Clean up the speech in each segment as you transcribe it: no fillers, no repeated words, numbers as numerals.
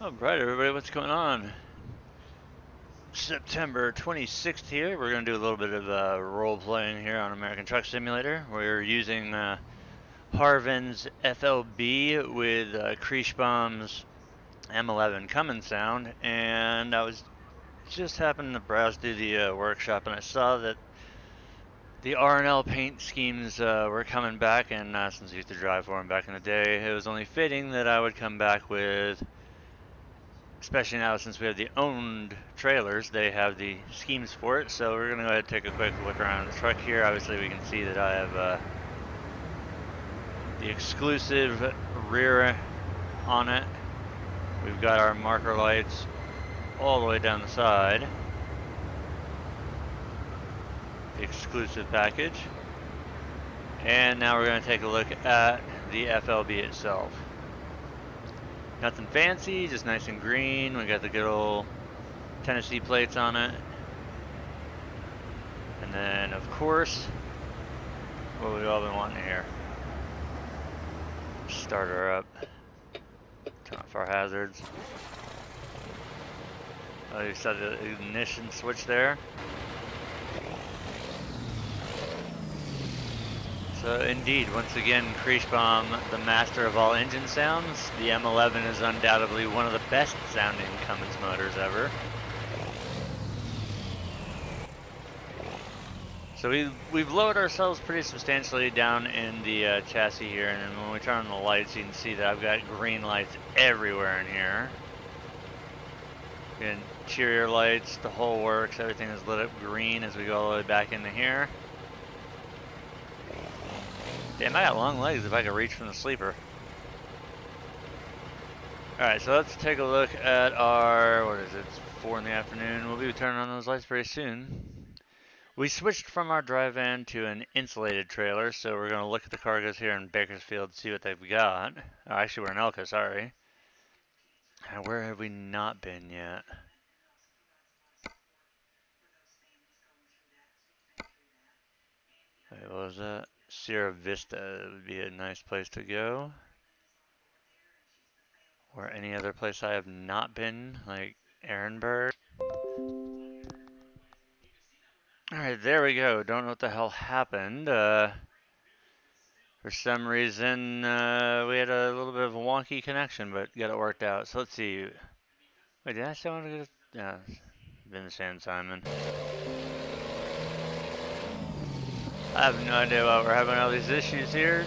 Alright everybody, what's going on? September 26th here. We're going to do a little bit of role playing here on American Truck Simulator. We're using Harvin's FLB with Krieshbaum's M11 Cummins sound, and I was just happening to browse through the workshop and I saw that the R&L paint schemes were coming back, and since I used to drive for them back in the day, it was only fitting that I would come back with, especially now since we have the owned trailers, they have the schemes for it. So we're gonna go ahead and take a quick look around the truck here. Obviously we can see that I have the exclusive rear on it. We've got our marker lights all the way down the side. The exclusive package. And now we're gonna take a look at the FLB itself. Nothing fancy, just nice and green. We got the good old Tennessee plates on it. And then, of course, what we've all been wanting here. Start her up. Turn off our hazards. Oh, you set the ignition switch there. So indeed, once again, Krieshbaum, the master of all engine sounds. The M11 is undoubtedly one of the best sounding Cummins motors ever. So we've lowered ourselves pretty substantially down in the chassis here, and then when we turn on the lights, you can see that I've got green lights everywhere in here. Interior lights, the whole works, everything is lit up green as we go all the way back into here. Damn, I got long legs if I could reach from the sleeper. Alright, so let's take a look at our, what is it, it's 4 in the afternoon. We'll be turning on those lights very soon. We switched from our dry van to an insulated trailer, so we're going to look at the cargoes here in Bakersfield, see what they've got. Oh, actually, we're in Elka, sorry. Where have we not been yet? Wait, what was that? Sierra Vista would be a nice place to go. Or any other place I have not been, like Ehrenberg. Alright, there we go. Don't know what the hell happened. For some reason, we had a little bit of a wonky connection, but got it worked out. So let's see. Wait, did I say I wanted to go? Yeah, been the same, Simon. I have no idea why we're having all these issues here.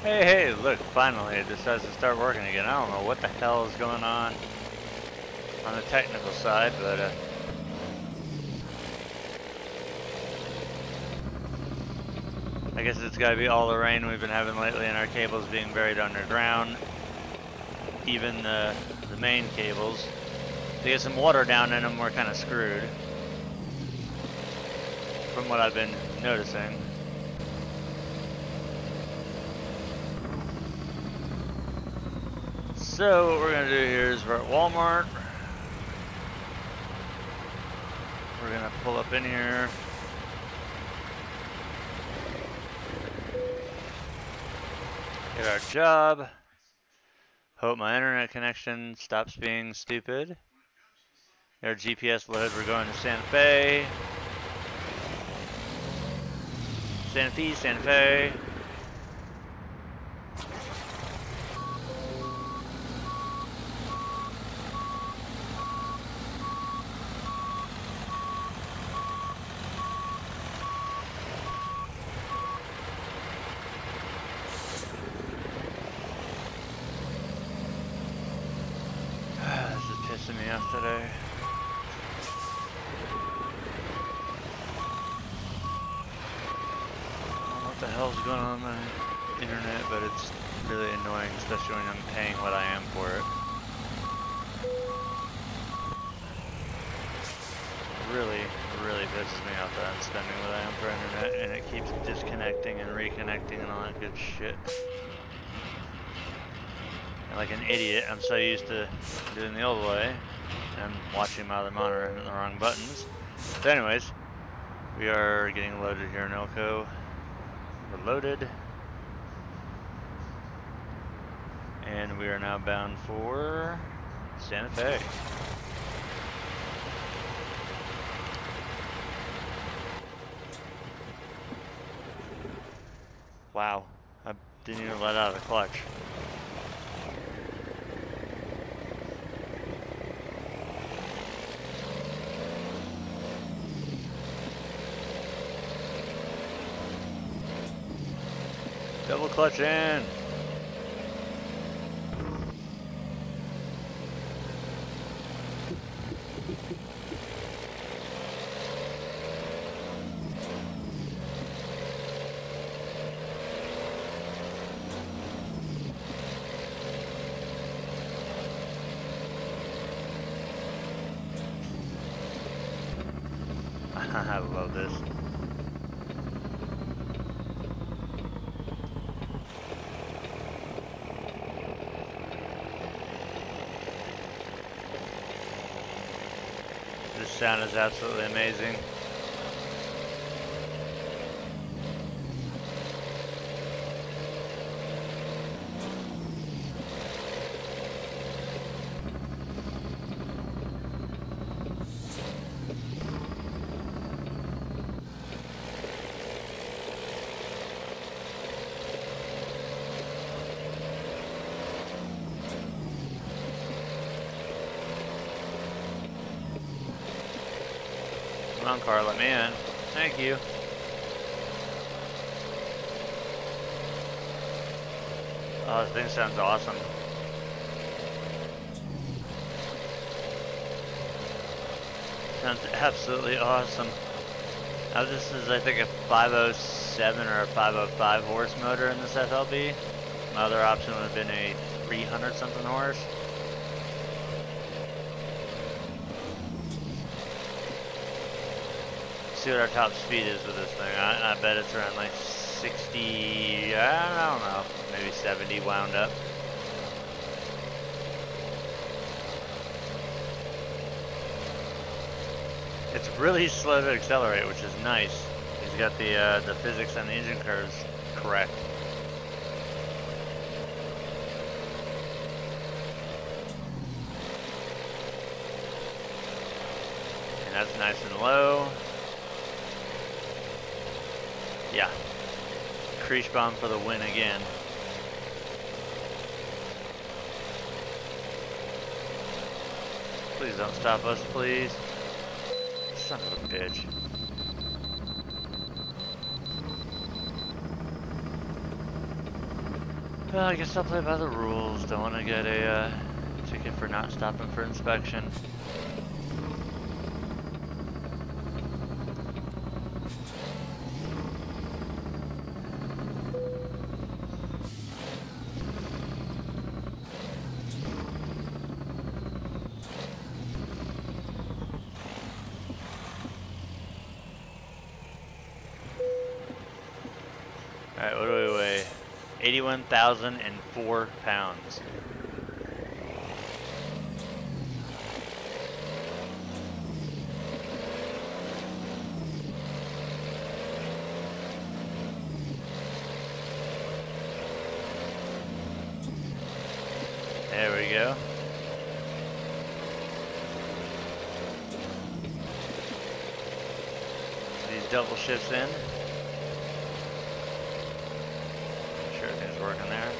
Hey, look, finally it decides to start working again. I don't know what the hell is going on the technical side, but I guess it's gotta be all the rain we've been having lately and our cables being buried underground. Even the main cables. To get some water down in them, we're kind of screwed. From what I've been noticing. So what we're gonna do here is we're at Walmart. We're gonna pull up in here. Get our job. Hope my internet connection stops being stupid. Get our GPS load. We're going to Santa Fe. Santa Fe, Santa Fe. Pissing me off today. I don't know what the hell's going on the internet, but it's really annoying, especially when I'm paying what I am for it. Really pisses me off that I'm spending what I am for internet and it keeps disconnecting and reconnecting and all that good shit. And like an idiot, I'm so used to doing the old way and watching my other monitor hitting the wrong buttons So anyways, we are getting loaded here in Elko. We're loaded. And we are now bound for Santa Fe. Wow, I didn't even let out a clutch. Double clutch in. I love this. This sound is absolutely amazing. Come on, car, let me in. Thank you. Oh, this thing sounds awesome. Sounds absolutely awesome. Now this is, I think, a 507 or a 505 horse motor in this FLB. My other option would have been a 300 something horse. See what our top speed is with this thing. I bet it's around like 60, I don't know, maybe 70 wound up. It's really slow to accelerate, which is nice. He's got the physics on the engine curves correct. And that's nice and low. Yeah, crease bomb for the win again. Please don't stop us, please. Son of a bitch. Well, I guess I'll play by the rules. Don't want to get a ticket for not stopping for inspection. Alright, what do we weigh? 81,004 pounds. There we go. These double shifts in. Everything's working there.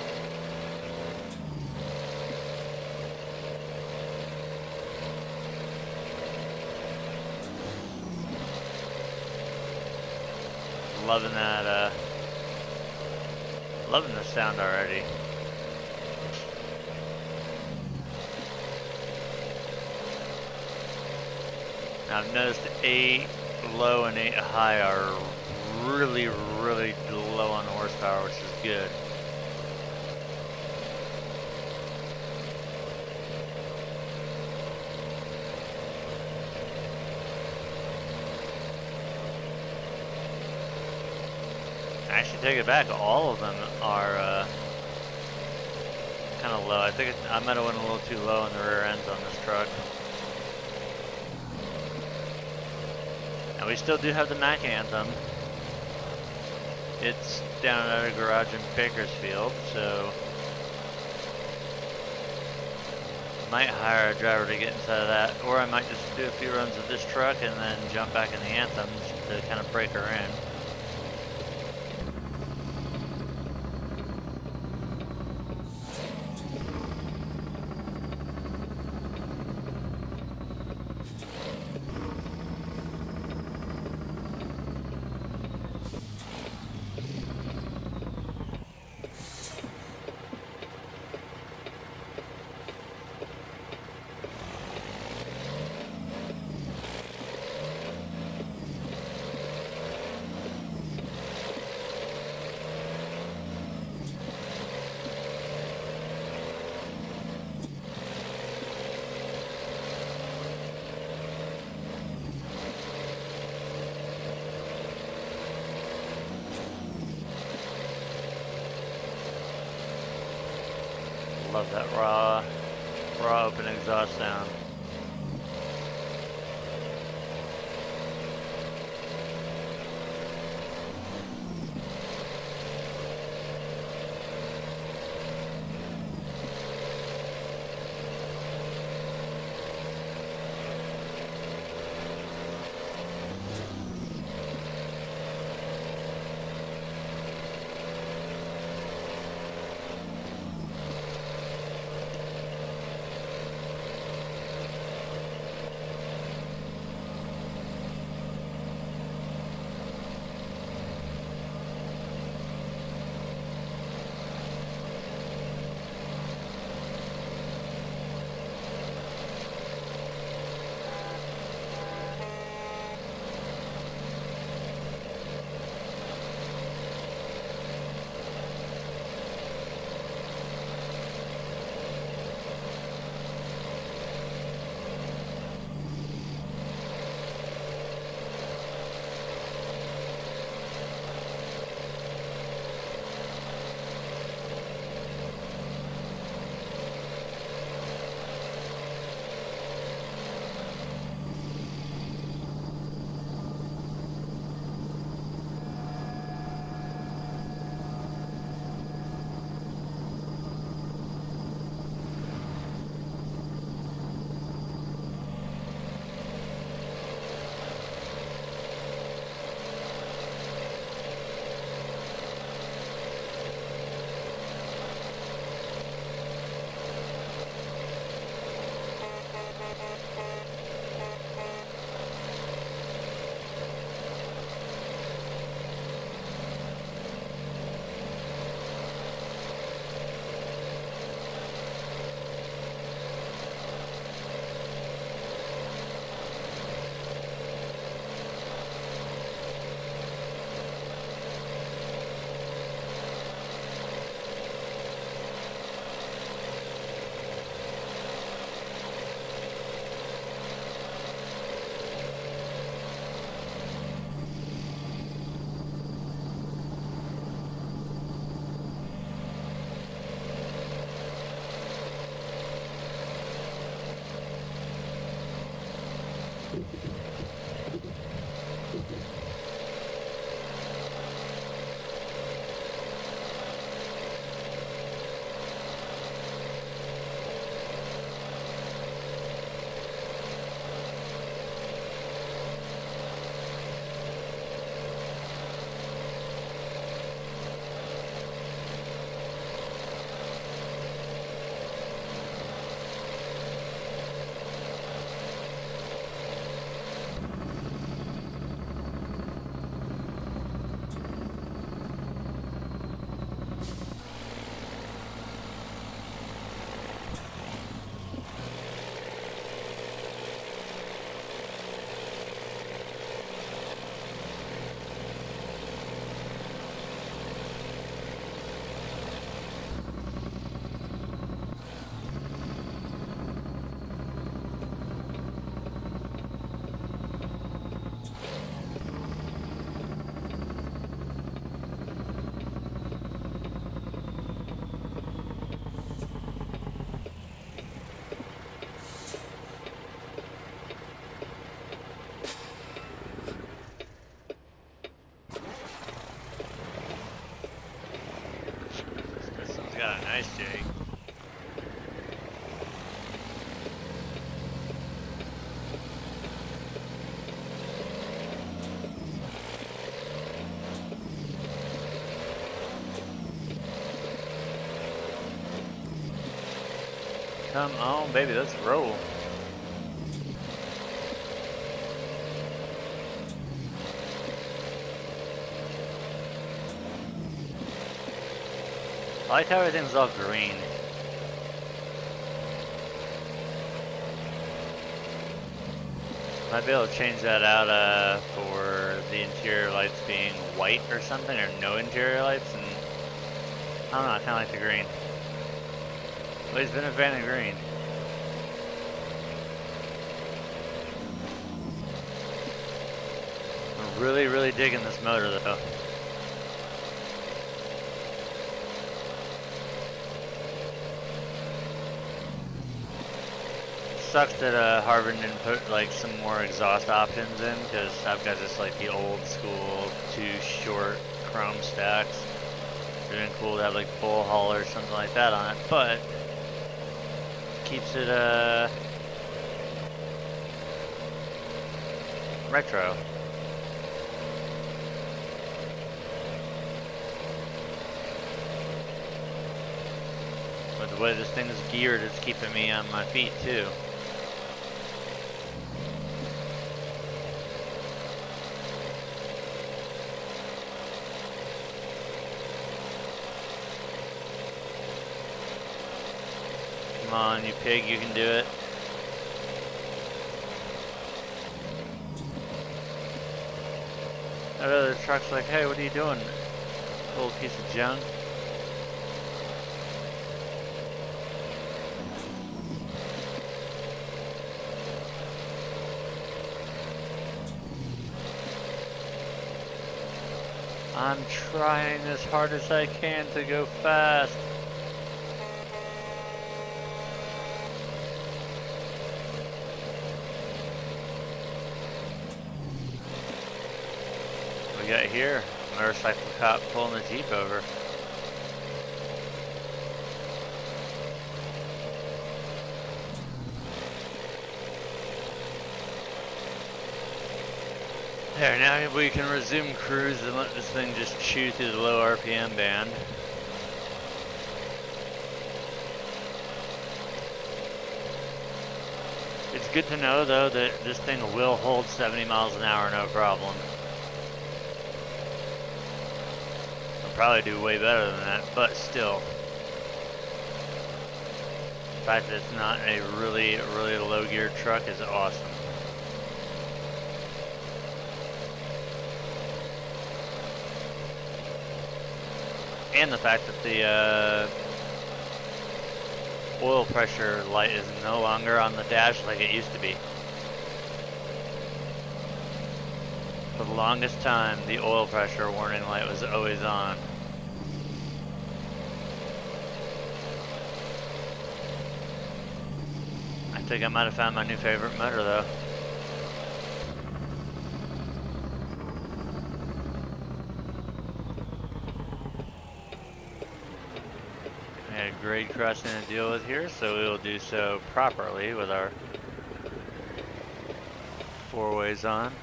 Loving that, loving the sound already. Now I've noticed 8 low and 8 high are really low on horsepower, which is good. Actually, take it back. All of them are kind of low. I think I might have went a little too low in the rear ends on this truck. Now we still do have the Mac Anthem. It's down at a garage in Bakersfield, so might hire a driver to get inside of that, or I might just do a few runs of this truck and then jump back in the Anthems to kind of break her in. Love that raw open exhaust sound. Nice, Jake. Come on, baby, let's roll. I like how everything's all green. Might be able to change that out for the interior lights being white or something, or no interior lights, and I don't know, I kinda like the green. Always been a fan of green. I'm really, really digging this motor though. Sucks that Harvard didn't put like some more exhaust options in, because I've got just like the old school 2 short chrome stacks. It'd been cool to have like full hull or something like that on it, but keeps it retro. But the way this thing is geared, it's keeping me on my feet too. Come on, you pig, you can do it. That other truck's like, hey, what are you doing, little piece of junk? I'm trying as hard as I can to go fast. We got here, motorcycle cop pulling the Jeep over. There, now we can resume cruise and let this thing just chew through the low RPM band. It's good to know though that this thing will hold 70 miles an hour no problem. Probably do way better than that, but still. The fact that it's not a really, really low gear truck is awesome. And the fact that the oil pressure light is no longer on the dash like it used to be. For the longest time, the oil pressure warning light was always on. I think I might have found my new favorite motor though. We had a grade crossing to deal with here, so we will do so properly with our 4-ways on.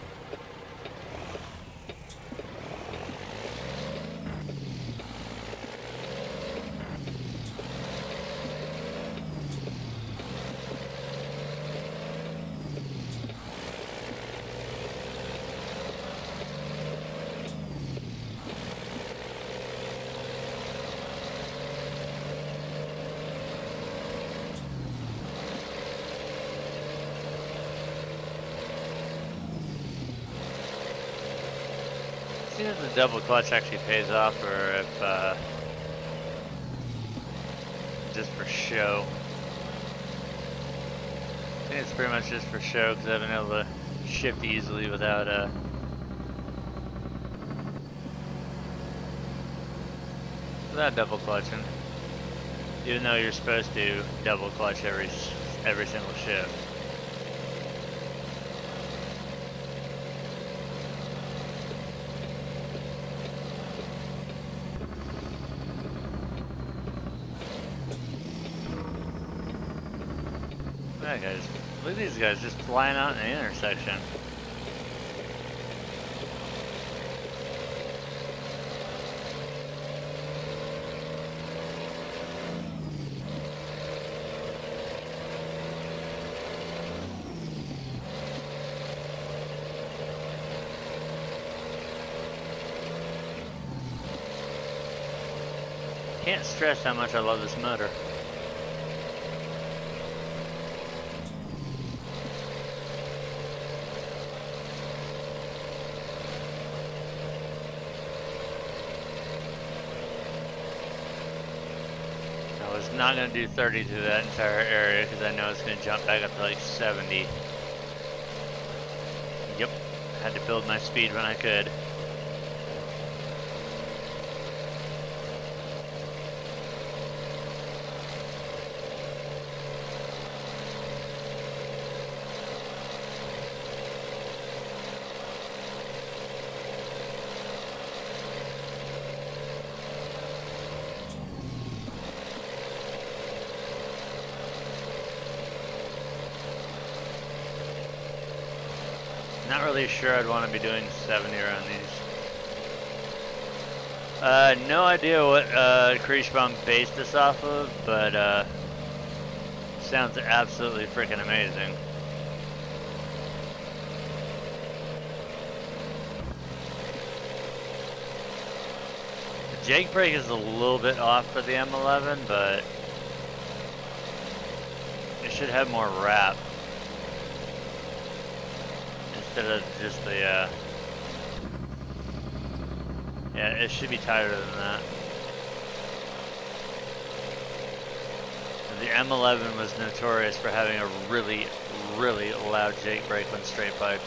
See if the double clutch actually pays off, or if just for show. I think it's pretty much just for show because I've been able to shift easily without double clutching. Even though you're supposed to double clutch every single shift. that guy's. Look at these guys just flying out in the intersection. Can't stress how much I love this motor. I was not going to do 30 through that entire area because I know it's going to jump back up to like 70. Yep, had to build my speed when I could. Not really sure I'd want to be doing 70 around these. No idea what Krieshbaum based this off of, but sounds absolutely freaking amazing. The Jake brake is a little bit off for the M11, but it should have more wrap. Instead of just the, yeah, it should be tighter than that. The M11 was notorious for having a really, really loud Jake brake when straight piped.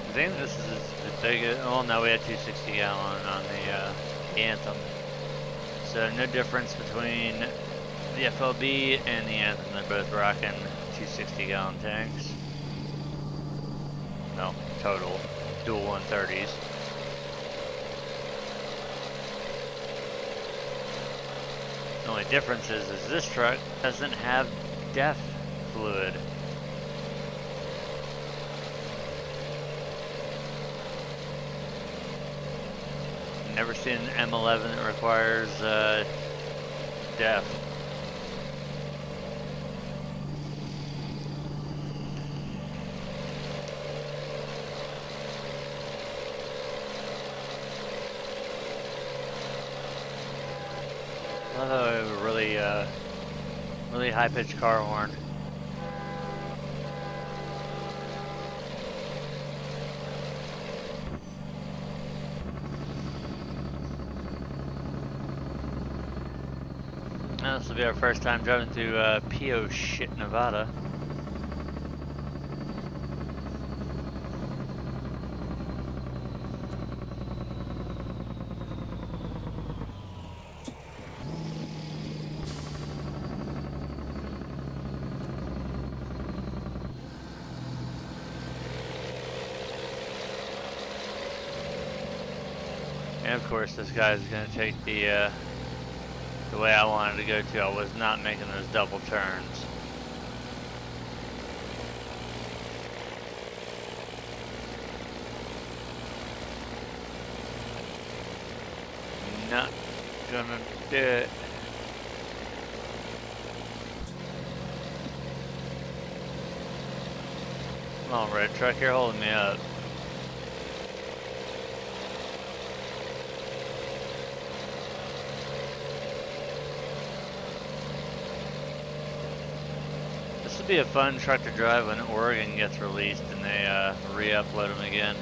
I think this is the biggest. Oh no, we had 260 gallon on the Anthem. So no difference between the FLB and the Anthem. They're both rocking 260 gallon tanks. No, total dual 130s. The only difference is this truck doesn't have DEF fluid. Never seen an M11 that requires DEF. I love how I have a really high-pitched car horn. This will be our first time driving through P.O. shit, Nevada. And of course, this guy's going to take the way I wanted to go to. I was not making those double turns. Not gonna do it. Come on, red truck, you're holding me up. This would be a fun truck to drive when Oregon gets released and they re-upload them again.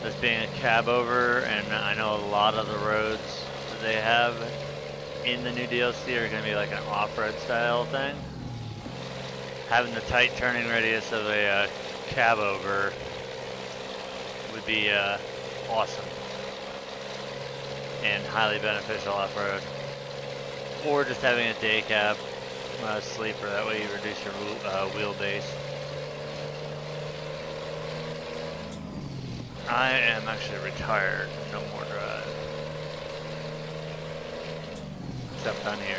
This being a cab over, and I know a lot of the roads that they have in the new DLC are going to be like an off-road style thing. Having the tight turning radius of a cab over would be awesome and highly beneficial off-road. Or just having a day cab sleeper, that way you reduce your wheelbase. I am actually retired, no more drive. Except on here.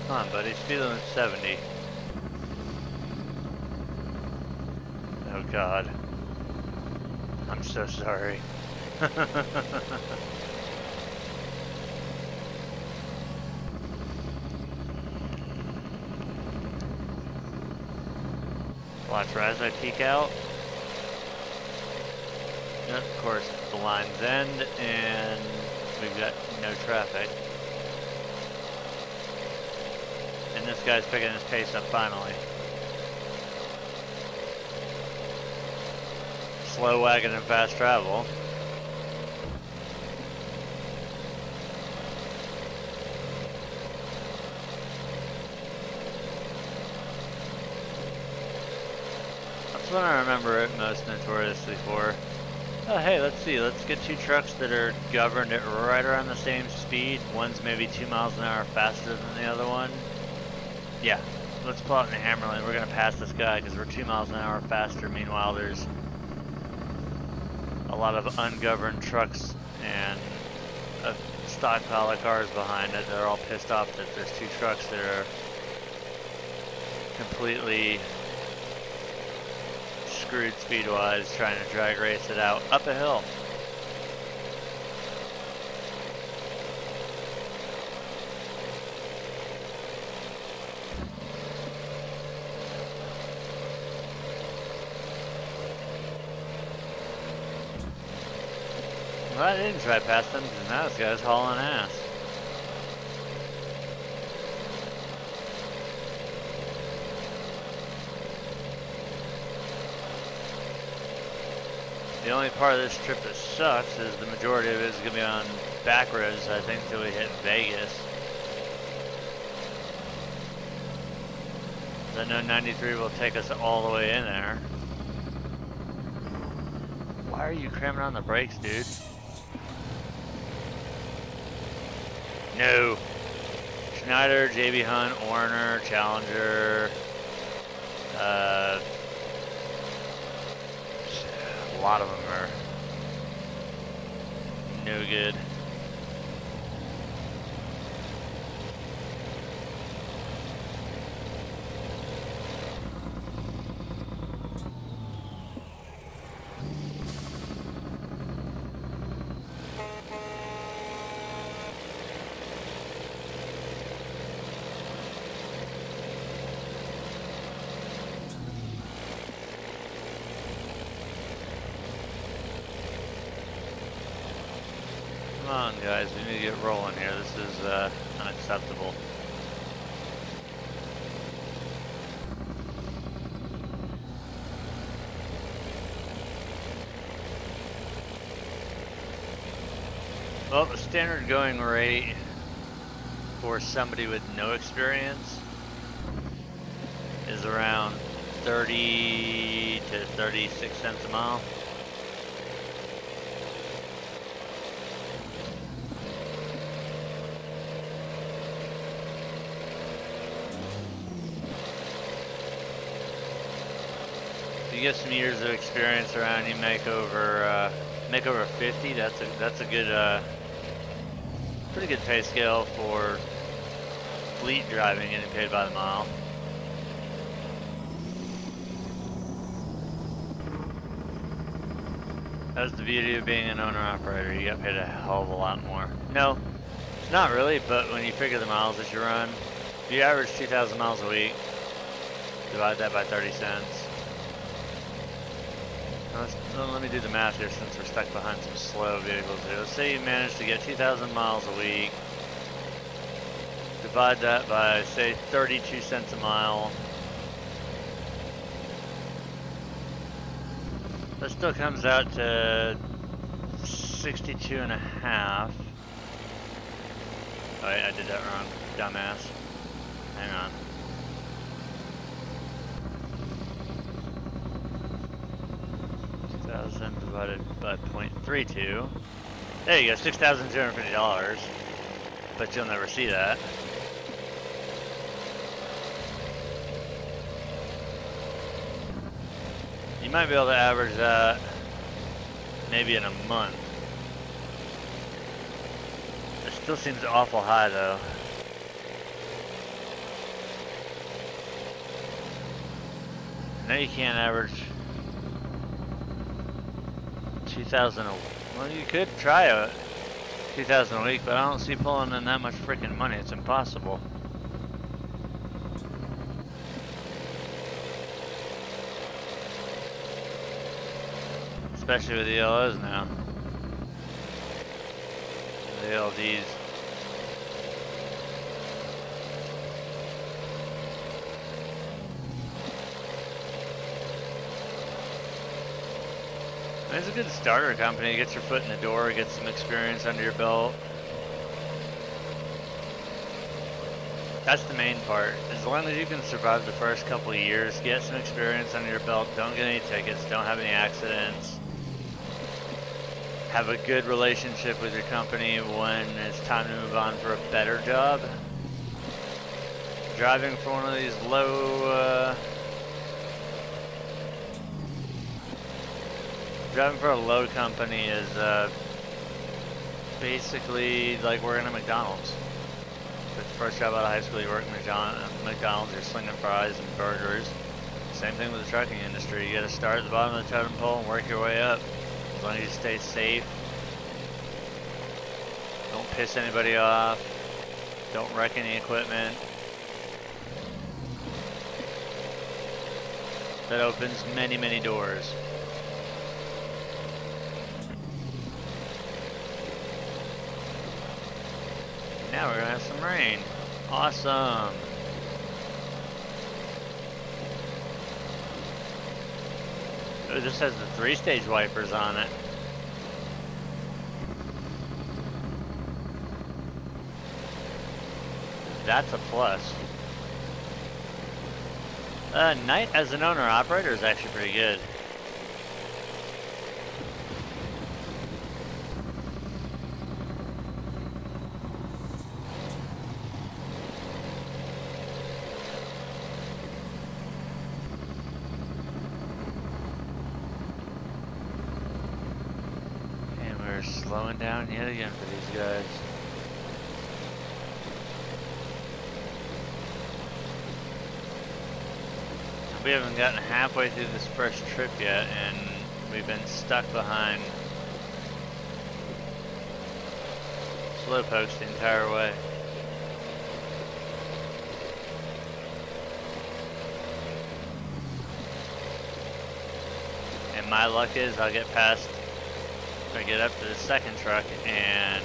Come on, buddy, speed limit 70. Oh God. I'm so sorry. Watch, right as I peek out. Yep, of course, the line's end, and we've got no traffic. And this guy's picking his pace up finally. Slow wagon and fast travel. That's what I remember it most notoriously for. Oh hey, let's see, let's get two trucks that are governed at right around the same speed. One's maybe 2 miles an hour faster than the other one. Yeah, let's pull out in the hammer lane. We're gonna pass this guy because we're 2 miles an hour faster. Meanwhile, there's a lot of ungoverned trucks and a stockpile of cars behind it. They're all pissed off that there's two trucks that are completely screwed speed-wise, trying to drag race it out up a hill. Well, I didn't try past them because now this guy's hauling ass. The only part of this trip that sucks is the majority of it is going to be on back roads, I think, till we hit Vegas. I know 93 will take us all the way in there. Why are you cramming on the brakes, dude? No. Schneider, JB Hunt, Warner, Challenger. A lot of them are no good. Come on, guys, we need to get rolling here. This is unacceptable. Well, the standard going rate for somebody with no experience is around 30 to 36 cents a mile. You get some years of experience around, you make over 50. That's a good, pretty good pay scale for fleet driving, getting paid by the mile. That's the beauty of being an owner-operator. You get paid a hell of a lot more. No, not really, but when you figure the miles that you run, if you average 2,000 miles a week, divide that by 30 cents. Let me do the math here since we're stuck behind some slow vehicles here. Let's say you manage to get 2,000 miles a week. Divide that by, say, 32 cents a mile. That still comes out to 62 and a half. Oh, wait, I did that wrong. Dumbass. Hang on. Divided by 0.32. There you go, $6,250. But you'll never see that. You might be able to average that maybe in a month. It still seems awful high though. I know you can't average 2,000 a week. Well, you could try a 2,000 a week, but I don't see pulling in that much freaking money. It's impossible. Especially with the ELOs now. The LDs. It's a good starter company. Get your foot in the door, get some experience under your belt. That's the main part. As long as you can survive the first couple of years, get some experience under your belt, don't get any tickets, don't have any accidents. Have a good relationship with your company when it's time to move on for a better job. Driving for one of these driving for a low company is basically like working at McDonald's. If it's the first job out of high school, you work at McDonald's, you're slinging fries and burgers. Same thing with the trucking industry. You gotta start at the bottom of the totem pole and work your way up. As long as you stay safe, don't piss anybody off, don't wreck any equipment. That opens many, many doors. Now we're gonna have some rain. Awesome. Oh, this has the 3-stage wipers on it. That's a plus. Night as an owner-operator is actually pretty good. Slowing down yet again for these guys. We haven't gotten halfway through this first trip yet, and we've been stuck behind slowpokes the entire way. And my luck is I'll get past, I get up to the second truck, and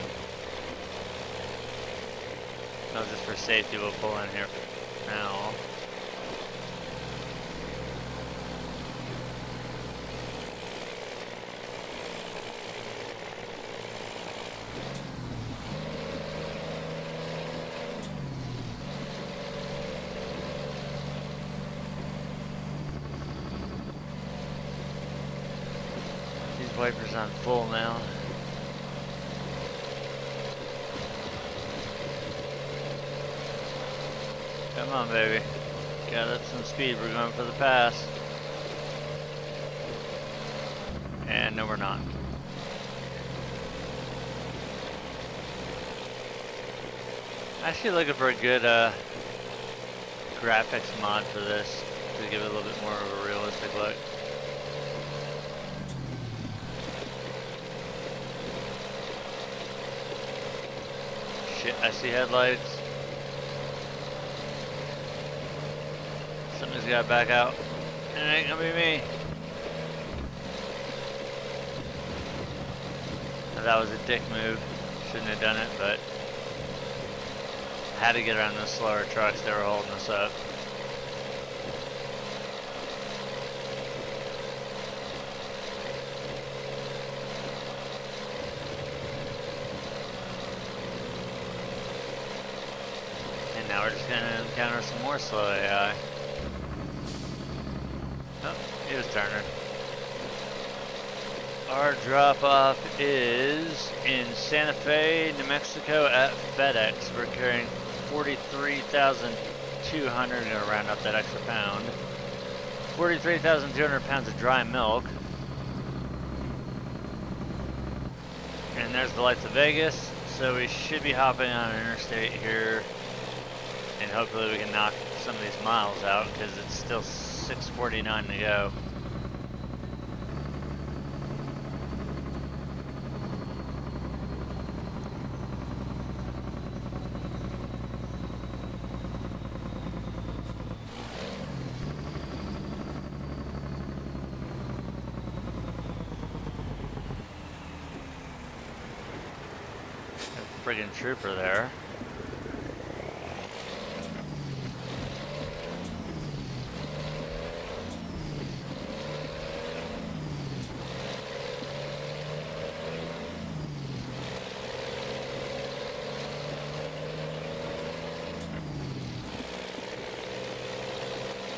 no, just for safety we'll pull in here now. Wipers on full now. Come on, baby. Got up some speed. We're going for the pass. And no, we're not. Actually looking for a good graphics mod for this to give it a little bit more of a realistic look. Shit, I see headlights. Somebody's gotta back out. It ain't gonna be me. Now, that was a dick move. Shouldn't have done it, but I had to get around those slower trucks. They were holding us up. Now we're just gonna encounter some more slow AI. Oh, he was turning. Our drop-off is in Santa Fe, New Mexico at FedEx. We're carrying 43,200, gonna round up that extra pound. 43,200 pounds of dry milk. And there's the lights of Vegas, so we should be hopping on an interstate here, and hopefully we can knock some of these miles out, because it's still 6:49 to go. Friggin' trooper there.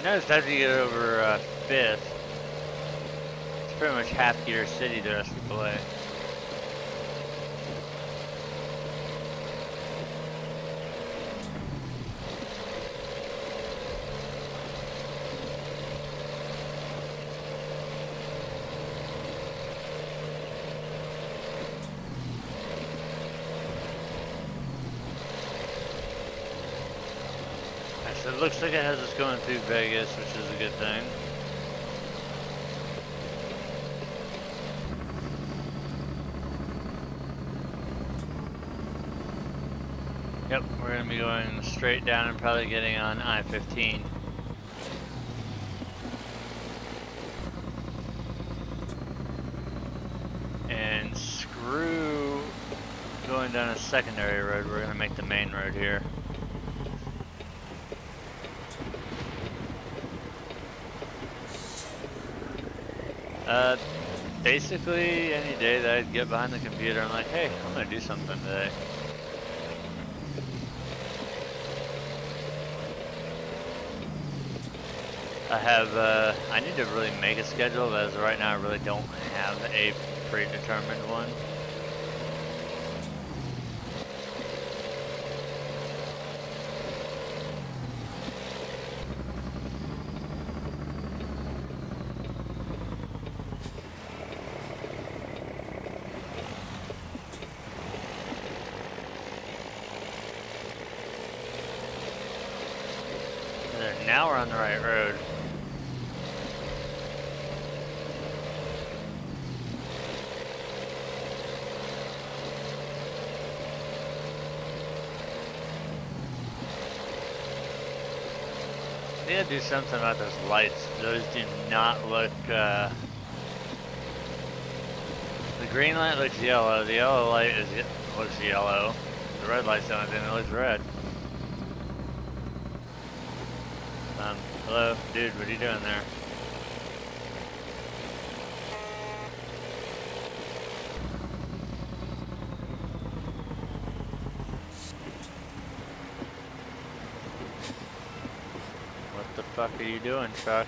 Notice after you get over 5th, it's pretty much half gear city the rest of the way. So it looks like it has us going through Vegas, which is a good thing. Yep, we're going to be going straight down and probably getting on I-15. And screw going down a secondary road, we're going to make the main road here. Basically, any day that I'd get behind the computer, I'm like, hey, I'm gonna do something today. I need to really make a schedule, but as of right now, I really don't have a predetermined one. Now we're on the right road. I need to do something about those lights. Those do not look, the green light looks yellow, the yellow light looks yellow. The red light's the only thing that looks red. Hello, dude, what are you doing there? What the fuck are you doing, truck?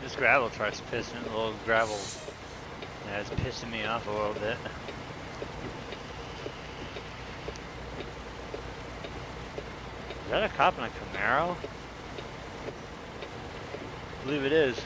This gravel truck's pissing, a little gravel, yeah, it's pissing me off a little bit. Is that a cop in a Camaro? I believe it is.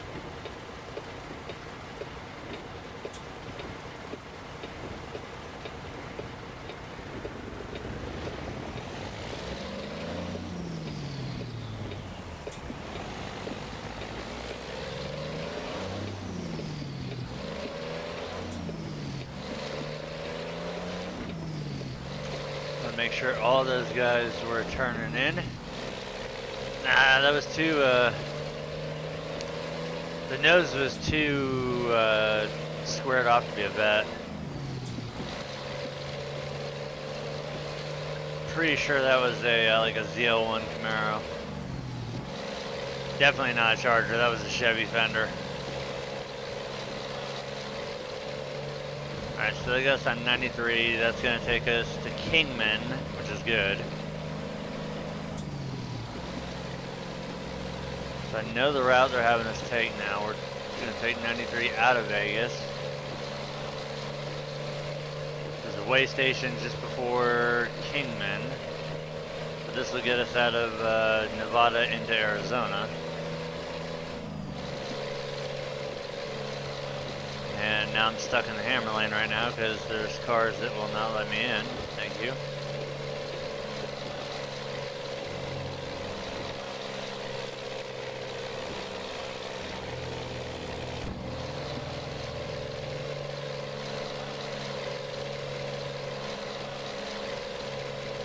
Make sure all those guys were turning in. Nah, that was too, the nose was too, squared off to be a vet. pretty sure that was a like a ZL1 Camaro. Definitely not a Charger. That was a Chevy Fender. All right, so they got us on 93. That's gonna take us to Kingman, which is good. So I know the route they're having us take now. We're gonna take 93 out of Vegas. There's a way station just before Kingman. But this will get us out of Nevada into Arizona. And now I'm stuck in the hammer lane right now because there's cars that will not let me in. Thank you.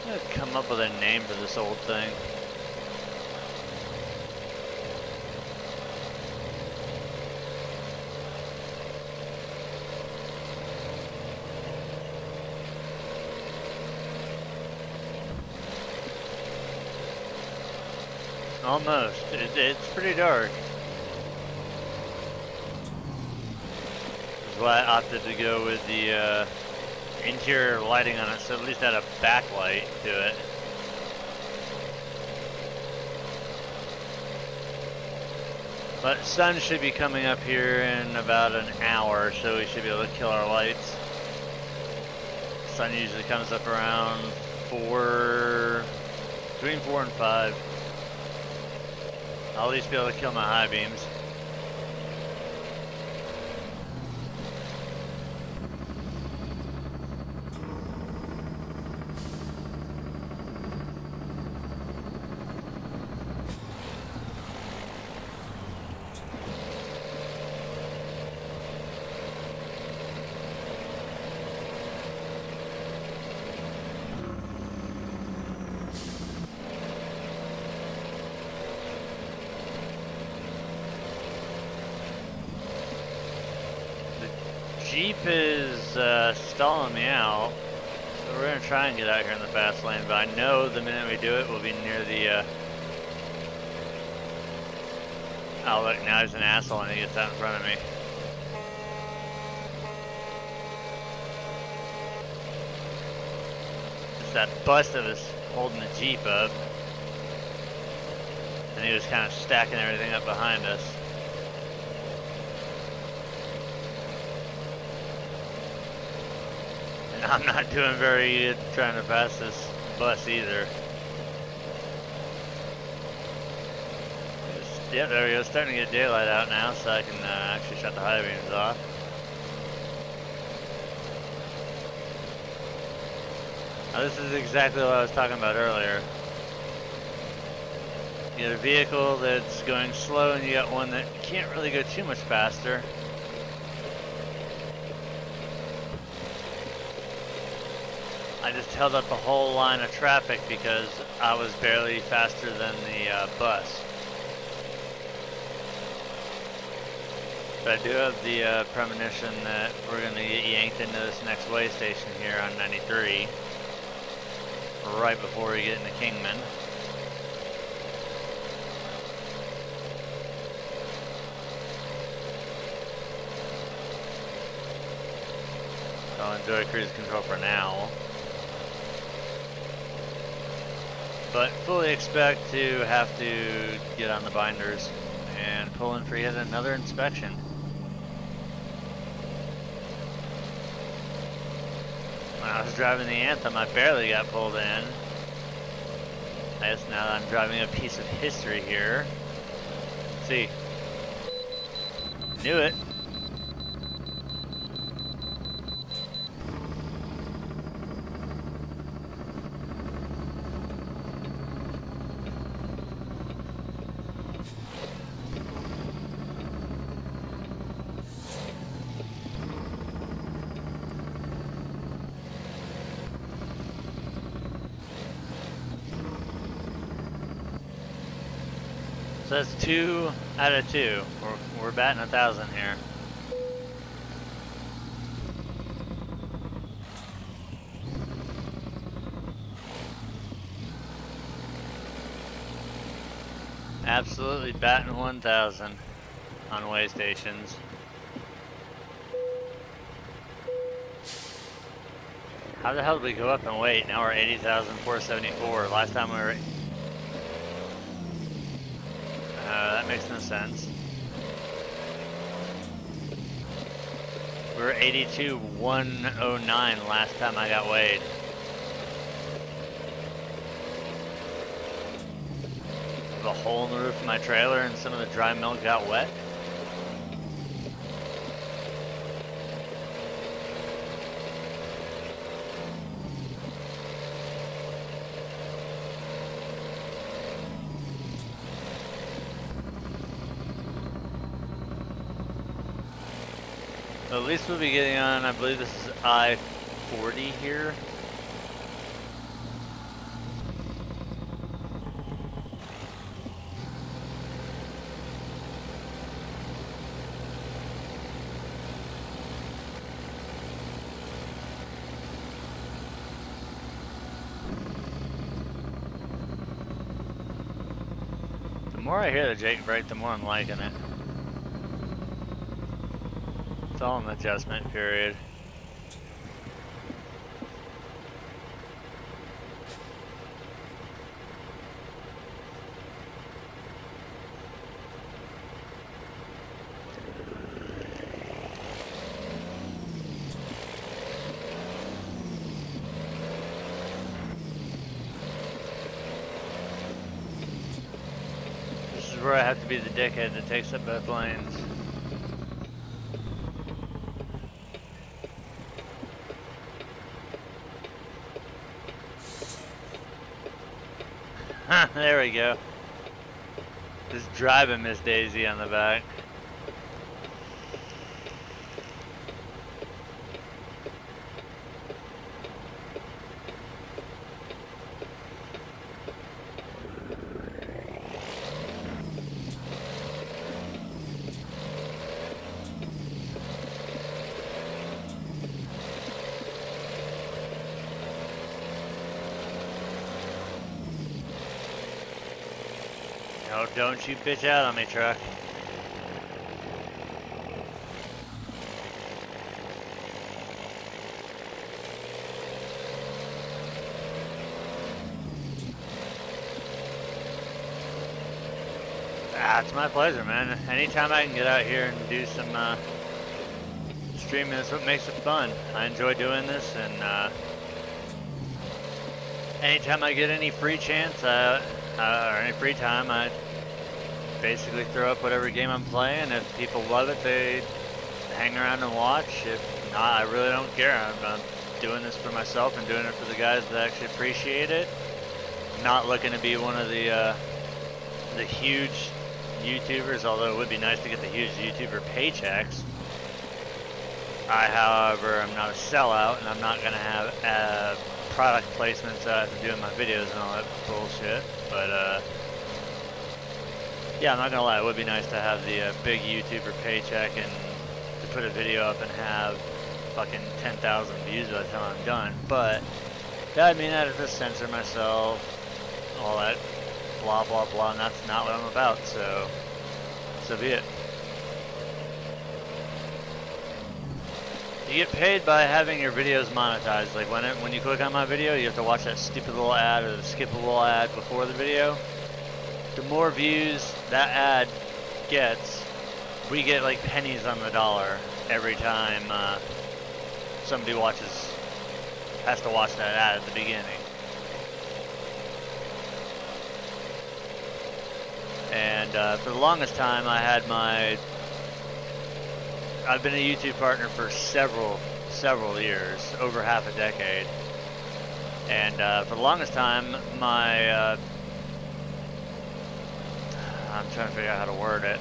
I'm gonna come up with a name for this old thing. Almost. It's pretty dark. That's why I opted to go with the interior lighting on it, so at least had a backlight to it. But sun should be coming up here in about an hour, so we should be able to kill our lights. Sun usually comes up around 4, between 4 and 5. I'll at least be able to kill my high beams. Jeep is stalling me out, so we're going to try and get out here in the fast lane, but I know the minute we do it, we'll be near the... Oh look, now he's an asshole and he gets out in front of me. It's that bus that was holding the Jeep up, and he was kind of stacking everything up behind us. I'm not doing very good trying to pass this bus either. Yeah, there we go. Starting to get daylight out now, so I can actually shut the high beams off. Now, this is exactly what I was talking about earlier. You got a vehicle that's going slow, and you got one that can't really go too much faster. I just held up a whole line of traffic because I was barely faster than the bus. But I do have the premonition that we're going to get yanked into this next way station here on 93, right before we get into Kingman. So I'll enjoy cruise control for now. But fully expect to have to get on the binders and pull in for yet another inspection. When I was driving the Anthem, I barely got pulled in. I guess now that I'm driving a piece of history here. Let's see. Knew it. So that's 2 out of 2. We're batting 1,000 here. Absolutely batting 1,000 on way stations. How the hell did we go up in weight? Now we're 80,474. Last time we were... that makes no sense. We were 82,109 last time I got weighed. A hole in the roof of my trailer and some of the dry milk got wet. At least we'll be getting on, I believe this is I-40 here. The more I hear the Jake brake, the more I'm liking it. It's all in the adjustment period. This is where I have to be the dickhead that takes up both lanes. There we go. Just driving Miss Daisy on the back. No, don't you bitch out on me, truck. Ah, it's my pleasure, man. Anytime I can get out here and do some streaming, that's what makes it fun. I enjoy doing this, and anytime I get any free chance, or any free time, I basically throw up whatever game I'm playing. If people love it, they hang around and watch. If not, I really don't care. I'm doing this for myself and doing it for the guys that actually appreciate it. Not looking to be one of the huge YouTubers, although it would be nice to get the huge YouTuber paychecks. However, I'm not a sellout, and I'm not going to have product placements as I'm doing my videos and all that bullshit. But yeah, I'm not gonna lie, it would be nice to have the big YouTuber paycheck and to put a video up and have fucking 10,000 views by the time I'm done. But that would mean I have to censor myself, all that blah blah blah, and that's not what I'm about. So be it. You get paid by having your videos monetized. Like when you click on my video, you have to watch that stupid little ad or the skippable ad before the video. The more views that ad gets, we get like pennies on the dollar every time somebody has to watch that ad at the beginning. And for the longest time, I've been a YouTube partner for several years, over half a decade. And for the longest time, I'm trying to figure out how to word it.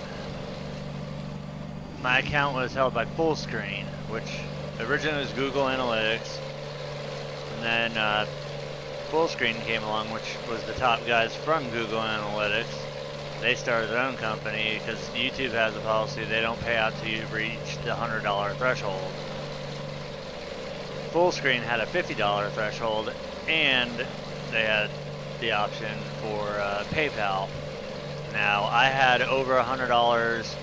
My account was held by Fullscreen, which originally was Google Analytics. And then Fullscreen came along, which was the top guys from Google Analytics. They started their own company because YouTube has a policy they don't pay out till you reach the $100 threshold. Fullscreen had a $50 threshold, and they had the option for PayPal. Now, I had over $100.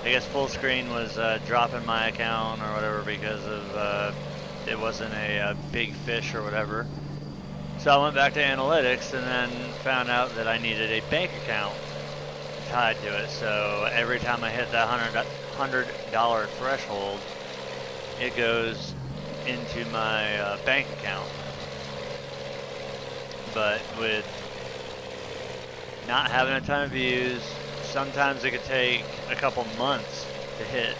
I guess full screen was dropping my account or whatever because of it wasn't a big fish or whatever. So I went back to analytics and then found out that I needed a bank account tied to it. So every time I hit that $100 threshold, it goes into my bank account. But with not having a ton of views, sometimes it could take a couple months to hit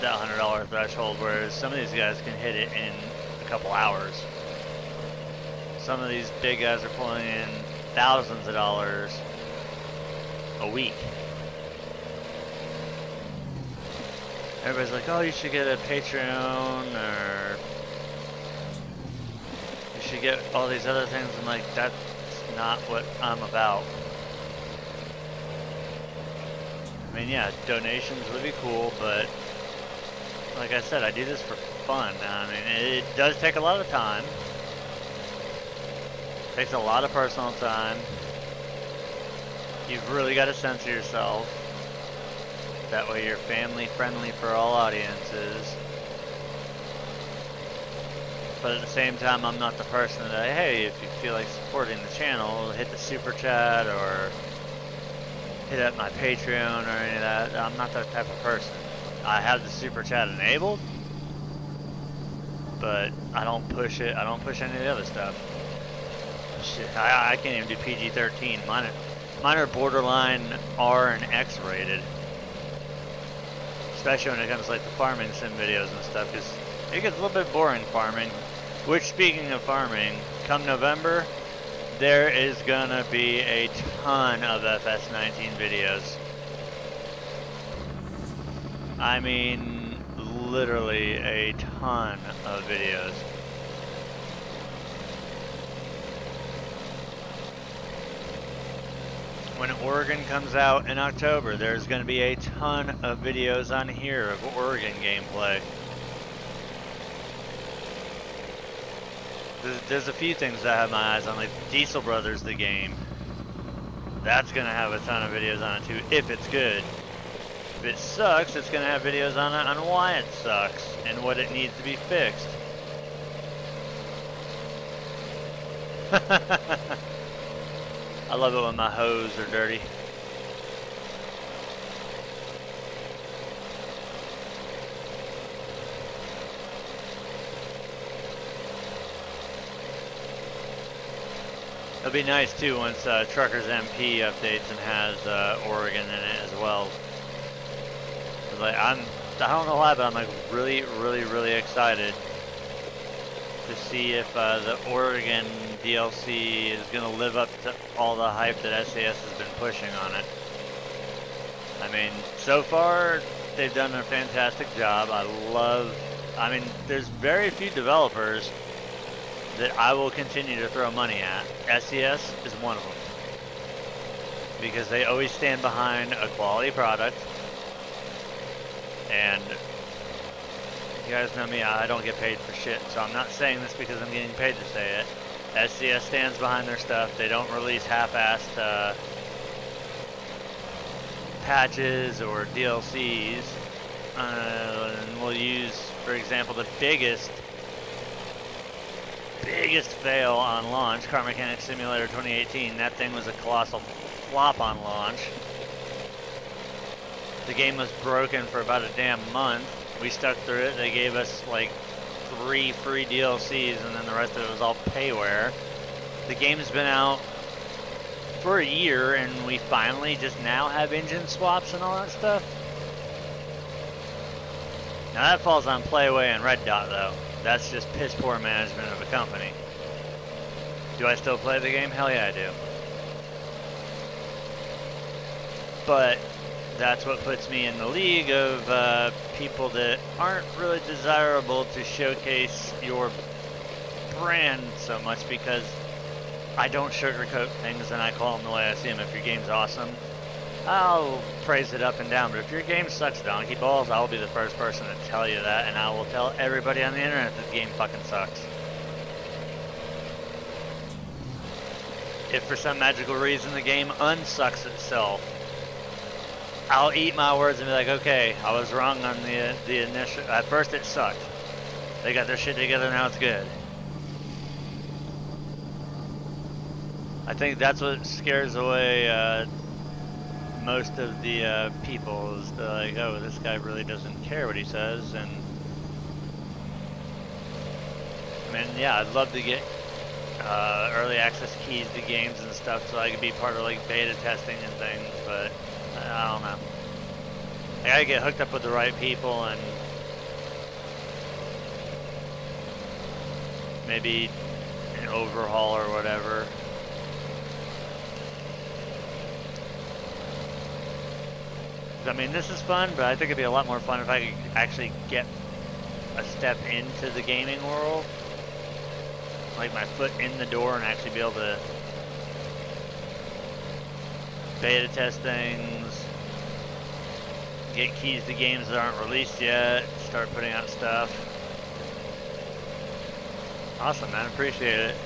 that $100 threshold, whereas some of these guys can hit it in a couple hours. Some of these big guys are pulling in thousands of dollars a week. Everybody's like, oh, you should get a Patreon, or you should get all these other things. I'm like, that's not what I'm about. I mean, yeah, donations would be cool, but like I said, I do this for fun. I mean, it does take a lot of time. It takes a lot of personal time. You've really got to censor yourself. That way you're family friendly for all audiences. But at the same time, I'm not the person that, hey, if you feel like supporting the channel, hit the super chat or hit up my Patreon or any of that. I'm not that type of person. I have the super chat enabled, but I don't push it. I don't push any of the other stuff. Shit, I can't even do PG-13. Mine are borderline R and X rated. Especially when it comes to like the farming sim videos and stuff, because it gets a little bit boring farming. Which, speaking of farming, come November, there is gonna be a ton of FS19 videos. I mean, literally a ton of videos. When Oregon comes out in October, there's going to be a ton of videos on here of Oregon gameplay. There's a few things that I have my eyes on, like Diesel Brothers, the game. That's going to have a ton of videos on it too, if it's good. If it sucks, it's going to have videos on it on why it sucks and what it needs to be fixed. I love it when my hose are dirty. It'll be nice too once Truckers MP updates and has Oregon in it as well. Like I don't know why, but I'm like really excited to see if the Oregon DLC is going to live up to all the hype that SAS has been pushing on it. I mean, so far they've done a fantastic job. I mean, there's very few developers that I will continue to throw money at. SES is one of them, because they always stand behind a quality product. And you guys know me, I don't get paid for shit, so I'm not saying this because I'm getting paid to say it. SCS stands behind their stuff. They don't release half-assed patches or DLCs. And we'll use, for example, the biggest fail on launch, Car Mechanic Simulator 2018. That thing was a colossal flop on launch. The game was broken for about a damn month. We stuck through it. They gave us like 3 free DLCs, and then the rest of it was all payware. The game's been out for a year, and we finally just now have engine swaps and all that stuff. Now that falls on Playway and Red Dot though. That's just piss poor management of a company. Do I still play the game? Hell yeah I do. But that's what puts me in the league of people that aren't really desirable to showcase your brand so much, because I don't sugarcoat things and I call them the way I see them. If your game's awesome, I'll praise it up and down, but if your game sucks donkey balls, I'll be the first person to tell you that, and I will tell everybody on the internet that the game fucking sucks. if for some magical reason the game unsucks itself, I'll eat my words and be like, okay, I was wrong on the initial. At first it sucked. They got their shit together, now it's good. I think that's what scares away most of the people, is they're like, oh, this guy really doesn't care what he says. And I mean, yeah, I'd love to get early access keys to games and stuff so I could be part of like beta testing and things, but I don't know. I gotta get hooked up with the right people and maybe an overhaul or whatever. I mean, this is fun, but I think it'd be a lot more fun if I could actually get a step into the gaming world. Like my foot in the door and actually be able to beta test things, get keys to games that aren't released yet, start putting out stuff. Awesome, man, appreciate it.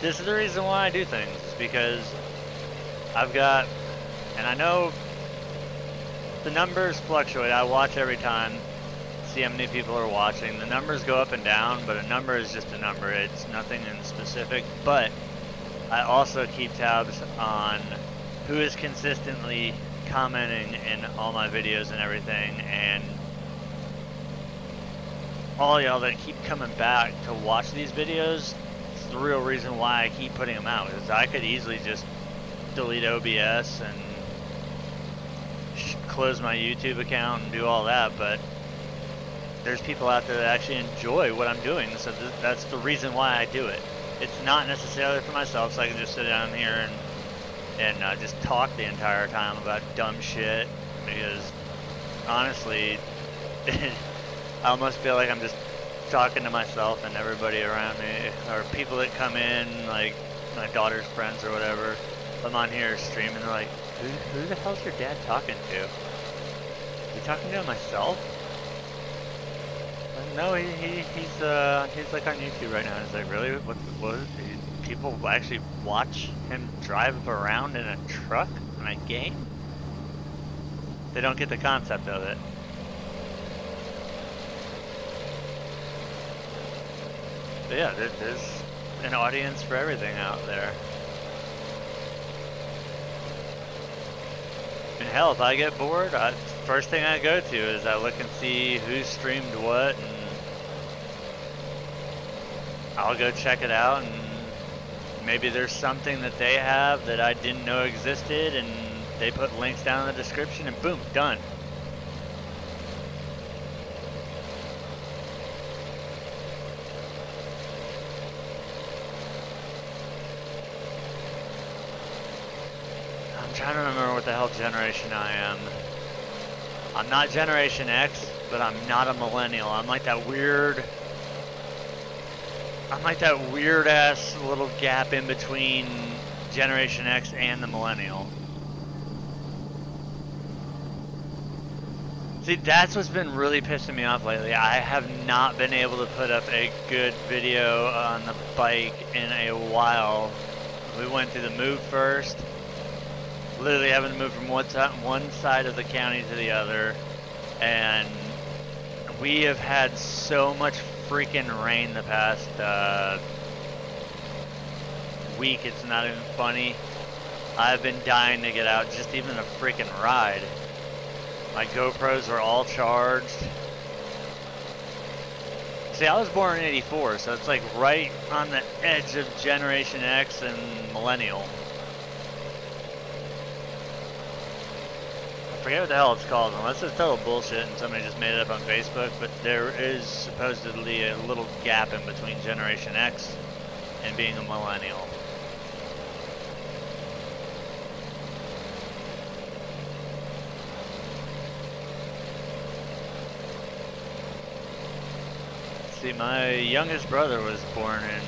This is the reason why I do things, is because I've got, and I know the numbers fluctuate. I watch every time, see how many people are watching. The numbers go up and down, but a number is just a number. It's nothing in specific, but I also keep tabs on who is consistently commenting in all my videos and everything, and all y'all that keep coming back to watch these videos. It's the real reason why I keep putting them out, because I could easily just delete OBS and close my YouTube account and do all that, but there's people out there that actually enjoy what I'm doing, so that's the reason why I do it. It's not necessarily for myself, so I can just sit down here and just talk the entire time about dumb shit, because honestly, I almost feel like I'm just talking to myself and everybody around me, or people that come in, like my daughter's friends or whatever. I'm on here streaming, they're like, who the hell's your dad talking to? Is he talking to myself? No, he's like on YouTube right now. He's like, really? What? People actually watch him drive around in a truck in a game? They don't get the concept of it. But yeah, there's an audience for everything out there. And hell, if I get bored, first thing I go to is I look and see who streamed what, and I'll go check it out, and maybe there's something that they have that I didn't know existed, and they put links down in the description, and boom, done. I'm trying to remember what the hell generation I am. I'm not Generation X, but I'm not a millennial. I'm like that weird ass little gap in between Generation X and the millennial. See, that's what's been really pissing me off lately. I have not been able to put up a good video on the bike in a while. We went through the move first. Literally having to move from one side of the county to the other, and we have had so much freaking rain the past week, it's not even funny. I've been dying to get out, just even a freaking ride. My GoPros are all charged. See, I was born in '84, so it's like right on the edge of Generation X and Millennial. I forget what the hell it's called, unless it's total bullshit and somebody just made it up on Facebook, but there is supposedly a little gap in between Generation X and being a millennial. See, my youngest brother was born in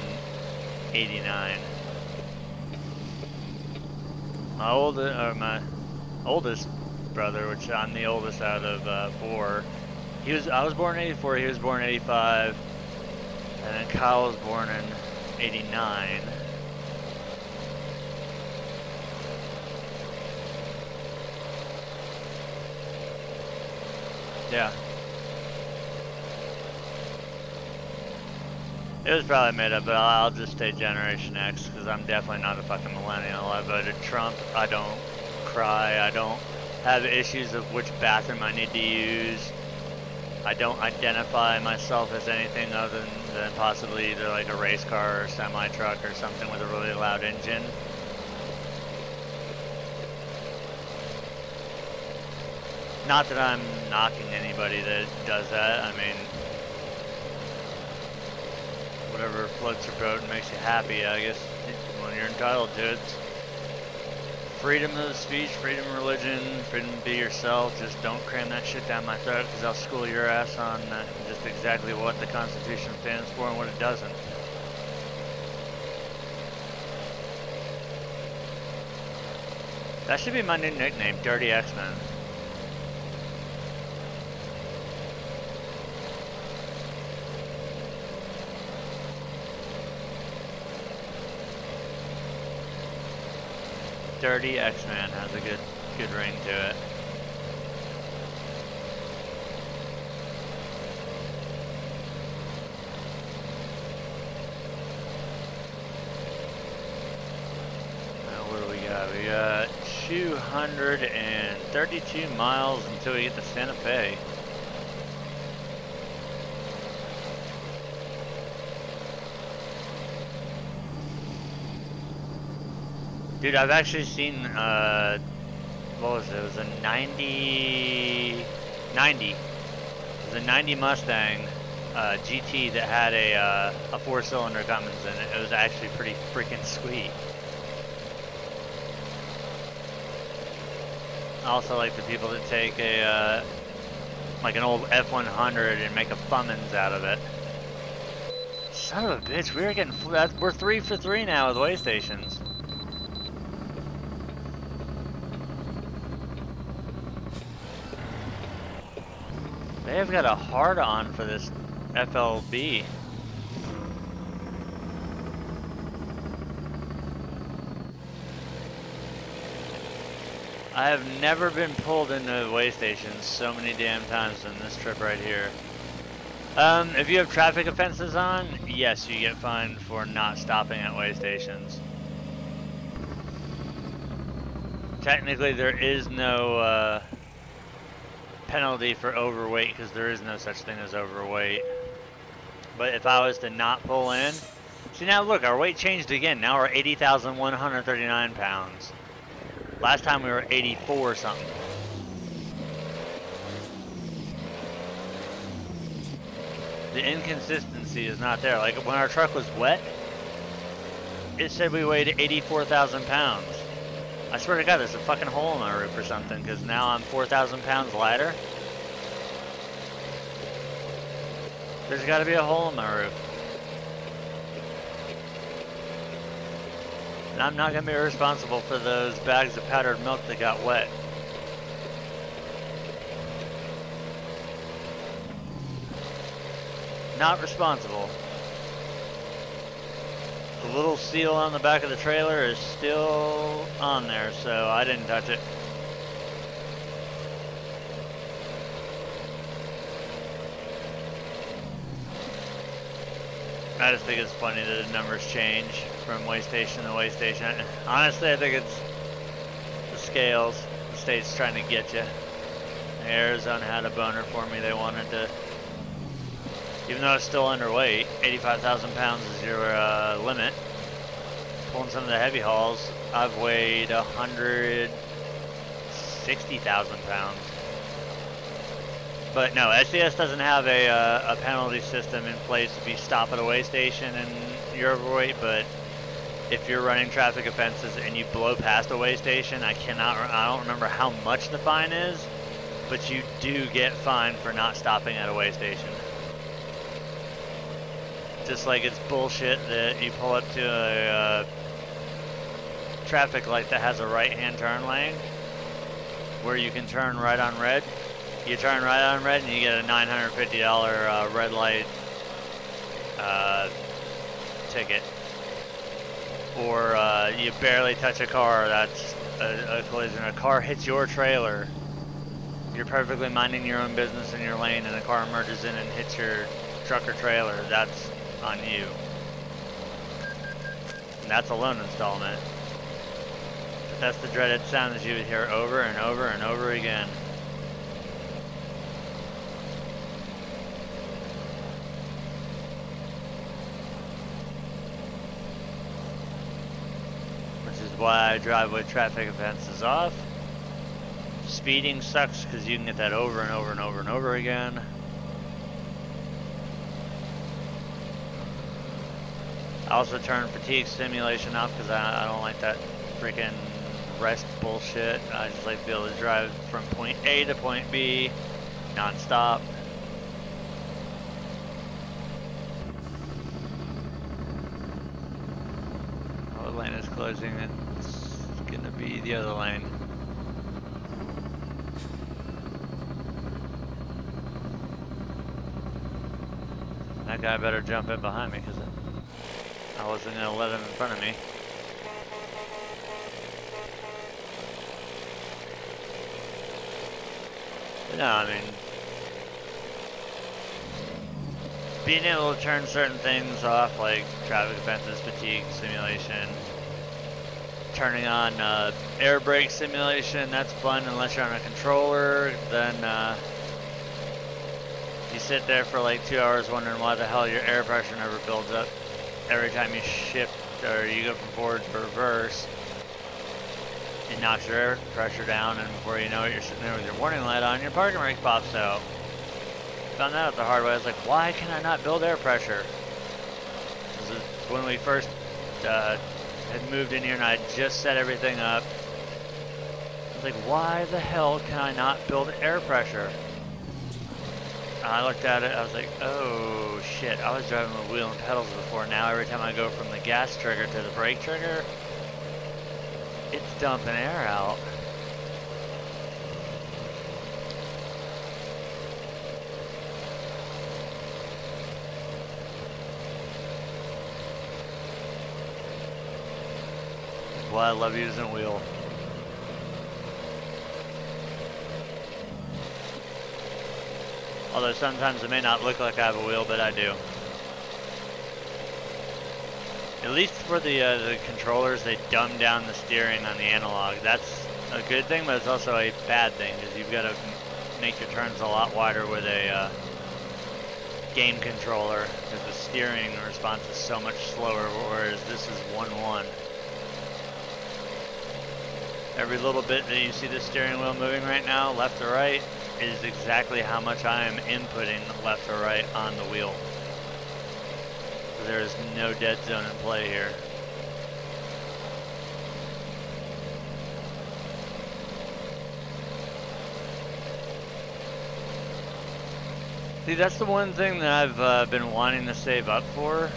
'89. My oldest brother, which I'm the oldest out of 4. I was born in '84, he was born in '85, and then Kyle was born in '89. Yeah. It was probably made up, but I'll just stay Generation X because I'm definitely not a fucking millennial. I voted Trump. I don't cry. I don't have issues of which bathroom I need to use. I don't identify myself as anything other than possibly either like a race car or semi-truck or something with a really loud engine. Not that I'm knocking anybody that does that. I mean, whatever floats your boat and makes you happy, I guess, when you're entitled to it. Freedom of speech, freedom of religion, freedom to be yourself. Just don't cram that shit down my throat because I'll school your ass on just exactly what the Constitution stands for and what it doesn't. That should be my new nickname, Dirty X-Men. Dirty X-Man has a good ring to it. Now what do we got? We got 232 miles until we get to Santa Fe. Dude, I've actually seen, what was it? It was a 90. It was a 90 Mustang GT that had a 4-cylinder Cummins in it. It was actually pretty freaking sweet. I also like the people that take a, like an old F100 and make a Cummins out of it. Son of a bitch, we're 3 for 3 now with way stations. They've got a hard-on for this FLB. I have never been pulled into way stations so many damn times than this trip right here. If you have traffic offenses on, yes, you get fined for not stopping at way stations. Technically, there is no penalty for overweight because there is no such thing as overweight. But if I was to not pull in, see now look, our weight changed again. Now we're 80,139 pounds. Last time we were 84 something. The inconsistency is not there. Like when our truck was wet, it said we weighed 84,000 pounds. I swear to God, there's a fucking hole in my roof or something, because now I'm 4,000 pounds lighter. There's got to be a hole in my roof. And I'm not going to be responsible for those bags of powdered milk that got wet. Not responsible. The little seal on the back of the trailer is still on there, so I didn't touch it. I just think it's funny that the numbers change from way station to way station. Honestly, I think it's the scales. The state's trying to get you. Arizona had a boner for me. They wanted to, even though it's still underweight, 85,000 pounds is your limit. Pulling some of the heavy hauls, I've weighed 160,000 pounds. But no, SCS doesn't have a penalty system in place if you stop at a way station and you're overweight, but if you're running traffic offenses and you blow past a way station, I don't remember how much the fine is, but you do get fined for not stopping at a way station. Just like it's bullshit that you pull up to a traffic light that has a right-hand turn lane where you can turn right on red. You turn right on red and you get a $950 red light ticket. Or you barely touch a car, that's a collision. A car hits your trailer you're perfectly minding your own business in your lane and a car merges in and hits your truck or trailer, that's on you. And that's a loan installment. But that's the dreaded sound that you would hear over and over and over again. Which is why I drive with traffic offenses off. Speeding sucks because you can get that over and over and over and over again. I also turn fatigue simulation off because I don't like that freaking rest bullshit. I just like to be able to drive from point A to point B non-stop. Oh, the lane is closing. It's gonna be the other lane. That guy better jump in behind me because I wasn't going to let him in front of me. But no, I mean, being able to turn certain things off like traffic offenses, fatigue simulation, turning on air brake simulation, that's fun unless you're on a controller. Then you sit there for like 2 hours wondering why the hell your air pressure never builds up every time you shift or you go from forward to reverse. It knocks your air pressure down, and before you know it, you're sitting there with your warning light on, your parking brake pops out. Found that out the hard way. I was like, why can I not build air pressure? This is when we first had moved in here and I just set everything up. I was like, why the hell can I not build air pressure? I looked at it, I was like, oh shit, I was driving with wheel and pedals before. Now every time I go from the gas trigger to the brake trigger, it's dumping air out. That's why I love using wheel. Although sometimes it may not look like I have a wheel, but I do. At least for the controllers, they dumb down the steering on the analog. That's a good thing, but it's also a bad thing because you've got to make your turns a lot wider with a game controller because the steering response is so much slower, whereas this is 1-1. Every little bit that you see the steering wheel moving right now, left to right, is exactly how much I am inputting left or right on the wheel. There is no dead zone in play here. See, that's the one thing that I've been wanting to save up for,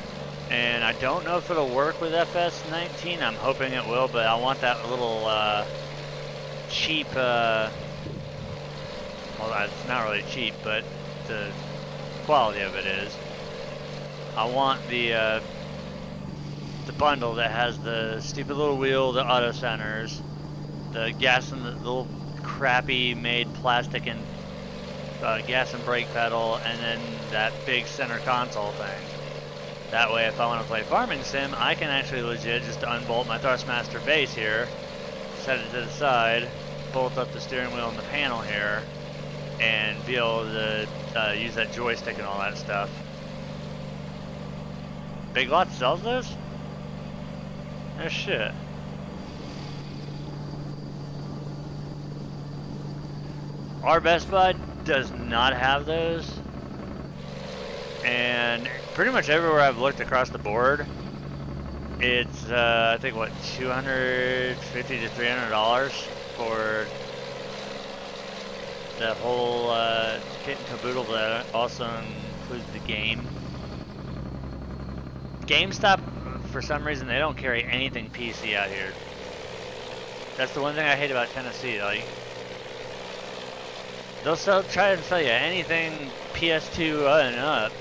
and I don't know if it'll work with FS19. I'm hoping it will, but I want that little cheap well, it's not really cheap, but the quality of it is. I want the bundle that has the stupid little wheel, the auto centers, the gas and the little crappy made plastic and gas and brake pedal, and then that big center console thing. That way, if I want to play farming sim, I can actually legit just unbolt my Thrustmaster base here, set it to the side, bolt up the steering wheel and the panel here, and be able to use that joystick and all that stuff. Big Lots sells those? Oh shit. Our Best Buy does not have those. And pretty much everywhere I've looked across the board, it's I think what, $250 to $300 for the whole kit and caboodle that also includes the game. GameStop, for some reason, they don't carry anything PC out here. That's the one thing I hate about Tennessee. Like, they'll try and sell you anything PS2 and up,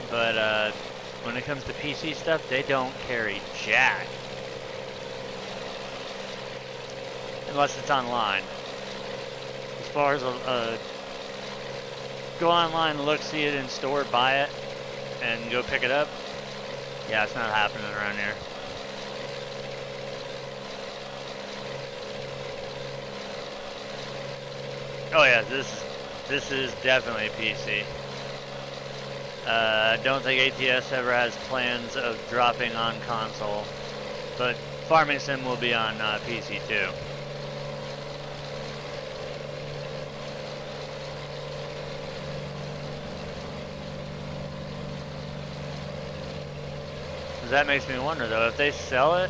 but when it comes to PC stuff, they don't carry jack. Unless it's online. far as go online, look, see it in store, buy it, and go pick it up, yeah, it's not happening around here. Oh yeah, this is definitely PC. I don't think ATS ever has plans of dropping on console, but Farming Sim will be on PC too. That makes me wonder though, if they sell it,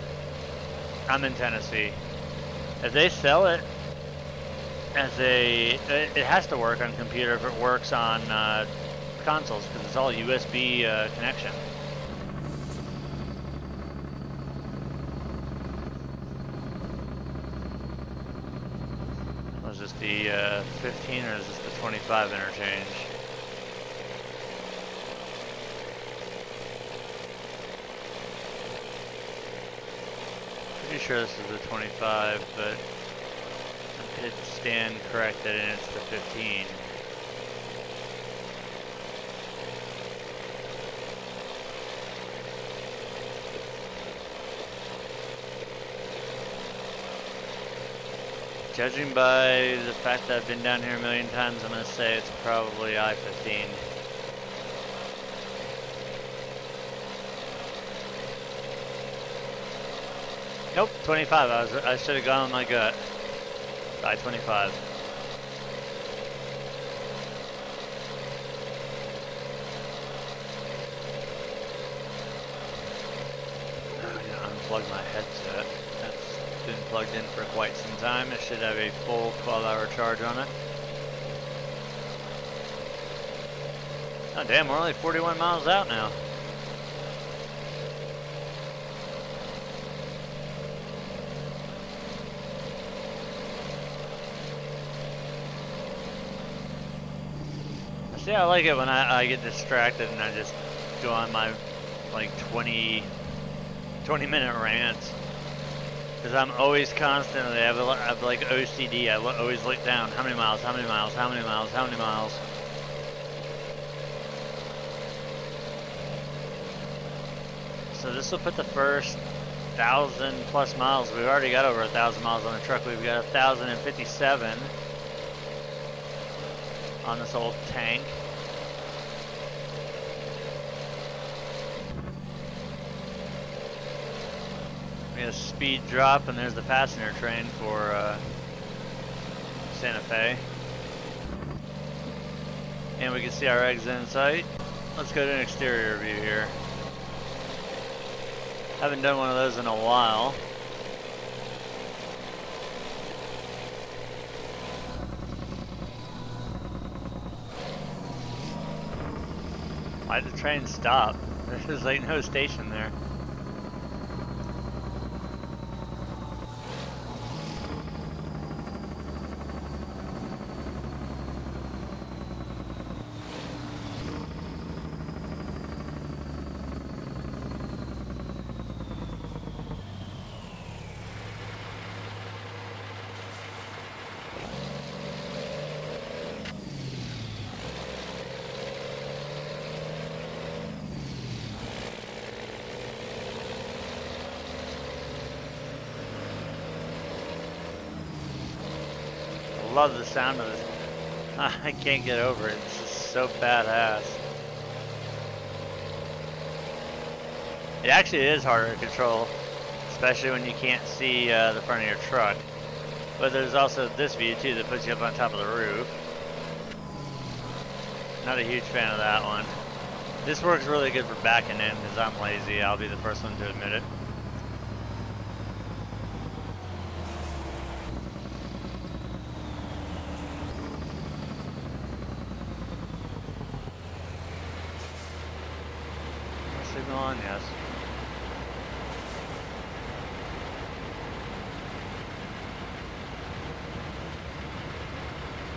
I'm in Tennessee. If they sell it as it has to work on computer if it works on consoles, because it's all USB connection. Was this the 15 or is this the 25 interchange? Pretty sure this is the 25, but I did stand corrected and it's the 15. Judging by the fact that I've been down here a million times, I'm going to say it's probably I-15. Nope, 25. I should have gone with my gut. I-25. I'm going to unplug my headset. That's been plugged in for quite some time. It should have a full 12-hour charge on it. Oh damn, we're only 41 miles out now. See, I like it when I get distracted and I just go on my like 20-minute rants. Because I'm always constantly, I have like OCD, I always look down, how many miles, how many miles, how many miles, how many miles. So this will put the first 1,000+ miles. We've already got over 1,000 miles on the truck. We've got 1,057 on this old tank. We got a speed drop, and there's the passenger train for Santa Fe. And we can see our exit in sight. Let's go to an exterior view here. Haven't done one of those in a while. Why did the train stop? There's like no station there. Love the sound of this. I can't get over it. This is so badass. It actually is harder to control, especially when you can't see the front of your truck. But there's also this view too that puts you up on top of the roof. Not a huge fan of that one. This works really good for backing in because I'm lazy. I'll be the first one to admit it. Signal on, yes.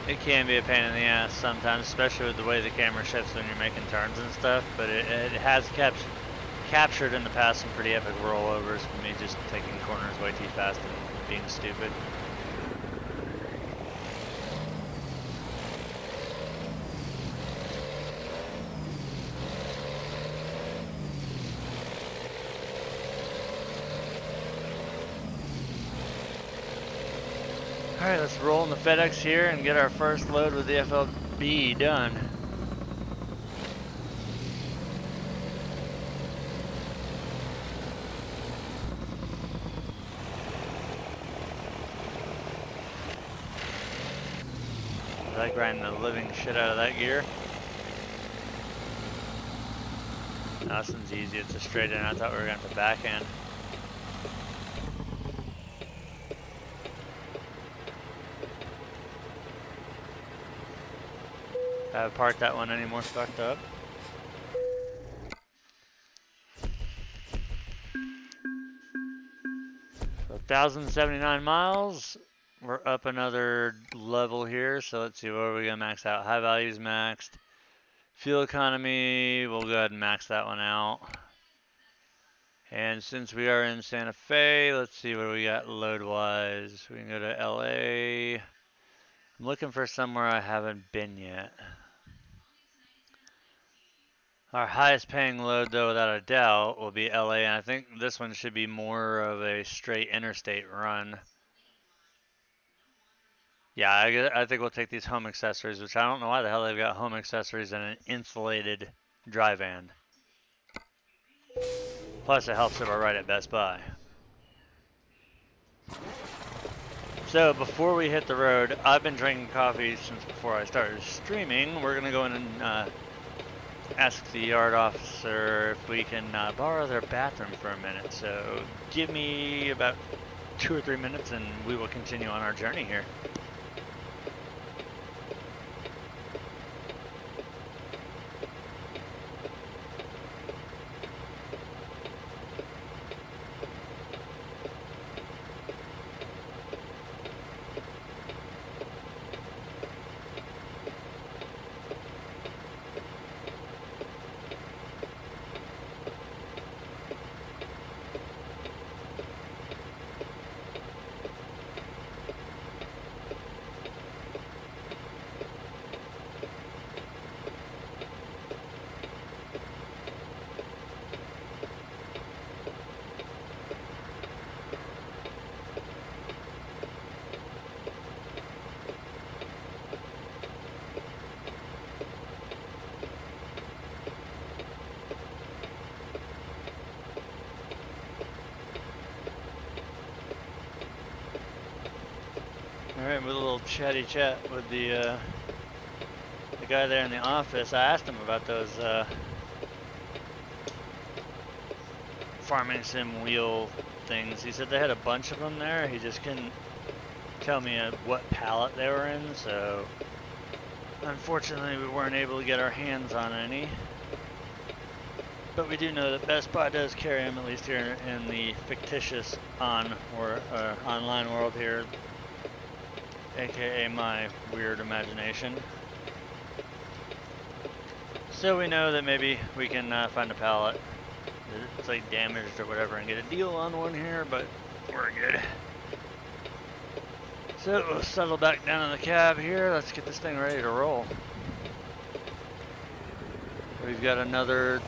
It can be a pain in the ass sometimes, especially with the way the camera shifts when you're making turns and stuff, but it has captured in the past some pretty epic rollovers for me just taking corners way too fast and being stupid. Alright, let's roll in the FedEx here and get our first load with the FLB done. I like grinding the living shit out of that gear. No, this one's easy, it's a straight in. I thought we were going to back end. I haven't parked that one anymore, fucked up. So 1,079 miles. We're up another level here, so let's see, what are we gonna max out? High values maxed. Fuel economy, we'll go ahead and max that one out. And since we are in Santa Fe, let's see what we got load-wise. We can go to LA. I'm looking for somewhere I haven't been yet. Our highest paying load, though, without a doubt, will be LA, and I think this one should be more of a straight interstate run. Yeah, I think we'll take these home accessories, which I don't know why the hell they've got home accessories in an insulated dry van. Plus, it helps that we're right at Best Buy. So, before we hit the road, I've been drinking coffee since before I started streaming. We're going to go in and ask the yard officer if we can borrow their bathroom for a minute. So, give me about 2 or 3 minutes and we will continue on our journey here. Alright, with a little chatty chat with the guy there in the office. I asked him about those farming sim wheel things. He said they had a bunch of them there. He just couldn't tell me what pallet they were in, so unfortunately we weren't able to get our hands on any. But we do know that Best Buy does carry them, at least here in the fictitious online world here, aka my weird imagination. So we know that maybe we can find a pallet that's like damaged or whatever and get a deal on one here, but we're good. So we'll settle back down in the cab here. Let's get this thing ready to roll. We've got another,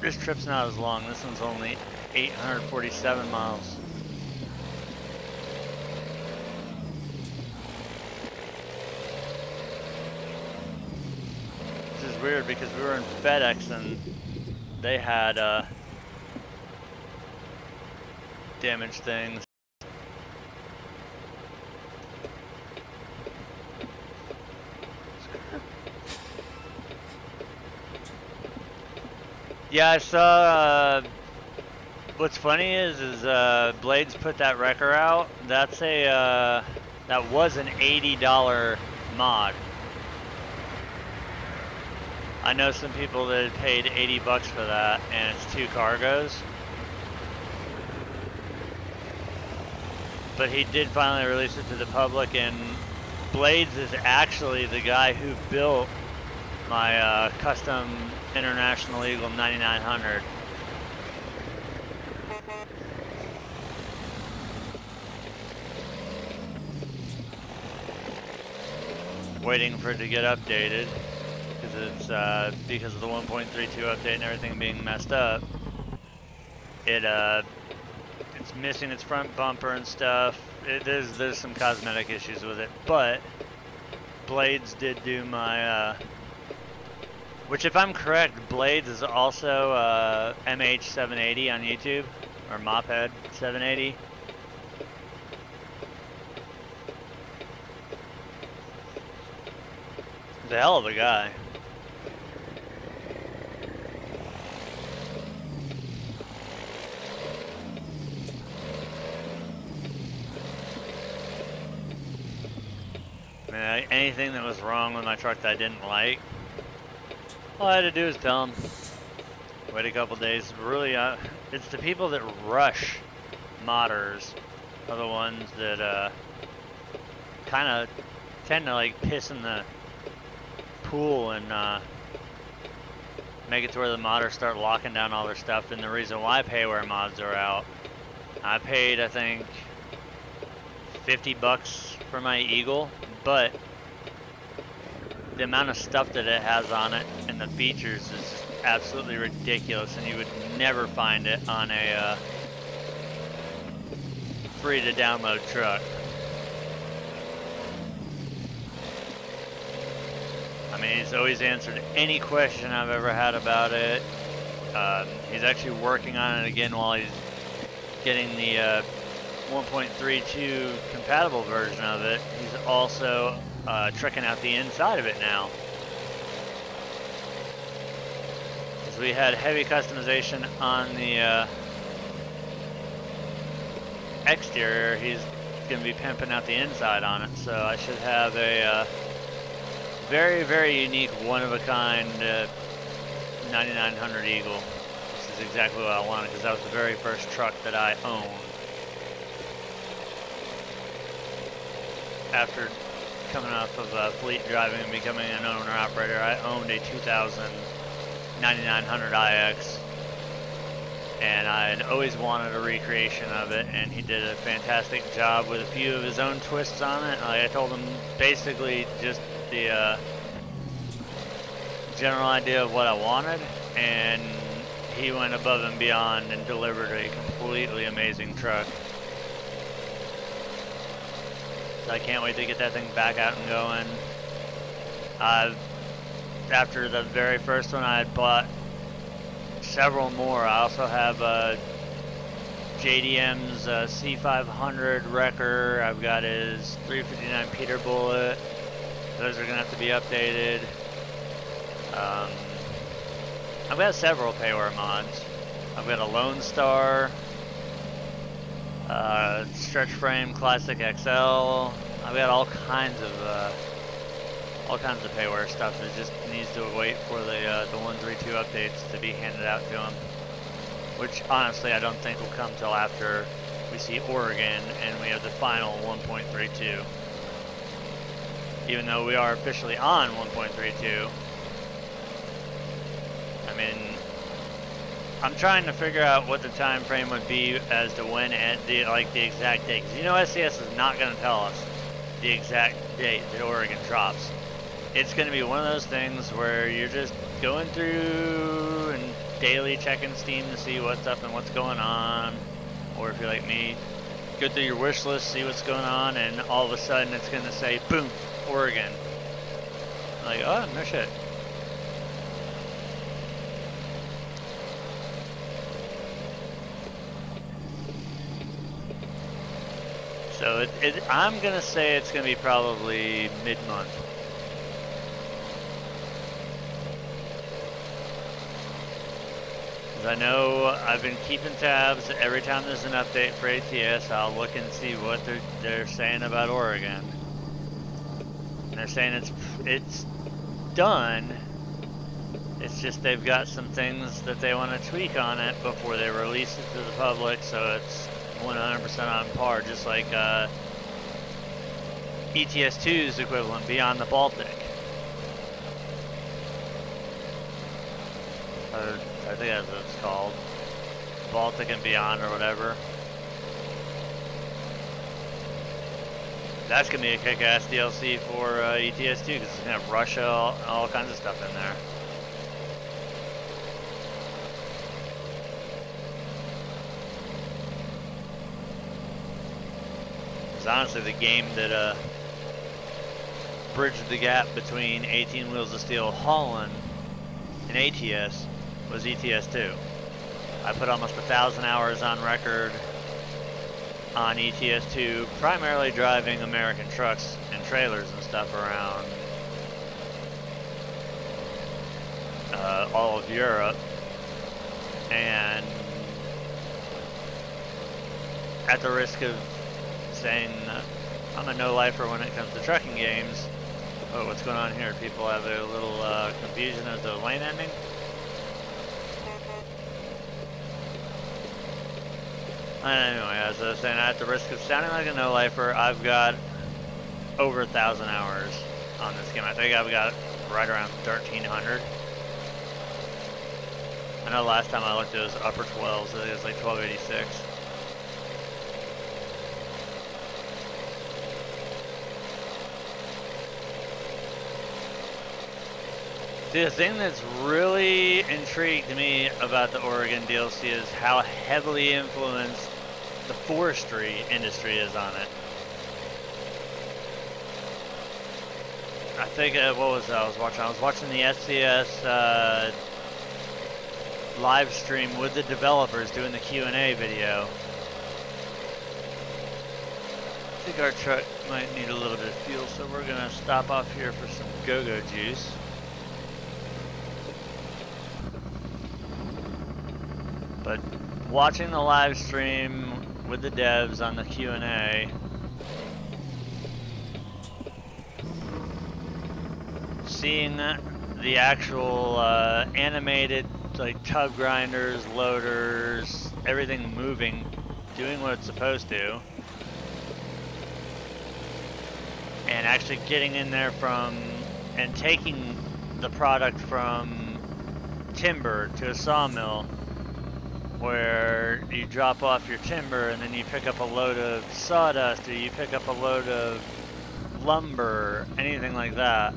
this trip's not as long. This one's only 847 miles. This is weird because we were in FedEx and they had damaged things. Yeah, I saw, what's funny is Blades put that wrecker out. That's a, that was an $80 mod. I know some people that had paid 80 bucks for that, and it's 2 cargoes. But he did finally release it to the public, and Blades is actually the guy who built my custom International Eagle 9900. Waiting for it to get updated. It's because of the 1.32 update and everything being messed up, it It's missing its front bumper and stuff. There's some cosmetic issues with it, but Blades did do my, which if I'm correct, Blades is also MH780 on YouTube, or Moped 780. He's a hell of a guy. Anything that was wrong with my truck that I didn't like, all I had to do is tell them. Wait a couple days. Really, it's the people that rush modders are the ones that kind of tend to like piss in the pool and make it to where the modders start locking down all their stuff. And the reason why payware mods are out, I paid I think $50 for my Eagle, but the amount of stuff that it has on it and the features is absolutely ridiculous, and you would never find it on a free to download truck. I mean, he's always answered any question I've ever had about it. He's actually working on it again while he's getting the 1.32 compatible version of it. He's also tricking out the inside of it now. Because we had heavy customization on the exterior, he's going to be pimping out the inside on it. So I should have a very, very unique, one-of-a-kind 9900 Eagle. This is exactly what I wanted, because that was the very first truck that I owned. After coming off of fleet driving and becoming an owner-operator, I owned a 2000 9900 IX, and I had always wanted a recreation of it, and he did a fantastic job with a few of his own twists on it. Like I told him basically just the general idea of what I wanted, and he went above and beyond and delivered a completely amazing truck. So I can't wait to get that thing back out and going. After the very first one, I had bought several more. I also have JDM's C500 wrecker. I've got his 359 Peterbilt. Those are going to have to be updated. I've got several payware mods. I've got a Lone Star, stretch frame classic XL. I've got all kinds of payware stuff that just needs to wait for the 132 updates to be handed out to them, which honestly I don't think will come till after we see Oregon and we have the final 1.32. Even though we are officially on 1.32, I mean, I'm trying to figure out what the time frame would be as to when the exact date. 'Cause you know SCS is not going to tell us the exact date that Oregon drops. It's going to be one of those things where you're just going through and daily checking Steam to see what's up and what's going on. Or if you're like me, go through your wish list, see what's going on, and all of a sudden it's going to say, boom, Oregon. Like, oh, no shit. So I'm going to say it's going to be probably mid-month. I know I've been keeping tabs. Every time there's an update for ATS, I'll look and see what they're saying about Oregon. And they're saying it's done. It's just they've got some things that they want to tweak on it before they release it to the public, so it's 100% on par, just like ETS2's equivalent, Beyond the Baltic. I think that's what it's called. Baltic and Beyond or whatever. That's going to be a kick-ass DLC for ETS2 because it's going to have Russia, all kinds of stuff in there. Because honestly, the game that bridged the gap between 18 Wheels of Steel hauling and ATS was ETS2. I put almost 1,000 hours on record on ETS2, primarily driving American trucks and trailers and stuff around all of Europe. And at the risk of saying I'm a no-lifer when it comes to trucking games, oh, what's going on here? People have a little confusion of the lane ending. Anyway, as I was saying, at the risk of sounding like a no-lifer, I've got over 1,000 hours on this game. I think I've got right around 1,300. I know last time I looked it was upper 12s, so it was like 1286. The thing that's really intrigued me about the Oregon DLC is how heavily influenced the forestry industry is on it. I think, what was that I was watching? I was watching the SCS live stream with the developers doing the Q&A video. I think our truck might need a little bit of fuel, so we're gonna stop off here for some go-go juice. But watching the live stream with the devs on the Q&A, seeing the actual animated like tub grinders, loaders, everything moving, doing what it's supposed to, and actually getting in there and taking the product from timber to a sawmill, where you drop off your timber and then you pick up a load of sawdust, or you pick up a load of lumber, anything like that.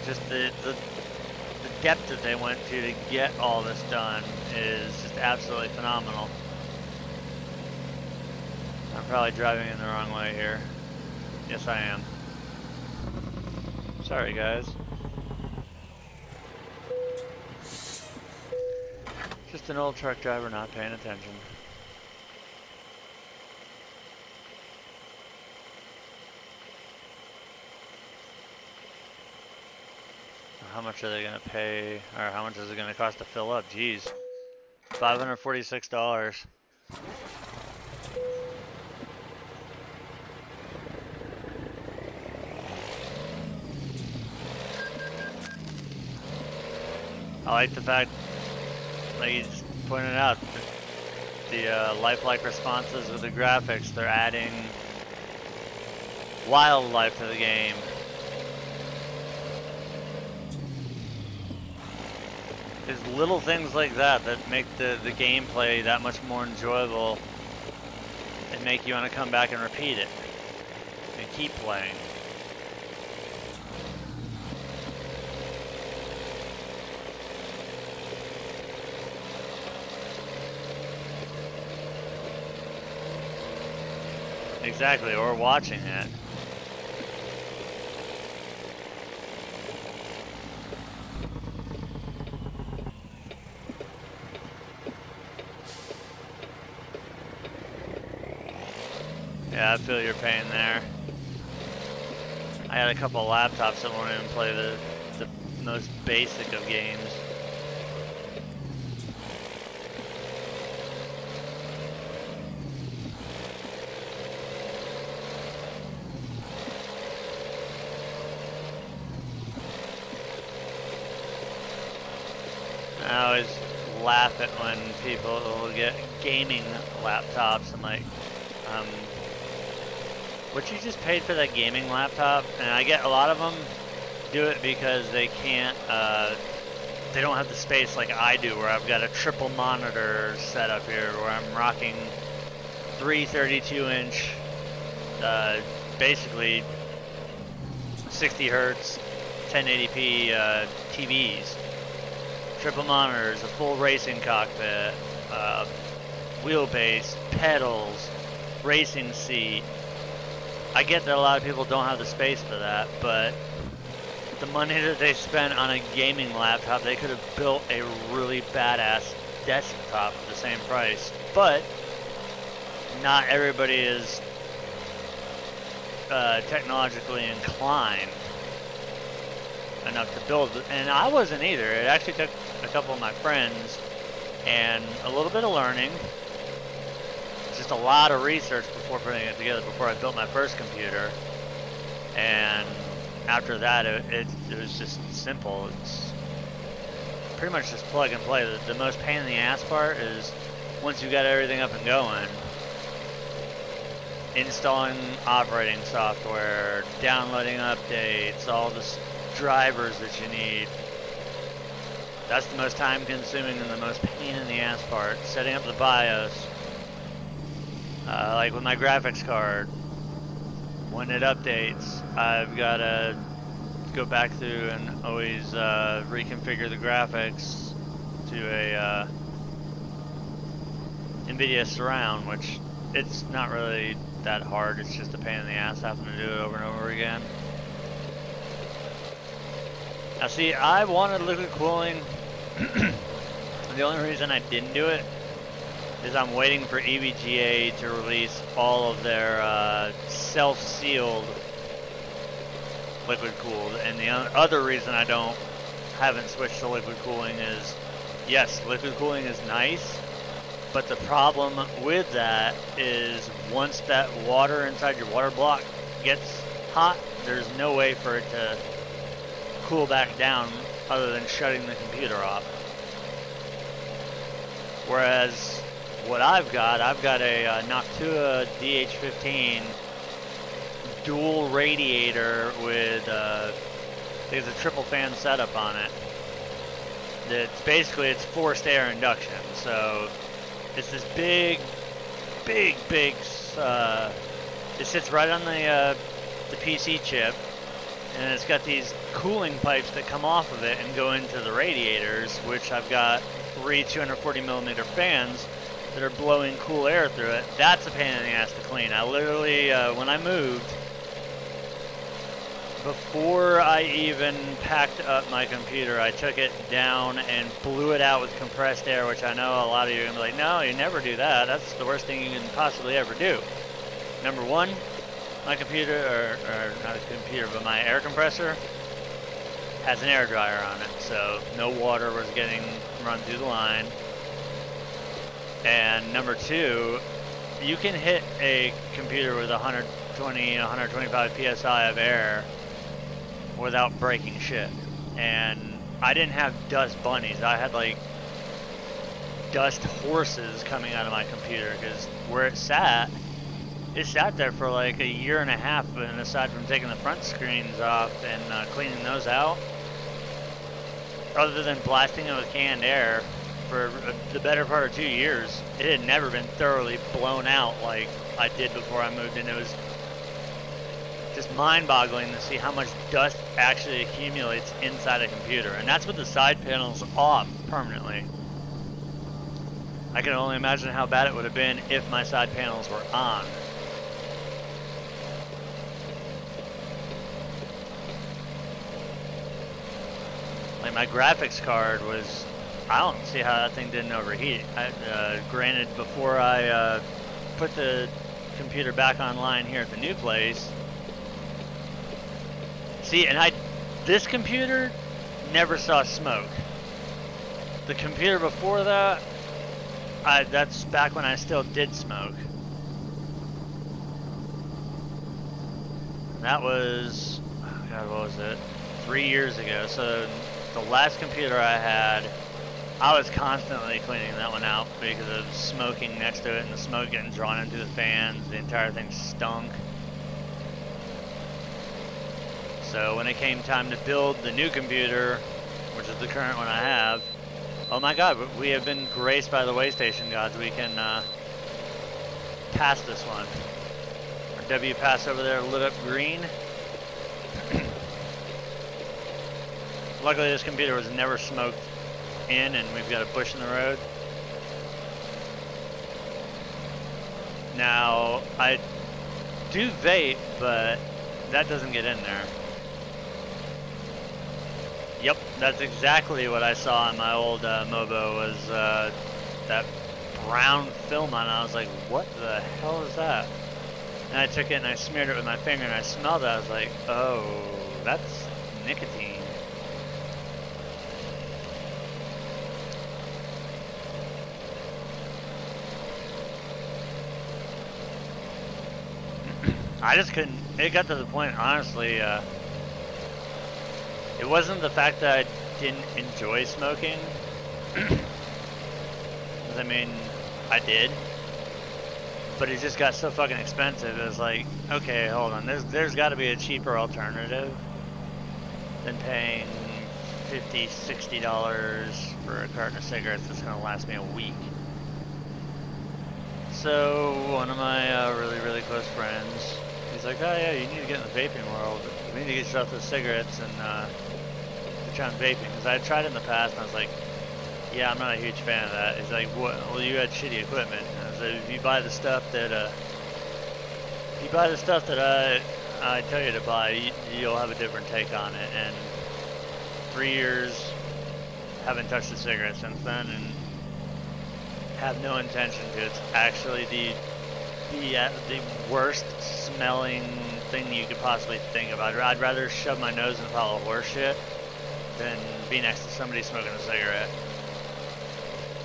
Just the depth that they went to get all this done is just absolutely phenomenal. I'm probably driving in the wrong way here. Yes, I am. Sorry, guys. Just an old truck driver not paying attention. How much are they going to pay, or how much is it going to cost to fill up? Jeez. $546. I like the fact, like you just pointed out, the lifelike responses with the graphics. They're adding wildlife to the game. There's little things like that that make the gameplay that much more enjoyable and make you want to come back and repeat it and keep playing. Exactly, or watching it. Yeah, I feel your pain there. I had a couple of laptops that won't even play the most basic of games. I always laugh at when people will get gaming laptops. I'm like, what you just paid for that gaming laptop? And I get a lot of them do it because they can't, they don't have the space like I do, where I've got a triple monitor set up here, where I'm rocking three 32-inch, basically 60 hertz, 1080p TVs. Triple monitors, a full racing cockpit, wheelbase, pedals, racing seat. I get that a lot of people don't have the space for that, but the money that they spent on a gaming laptop, they could have built a really badass desktop for the same price. But not everybody is technologically inclined enough to build it, and I wasn't either. It actually took a couple of my friends and a little bit of learning, just a lot of research before putting it together, before I built my first computer. And after that, it was just simple. It's pretty much just plug and play. The most pain in the ass part is once you got everything up and going, installing operating software, downloading updates, all the drivers that you need. That's the most time consuming and the most pain in the ass part. Setting up the BIOS. Like with my graphics card, when it updates, I've got to go back through and always reconfigure the graphics to a NVIDIA Surround, which it's not really that hard. It's just a pain in the ass having to do it over and over again. Now see, I wanted liquid cooling. The only reason I didn't do it is I'm waiting for EVGA to release all of their self-sealed liquid cooled. And the other reason I haven't switched to liquid cooling is, yes, liquid cooling is nice, but the problem with that is once that water inside your water block gets hot, there's no way for it to cool back down other than shutting the computer off. Whereas what I've got a Noctua DH15 dual radiator with there's a triple fan setup on it. It's forced air induction. So it's this big. It sits right on the PC chip, and it's got these cooling pipes that come off of it and go into the radiators, which I've got 3 240mm fans that are blowing cool air through it. That's a pain in the ass to clean. I literally, when I moved, before I even packed up my computer, I took it down and blew it out with compressed air, which I know a lot of you are going to be like, no, you never do that. That's the worst thing you can possibly ever do. Number one, my computer, or not a computer, but my air compressor has an air dryer on it, so no water was getting run through the line. And number two, you can hit a computer with 120, 125 psi of air without breaking shit. And I didn't have dust bunnies. I had like dust horses coming out of my computer, because where it sat there for like a year and a half, and aside from taking the front screens off and cleaning those out, other than blasting it with canned air for the better part of 2 years, it had never been thoroughly blown out like I did before I moved in. It was just mind-boggling to see how much dust actually accumulates inside a computer, and that's with the side panels off permanently. I can only imagine how bad it would have been if my side panels were on. Like my graphics card was, I don't see how that thing didn't overheat. Granted, before I put the computer back online here at the new place, see, and this computer never saw smoke. The computer before that, that's back when I still did smoke. That was, oh God, what was it? 3 years ago. So the last computer I had, I was constantly cleaning that one out because of smoking next to it and the smoke getting drawn into the fans. The entire thing stunk. So when it came time to build the new computer, which is the current one I have, oh my God, we have been graced by the way station gods. We can pass this one. Our W pass over there lit up green. Luckily this computer was never smoked in, and we've got a bush in the road. Now, I do vape, but that doesn't get in there. Yep, that's exactly what I saw in my old Mobo was that brown film on it. I was like, what the hell is that? And I took it and I smeared it with my finger and I smelled it. I was like, oh, that's nicotine. I just couldn't, it got to the point, honestly, it wasn't the fact that I didn't enjoy smoking. I mean, I did. But it just got so fucking expensive. It was like, okay, hold on. There's got to be a cheaper alternative than paying $50, $60 for a carton of cigarettes that's going to last me a week. So one of my really close friends, he's like, oh yeah, you need to get in the vaping world. You need to get yourself those cigarettes and try vaping. Because I had tried it in the past and I was like, yeah, I'm not a huge fan of that. He's like, what? Well, you had shitty equipment. And I was like, if you buy the stuff that I tell you to buy, you'll have a different take on it. And 3 years, haven't touched a cigarette since then, and have no intention to. It's actually the worst smelling thing you could possibly think of. I'd rather shove my nose in a pile of horse shit than be next to somebody smoking a cigarette.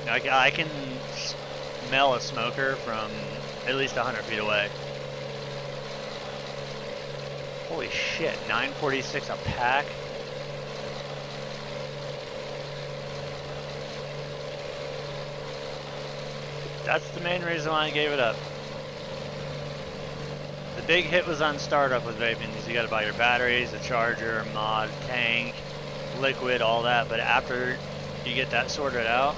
I can smell a smoker from at least 100 feet away. Holy shit, $9.46 a pack? That's the main reason why I gave it up. The big hit was on startup with vaping, because you gotta buy your batteries, a charger, mod, tank, liquid, all that, but after you get that sorted out,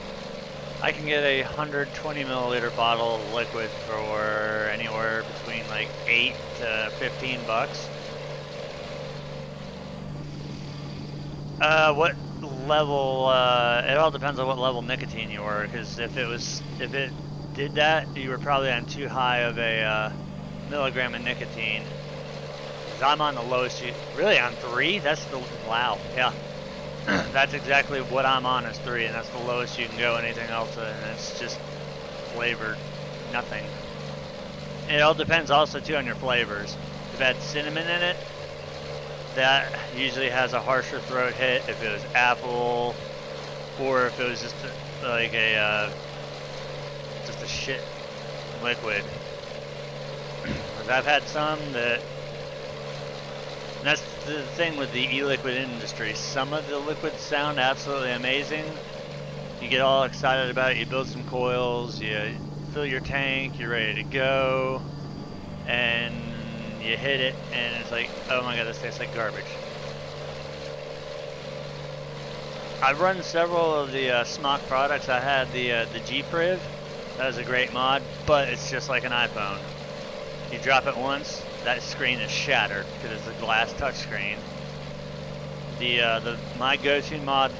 I can get a 120 milliliter bottle of liquid for anywhere between like 8 to 15 bucks. What level, it all depends on what level nicotine you were, because if it did that, you were probably on too high of a milligram of nicotine. 'Cause I'm on the lowest, really on 3? That's the, wow, yeah. That's exactly what I'm on is 3, and that's the lowest you can go. Anything else, and it's just flavored nothing. It all depends also too on your flavors. If it had cinnamon in it, that usually has a harsher throat hit. If it was apple, or if it was just like a shit liquid. Because I've had some that. And that's the thing with the e-liquid industry. Some of the liquids sound absolutely amazing. You get all excited about it, you build some coils, you fill your tank, you're ready to go, and you hit it, and it's like, oh my god, this tastes like garbage. I've run several of the Smock products. I had the G-Priv. That was a great mod, but it's just like an iPhone. You drop it once, that screen is shattered because it's a glass touchscreen. My go-to mod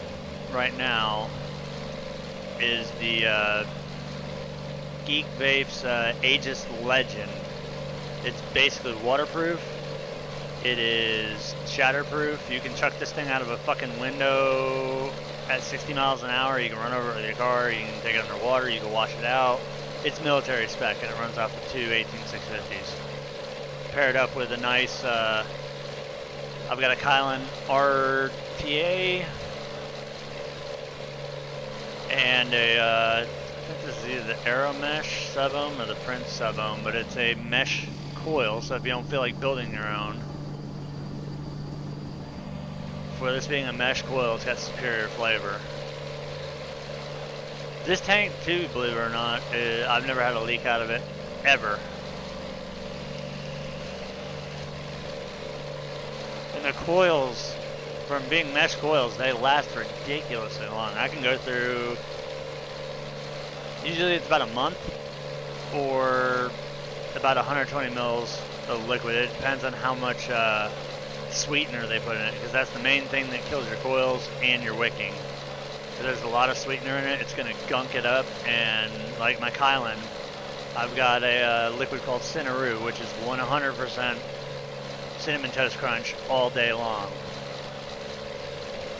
right now is the Geek Vapes Aegis Legend. It's basically waterproof. It is shatterproof. You can chuck this thing out of a fucking window at 60 miles an hour. You can run over it with your car. You can take it underwater. You can wash it out. It's military spec, and it runs off of two 18650s. Paired up with a nice, I've got a Kylan RTA and I think this is either the Aero Mesh sub-ohm or the Prince sub-ohm, but it's a mesh coil, so if you don't feel like building your own, for this being a mesh coil, it's got superior flavor. This tank too, believe it or not, I've never had a leak out of it, ever. And the coils, from being mesh coils, they last ridiculously long. I can go through, usually it's about a month, or about 120 mils of liquid. It depends on how much sweetener they put in it, because that's the main thing that kills your coils and your wicking. If there's a lot of sweetener in it, it's going to gunk it up, and like my Kylan, I've got a liquid called Cinnaroo, which is 100% Cinnamon Toast Crunch all day long.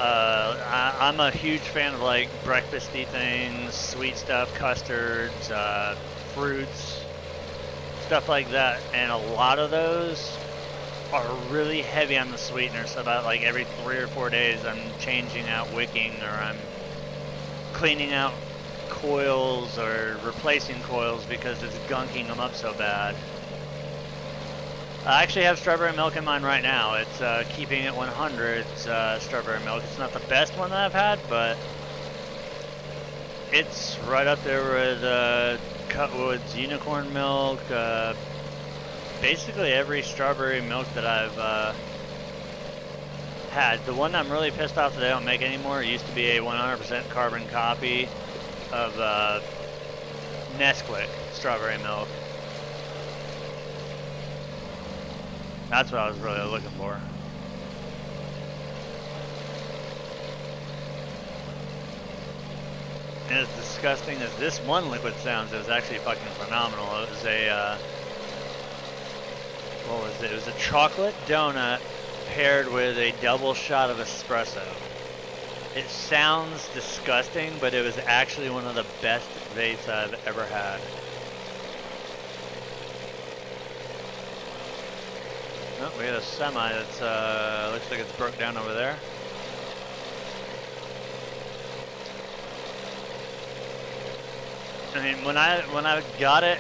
I'm a huge fan of like breakfasty things, sweet stuff, custards, fruits, stuff like that, and a lot of those are really heavy on the sweetener, so about like every 3 or 4 days I'm changing out wicking, or I'm cleaning out coils or replacing coils because it's gunking them up so bad. I actually have strawberry milk in mine right now. It's keeping it 100 strawberry milk. It's not the best one that I've had, but it's right up there with Cutwood's unicorn milk. Basically every strawberry milk that I've had. The one I'm really pissed off that they don't make anymore, it used to be a 100% carbon copy of Nesquik strawberry milk. That's what I was really looking for. And as disgusting as this one liquid sounds, it was actually fucking phenomenal. It was a, what was it? It was a chocolate donut paired with a double shot of espresso. It sounds disgusting, but it was actually one of the best vapes I've ever had. Oh, we got a semi that's, looks like it's broke down over there. I mean, when I got it,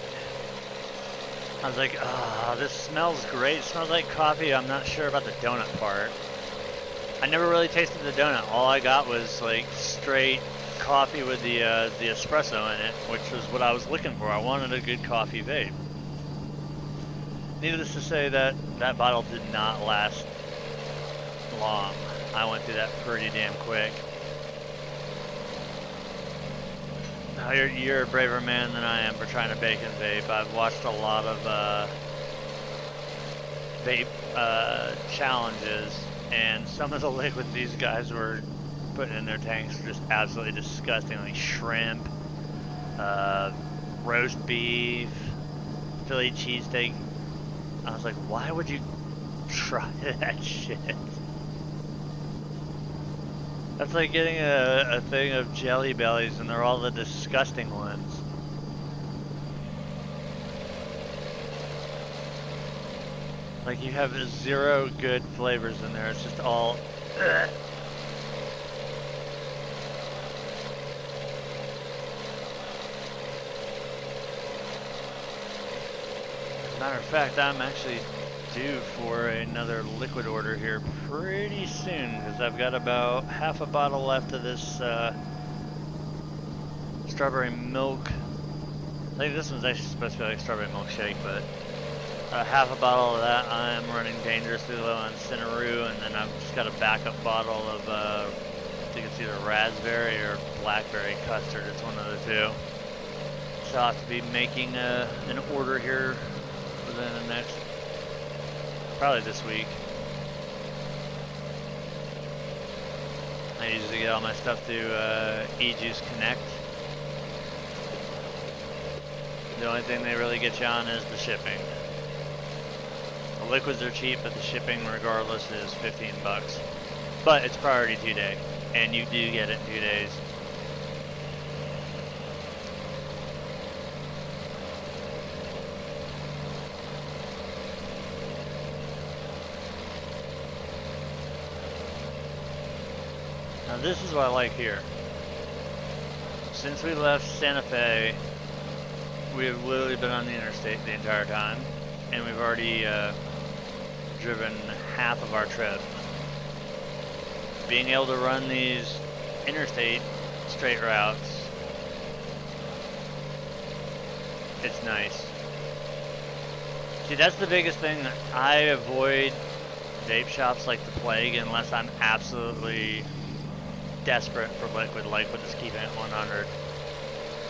I was like, ah, oh, this smells great. It smells like coffee. I'm not sure about the donut part. I never really tasted the donut. All I got was like straight coffee with the espresso in it, which was what I was looking for. I wanted a good coffee vape. Needless to say, that bottle did not last long. I went through that pretty damn quick. Now you're a braver man than I am for trying to bake and vape. I've watched a lot of vape challenges, and some of the liquids these guys were putting in their tanks were just absolutely disgusting, like shrimp, roast beef, Philly cheesesteak. I was like, why would you try that shit? That's like getting a thing of Jelly Bellies, and they're all the disgusting ones. Like, you have 0 good flavors in there. It's just all... Ugh. Matter of fact, I'm actually due for another liquid order here pretty soon, because I've got about half a bottle left of this strawberry milk. I think this one's actually supposed to be like strawberry milkshake, but half a bottle of that. I'm running dangerously low on Cinnaroo, and then I've just got a backup bottle of I think it's either raspberry or blackberry custard. It's one of the two. So I'll have to be making an order here within the next, probably this week. I usually get all my stuff through eJuice Connect. The only thing they really get you on is the shipping. The liquids are cheap, but the shipping regardless is 15 bucks. But it's priority 2 day, and you do get it in 2 days. Now this is what I like here. Since we left Santa Fe, we have literally been on the interstate the entire time, and we've already driven half of our trip. Being able to run these interstate straight routes, it's nice. See, that's the biggest thing. I avoid vape shops like the plague unless I'm absolutely desperate for liquid just keeping it 100.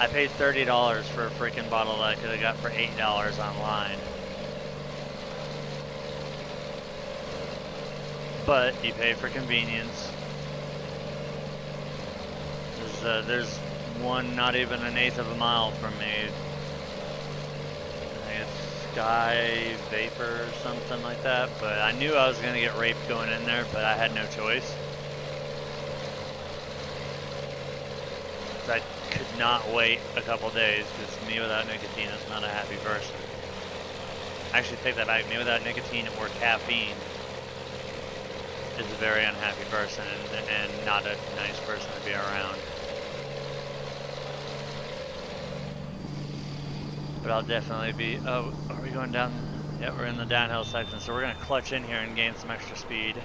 I paid $30 for a freaking bottle that I could have got for $8 online. But you pay for convenience. There's one not even 1/8 of a mile from me. think it's Sky Vapor or something like that. But I knew I was gonna get raped going in there, but I had no choice. I could not wait a couple days, because me without nicotine is not a happy person. Actually, take that back. Me without nicotine or caffeine is a very unhappy person and not a nice person to be around. But I'll definitely be... Oh, are we going down? Yeah, we're in the downhill section, so we're going to clutch in here and gain some extra speed.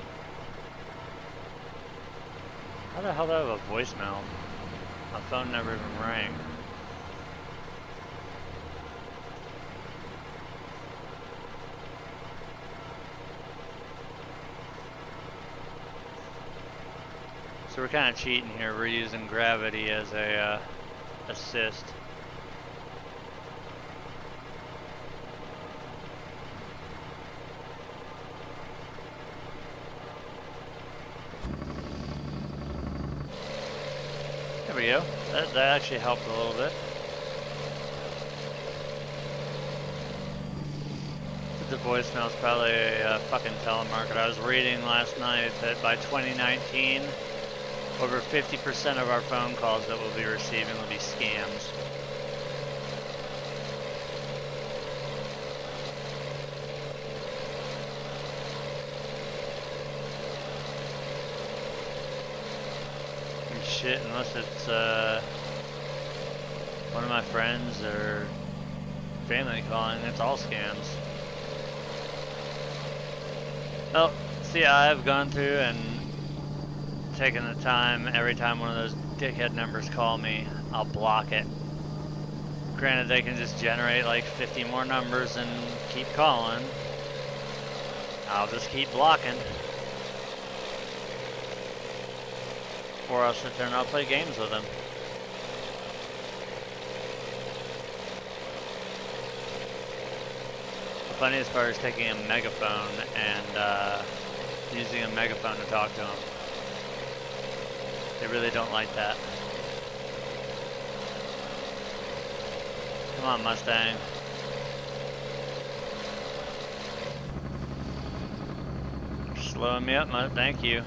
How the hell do I have a voicemail? My phone never even rang. So we're kind of cheating here. We're using gravity as a assist. There we go. That actually helped a little bit. The voicemail is probably a fucking telemarketer. I was reading last night that by 2019, over 50% of our phone calls that we'll be receiving will be scams. Shit, unless it's one of my friends or family calling, it's all scams. Well, see, I've gone through and taken the time, every time one of those dickhead numbers call me, I'll block it. Granted, they can just generate like 50 more numbers and keep calling. I'll just keep blocking. Or I'll sit there and I'll play games with them. The funniest part is taking a megaphone and using a megaphone to talk to them. They really don't like that. Come on, Mustang. You're slowing me up, thank you.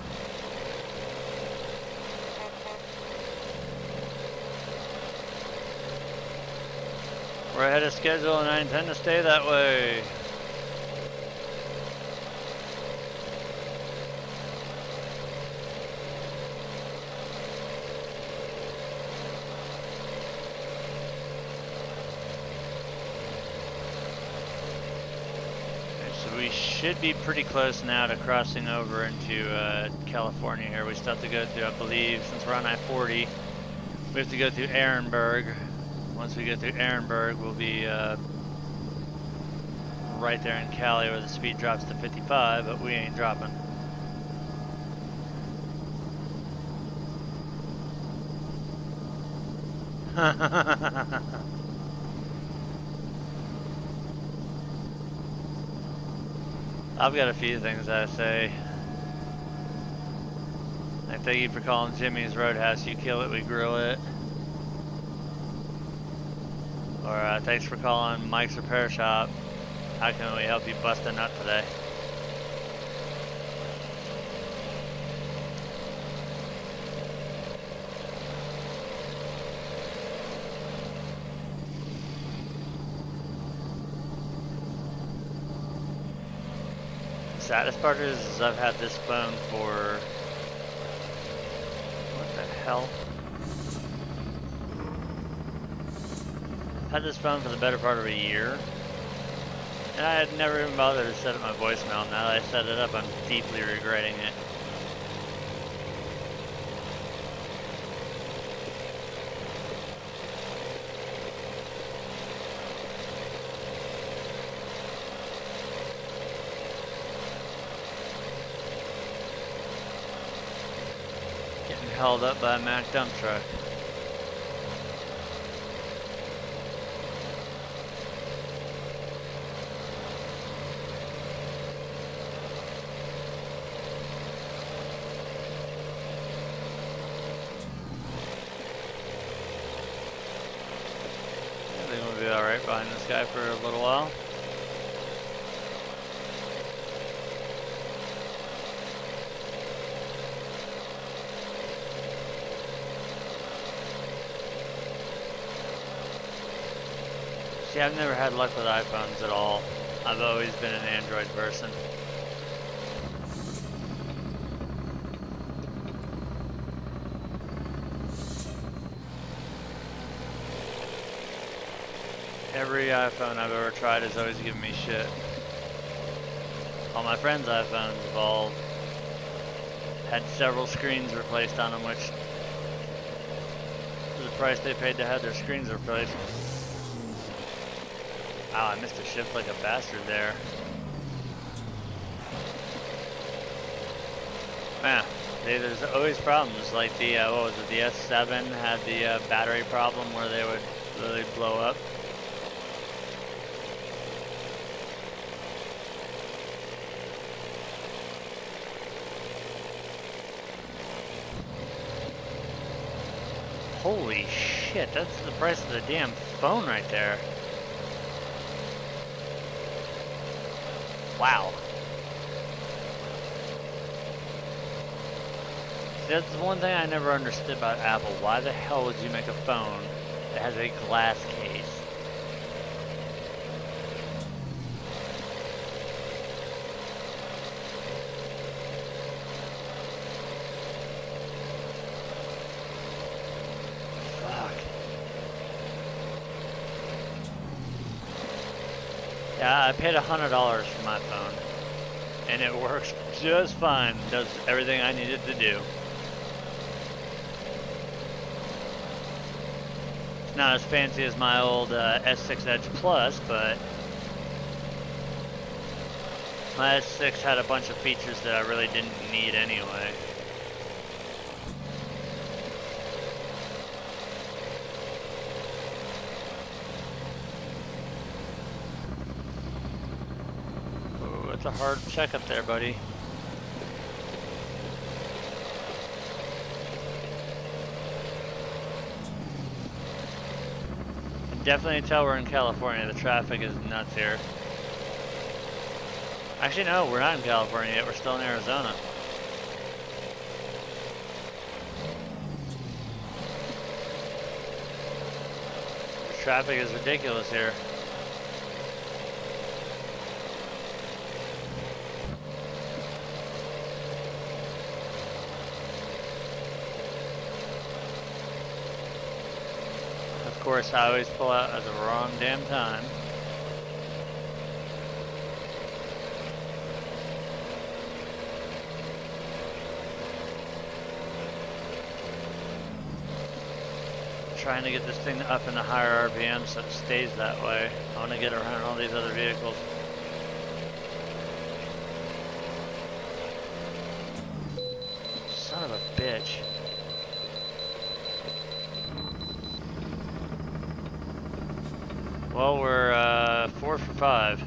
We're ahead of schedule and I intend to stay that way. Okay, so we should be pretty close now to crossing over into California here. We still have to go through, I believe, since we're on I-40, we have to go through Ehrenberg. Once we get through Ehrenberg, we'll be right there in Cali where the speed drops to 55, but we ain't dropping. I've got a few things I say. Like, thank you for calling Jimmy's Roadhouse. You kill it, we grill it. Or thanks for calling Mike's Repair Shop. How can we help you bust a nut today? The saddest part is I've had this phone for... what the hell? Had this phone for the better part of a year, and I had never even bothered to set up my voicemail. Now that I set it up, I'm deeply regretting it. Getting held up by a Mack dump truck. be alright behind this guy for a little while. See, I've never had luck with iPhones at all. I've always been an Android person. Every iPhone I've ever tried has always given me shit. All my friends' iPhones have all had several screens replaced on them, which is the price they paid to have their screens replaced. Wow, I missed a shift like a bastard there. Man, there's always problems. Like the, what was it, the S7 had the battery problem where they would literally blow up. Holy shit, that's the price of the damn phone right there. Wow. That's the one thing I never understood about Apple. Why the hell would you make a phone that has a glass case? Yeah, I paid $100 for my phone, and it works just fine. Does everything I needed to do. It's not as fancy as my old S6 Edge Plus, but my S6 had a bunch of features that I really didn't need anyway. A hard check up there, buddy. Can definitely tell we're in California. The traffic is nuts here. Actually, no, we're not in California yet. We're still in Arizona. The traffic is ridiculous here. Of course, I always pull out at the wrong damn time. Trying to get this thing up in a higher RPM so it stays that way. I want to get around all these other vehicles. Son of a bitch. Well, we're 4 for 5.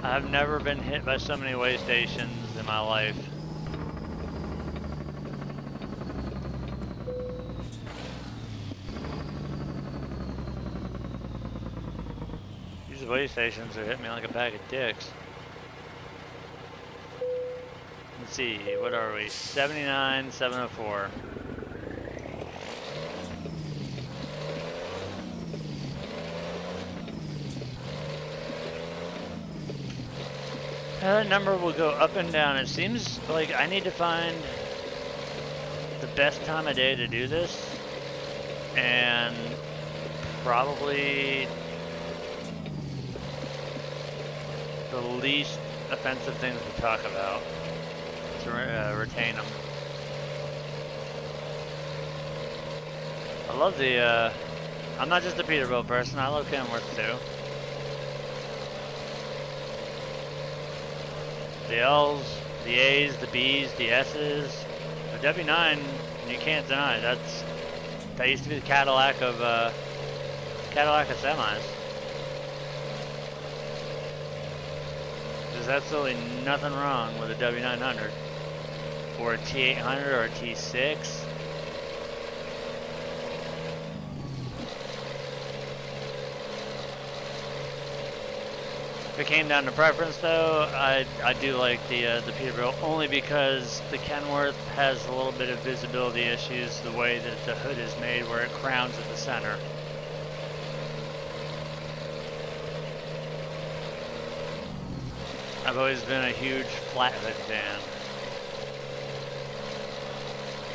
I've never been hit by so many way stations in my life. These way stations are hitting me like a bag of dicks. Let's see, what are we? 79, 704. That number will go up and down. It seems like I need to find the best time of day to do this, and probably the least offensive things to talk about to retain them. I love the, I'm not just a Peterbilt person, I love Kenworth too. The L's, the A's, the B's, the S's. The W9, you can't deny, that used to be the Cadillac of semis. There's absolutely nothing wrong with a W900 or a T800 or a T6. If it came down to preference, though, I do like the Peterbilt only because the Kenworth has a little bit of visibility issues. The way that the hood is made, where it crowns at the center. I've always been a huge flat hood fan,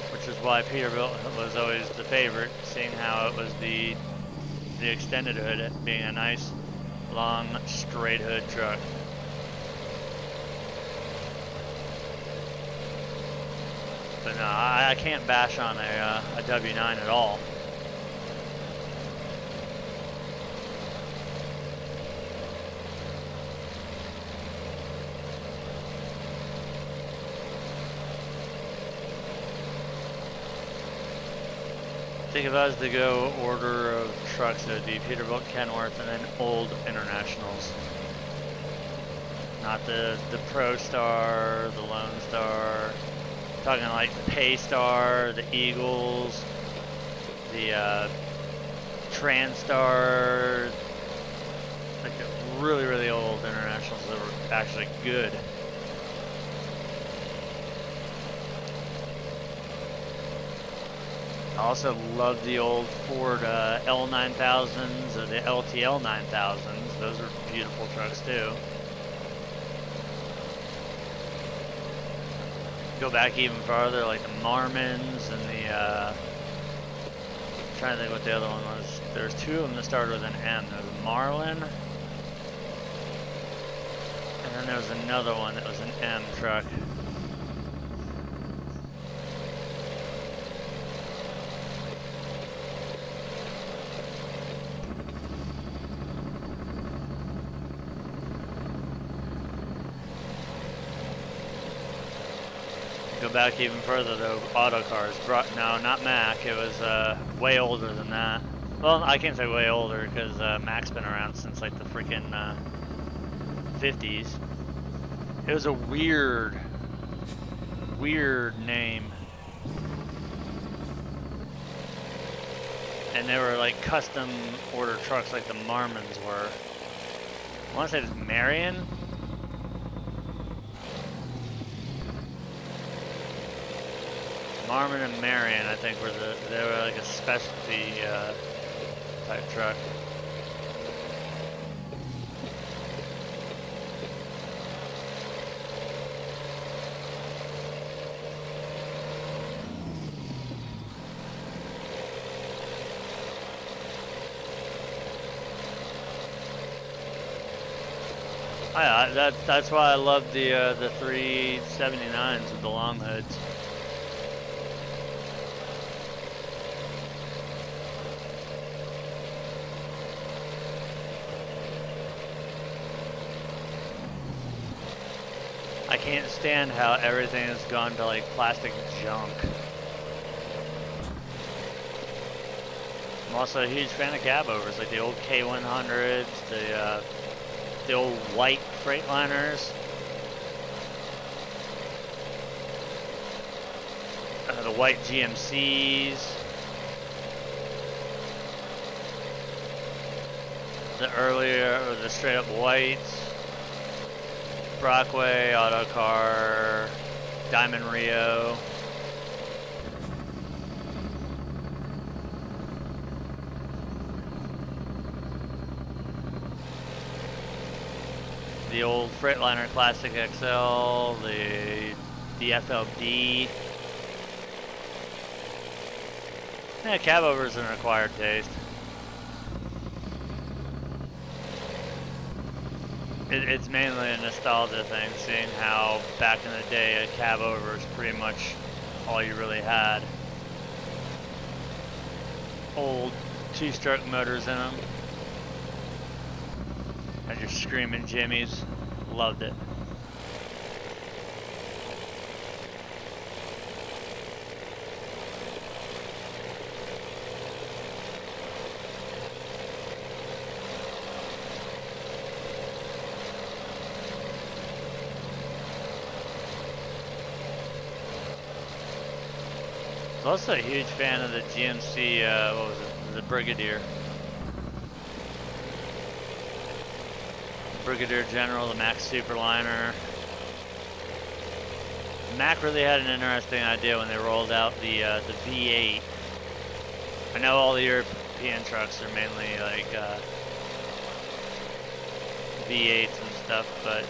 which is why Peterbilt was always the favorite, seeing how it was the extended hood being a nice long straight hood truck. But no, I can't bash on a W9 at all. I think if I was to go order of trucks, it would be Peterbilt, Kenworth, and then old Internationals. Not the Pro Star, the Lone Star. I'm talking like the Paystar, the Eagles, the Transtar, like the really, really old Internationals that were actually good. I also love the old Ford L9000s or the LTL 9000s. Those are beautiful trucks too. Go back even farther, like the Marmons and the, I'm trying to think what the other one was. There's two of them that started with an M. There was a Marlin, and then there was another one that was an M truck. Go back even further though, auto cars. No, not Mack. It was way older than that. Well, I can't say way older because Mack's been around since like the freaking 50s. It was a weird name. And they were like custom order trucks like the Marmons were. I want to say it was Marion. Marmon and Marion, I think, they were like a specialty type truck. Oh yeah, that's why I love the 379s with the long hoods. I can't stand how everything has gone to like plastic junk. I'm also a huge fan of cab overs, like the old K100s, the old white Freightliners, the white GMCs, the earlier, or the straight up whites. Brockway, Autocar, Diamond Rio. The old Freightliner Classic XL, the FLB. Yeah, cab over is an acquired taste. It's mainly a nostalgia thing, seeing how back in the day a cab over is pretty much all you really had. Old two-stroke motors in them. And your screaming Jimmies. Loved it. also a huge fan of the GMC, what was it, the Brigadier. Brigadier General, the Mack Superliner. Mack really had an interesting idea when they rolled out the V8. I know all the European trucks are mainly like V8s and stuff, but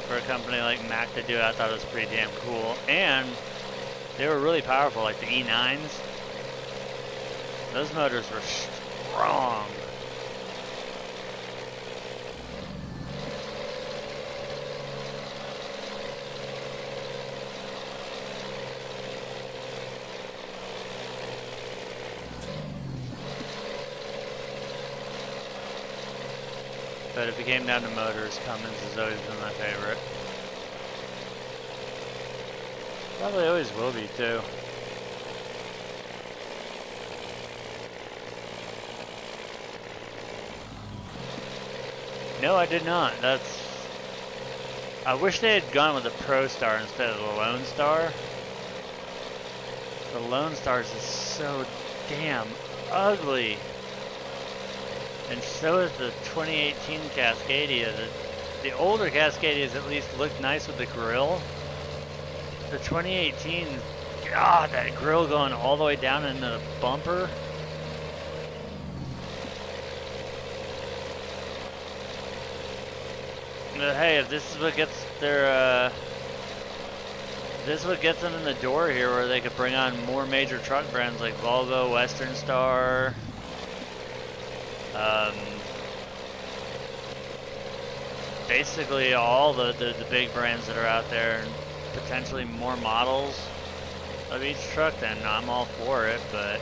for a company like Mack to do it, I thought it was pretty damn cool. And they were really powerful, like the E9s. Those motors were strong. But if it came down to motors, Cummins has always been my favorite. Probably always will be too. No, I did not. I wish they had gone with the Pro Star instead of the Lone Star. The Lone Star is just so damn ugly. And so is the 2018 Cascadia. The older Cascadias at least looked nice with the grille. The 2018, God, that grille going all the way down into the bumper. But hey, if this is what gets their, this is what gets them in the door here, where they could bring on more major truck brands like Volvo, Western Star. Basically all the big brands that are out there, and potentially more models of each truck, then I'm all for it, but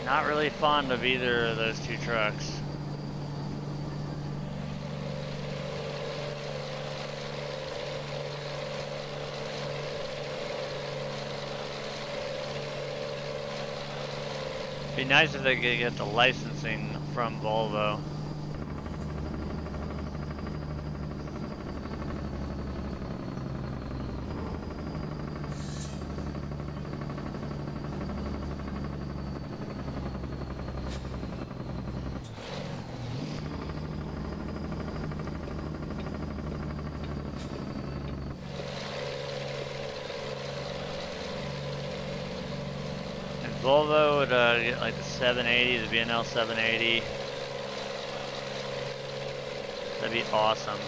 not really fond of either of those two trucks. Be nice if they could get the licensing from Volvo. Volvo would get like the 780, the VNL 780. That'd be awesome.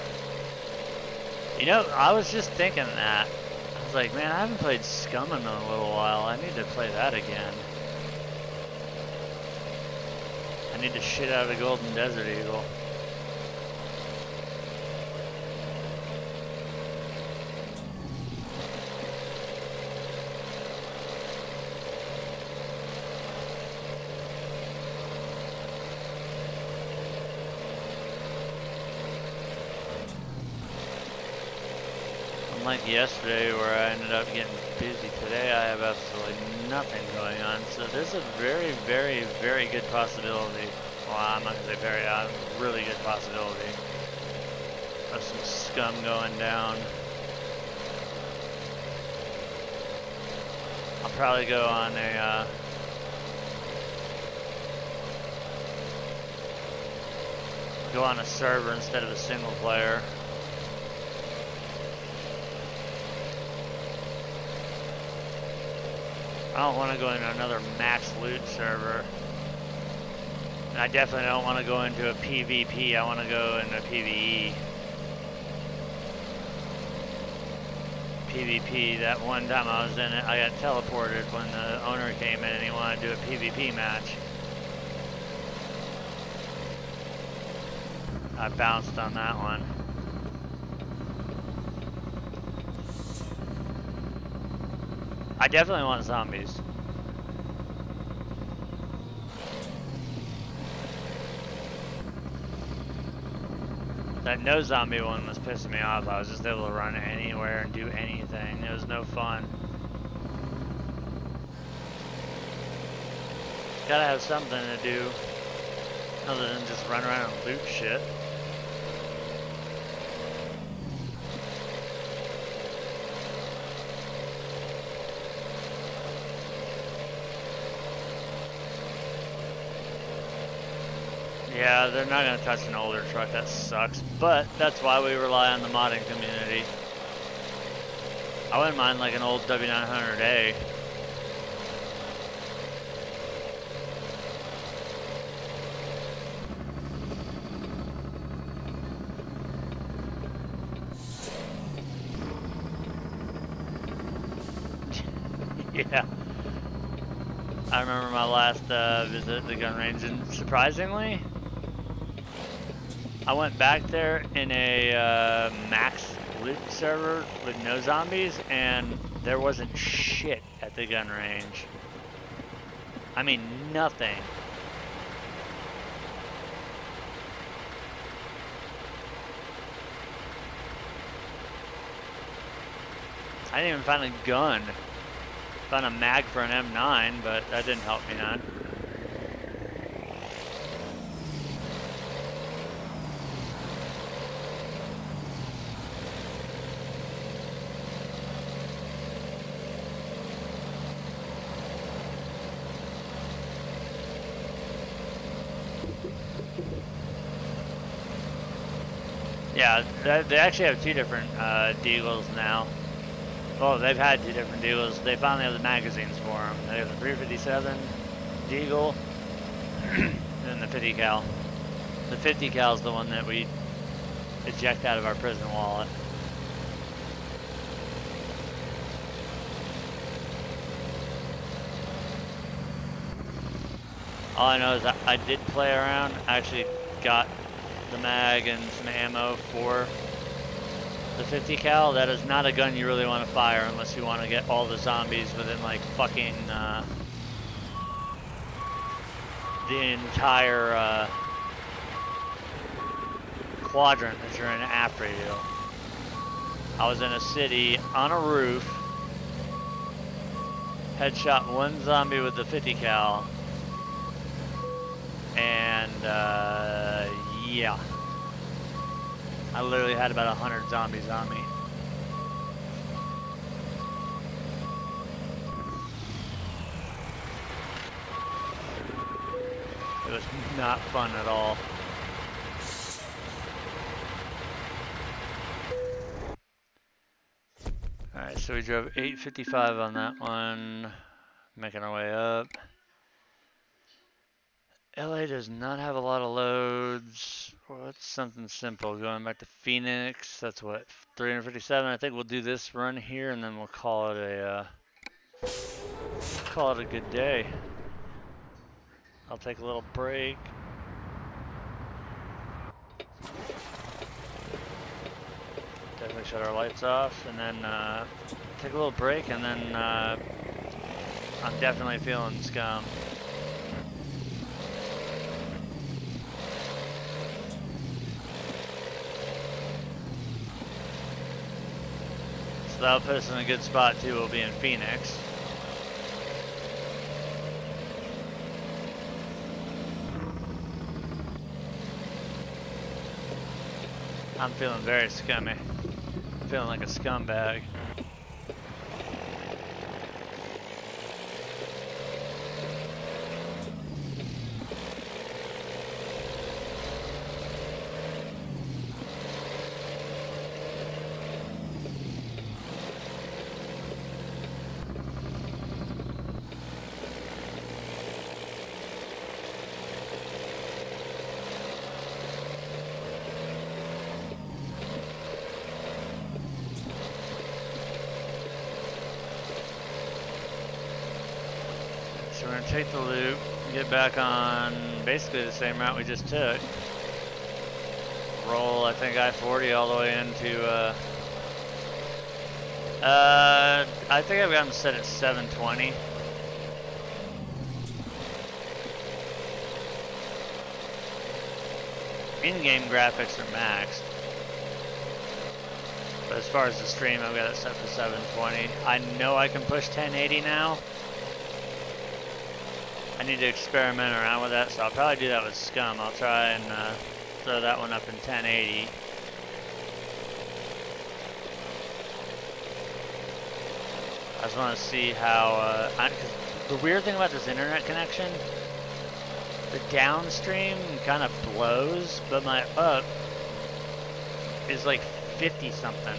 You know, I was just thinking that. I was like, man, I haven't played Scum in a little while. I need to play that again. I need to shit out of the Golden Desert Eagle. Like yesterday, where I ended up getting busy. Today I have absolutely nothing going on, so there's a very, very, very good possibility. Well, I'm not gonna say very, really good possibility of some Scum going down. I'll probably go on a server instead of a single player. I don't want to go into another max loot server. And I definitely don't want to go into a PvP. I want to go into PvE. PvP, that one time I was in it, I got teleported when the owner came in and he wanted to do a PvP match. I bounced on that one. I definitely want zombies. That no zombie one was pissing me off. I was just able to run anywhere and do anything. It was no fun. Gotta have something to do other than just run around and loot shit. Yeah, they're not gonna touch an older truck, that sucks. But that's why we rely on the modding community. I wouldn't mind like an old W900A. Yeah. I remember my last visit to the gun range, and surprisingly, I went back there in a max loot server with no zombies, and there wasn't shit at the gun range. I mean, nothing. I didn't even find a gun. Found a mag for an M9, but that didn't help me none. Yeah, they actually have two different deagles now. Well, they've had two different deagles. They finally have the magazines for them. They have the 357 deagle and then the 50 cal. The 50 cal is the one that we eject out of our prison wallet. All I know is that I did play around. I actually got the mag and some ammo for the 50 cal. That is not a gun you really want to fire unless you want to get all the zombies within like fucking the entire quadrant that you're in after you. I was in a city on a roof, headshot one zombie with the 50 cal, and yeah. I literally had about 100 zombies on me. It was not fun at all. Alright, so we drove 855 on that one, making our way up. LA does not have a lot of loads. Well, that's something simple. Going back to Phoenix, that's what, 357. I think we'll do this run here, and then we'll call it a good day. I'll take a little break. Definitely shut our lights off, and then take a little break, and then I'm definitely feeling scum. So that'll put us in a good spot too. We'll be in Phoenix. I'm feeling very scummy. I'm feeling like a scumbag. So we're gonna take the loop, get back on basically the same route we just took. Roll, I think, I-40 all the way into, I think I've got them set at 720. In-game graphics are maxed. But as far as the stream, I've got it set for 720. I know I can push 1080 now. I need to experiment around with that, so I'll probably do that with Scum. I'll try and throw that one up in 1080. I just want to see how, 'cause the weird thing about this internet connection The downstream kind of blows, but my up is like 50 something.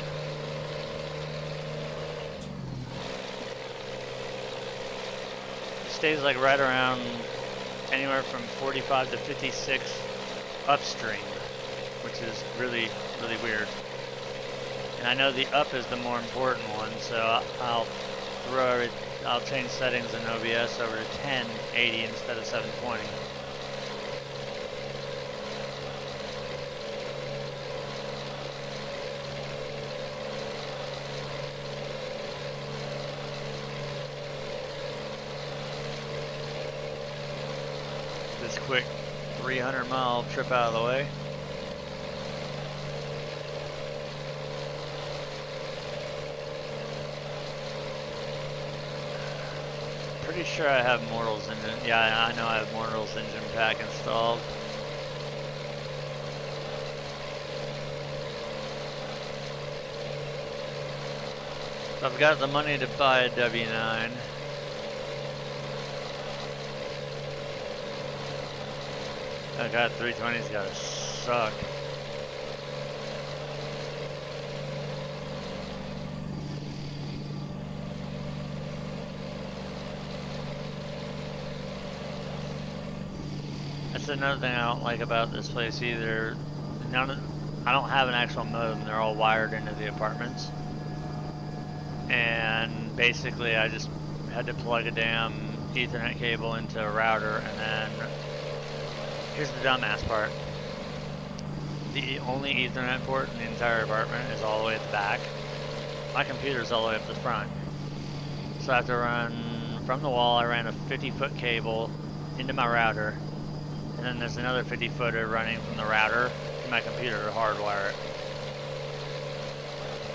It stays like right around anywhere from 45 to 56 upstream, which is really, really weird. And I know the up is the more important one, so I'll change settings in OBS over to 1080 instead of 720. This quick 300-mile trip out of the way. Pretty sure I have Mortal's engine. Yeah, I know I have Mortal's engine pack installed. So I've got the money to buy a W9. Oh god, 320's gotta suck. That's another thing I don't like about this place either. I don't have an actual modem, they're all wired into the apartments. And basically I just had to plug a damn Ethernet cable into a router, and then here's the dumbass part. The only Ethernet port in the entire apartment is all the way at the back. My computer's all the way up the front. So I have to run from the wall. I ran a 50-foot cable into my router, and then there's another 50-footer running from the router to my computer to hardwire it.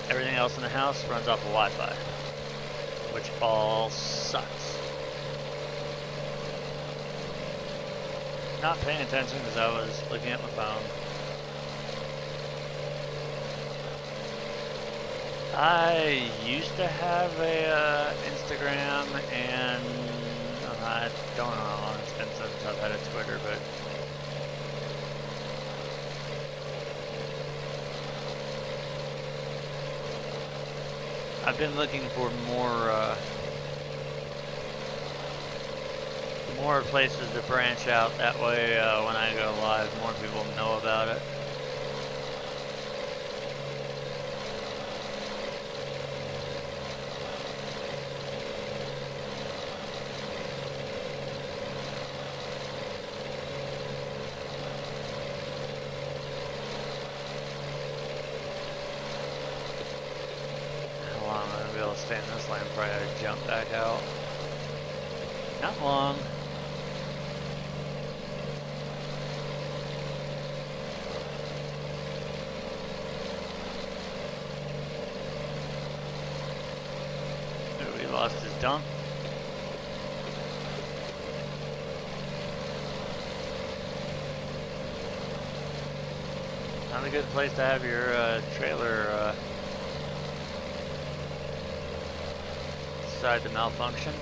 Everything else in the house runs off of Wi-Fi, which all sucks. Not paying attention because I was looking at my phone. I used to have a Instagram, and I don't know how long it's been since I've had a Twitter, but I've been looking for more places to branch out. That way, when I go live, more people know about it. How long am I gonna be able to stay in this lane before I gotta jump back out? Not long. Lost his dump. Not a good place to have your trailer decide to malfunction.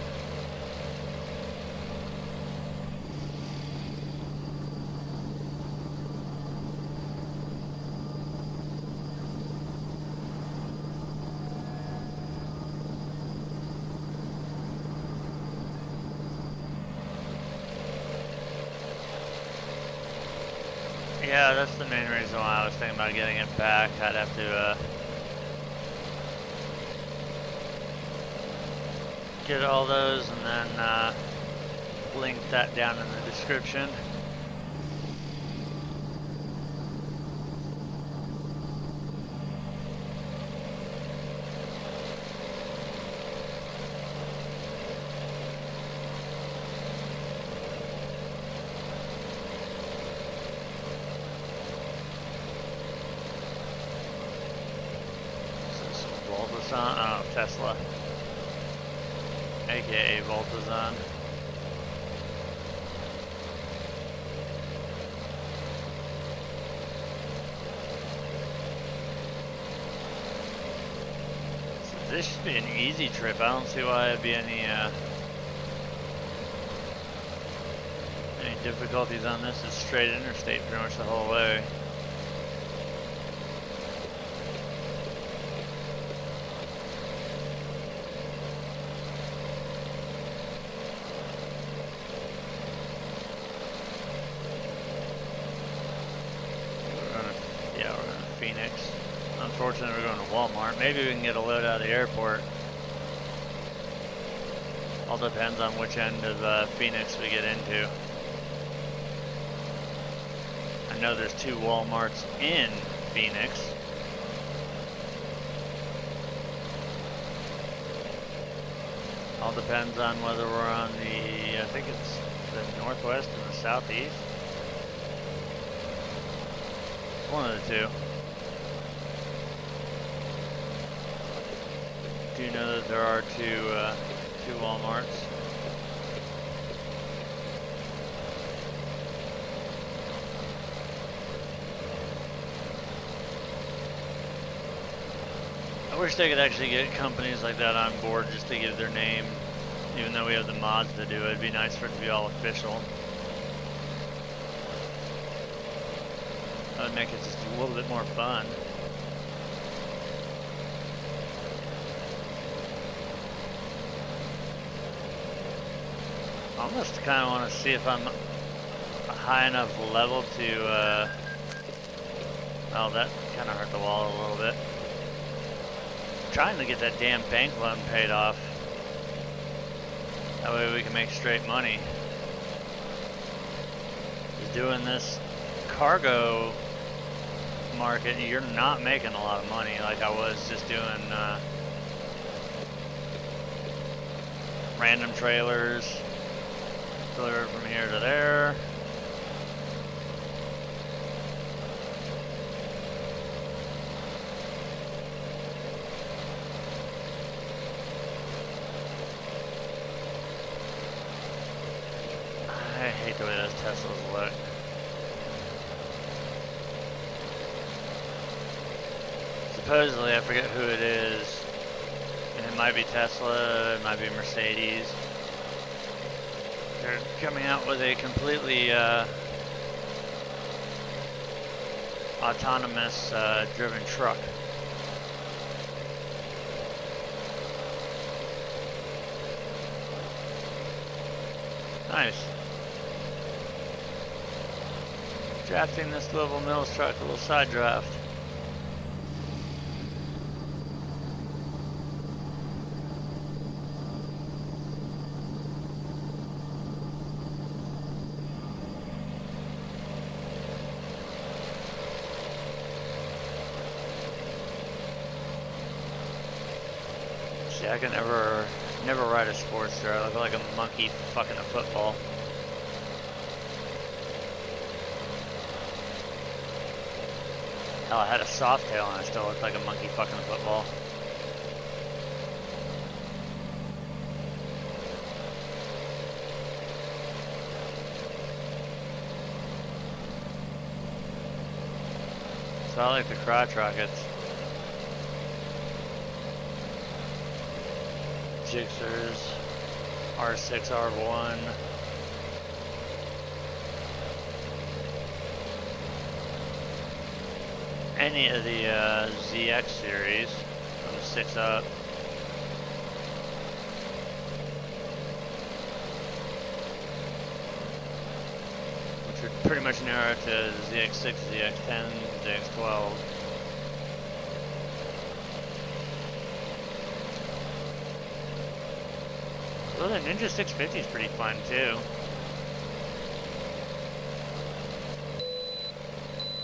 Yeah, that's the main reason why I was thinking about getting it back. I'd have to get all those and then link that down in the description. Oh, Tesla, aka Voltazon. So this should be an easy trip. I don't see why it'd be any difficulties on this is straight interstate pretty much the whole way. We're going to Phoenix. Unfortunately, we're going to Walmart. Maybe we can get a load out of the airport. All depends on which end of Phoenix we get into. I know there's 2 Walmarts in Phoenix. All depends on whether we're on the, I think it's the northwest and the southeast. One of the 2. Do know that there are 2 Walmarts. I wish they could actually get companies like that on board just to give their name, even though we have the mods to do it. It'd be nice for it to be all official. That would make it just a little bit more fun. I almost kind of want to see if I'm a high enough level to, oh, that kind of hurt the wall a little bit. I'm trying to get that damn bank loan paid off. That way we can make straight money. Just doing this cargo market, you're not making a lot of money like I was just doing random trailers. Deliver from here to there. I hate the way those Teslas look. Supposedly, I forget who it is. It might be Tesla, it might be Mercedes. They're coming out with a completely autonomous driven truck. Nice. Drafting this Louisville Mills truck, a little side draft. I can never ride a Sportster. I look like a monkey fucking a football. Hell, I had a soft tail and I still looked like a monkey fucking a football. So I like the crotch rockets. Gixxers, R6, R1. Any of the ZX series from the 6 up. Which would pretty much narrow to the ZX6, ZX10, ZX12. Well, the Ninja 650 is pretty fun too.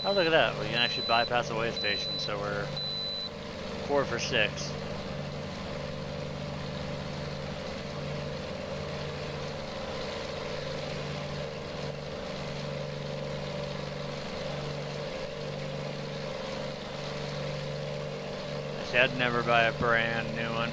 Oh, look at that. We can actually bypass a way station, so we're 4 for 6. See, I'd never buy a brand new one.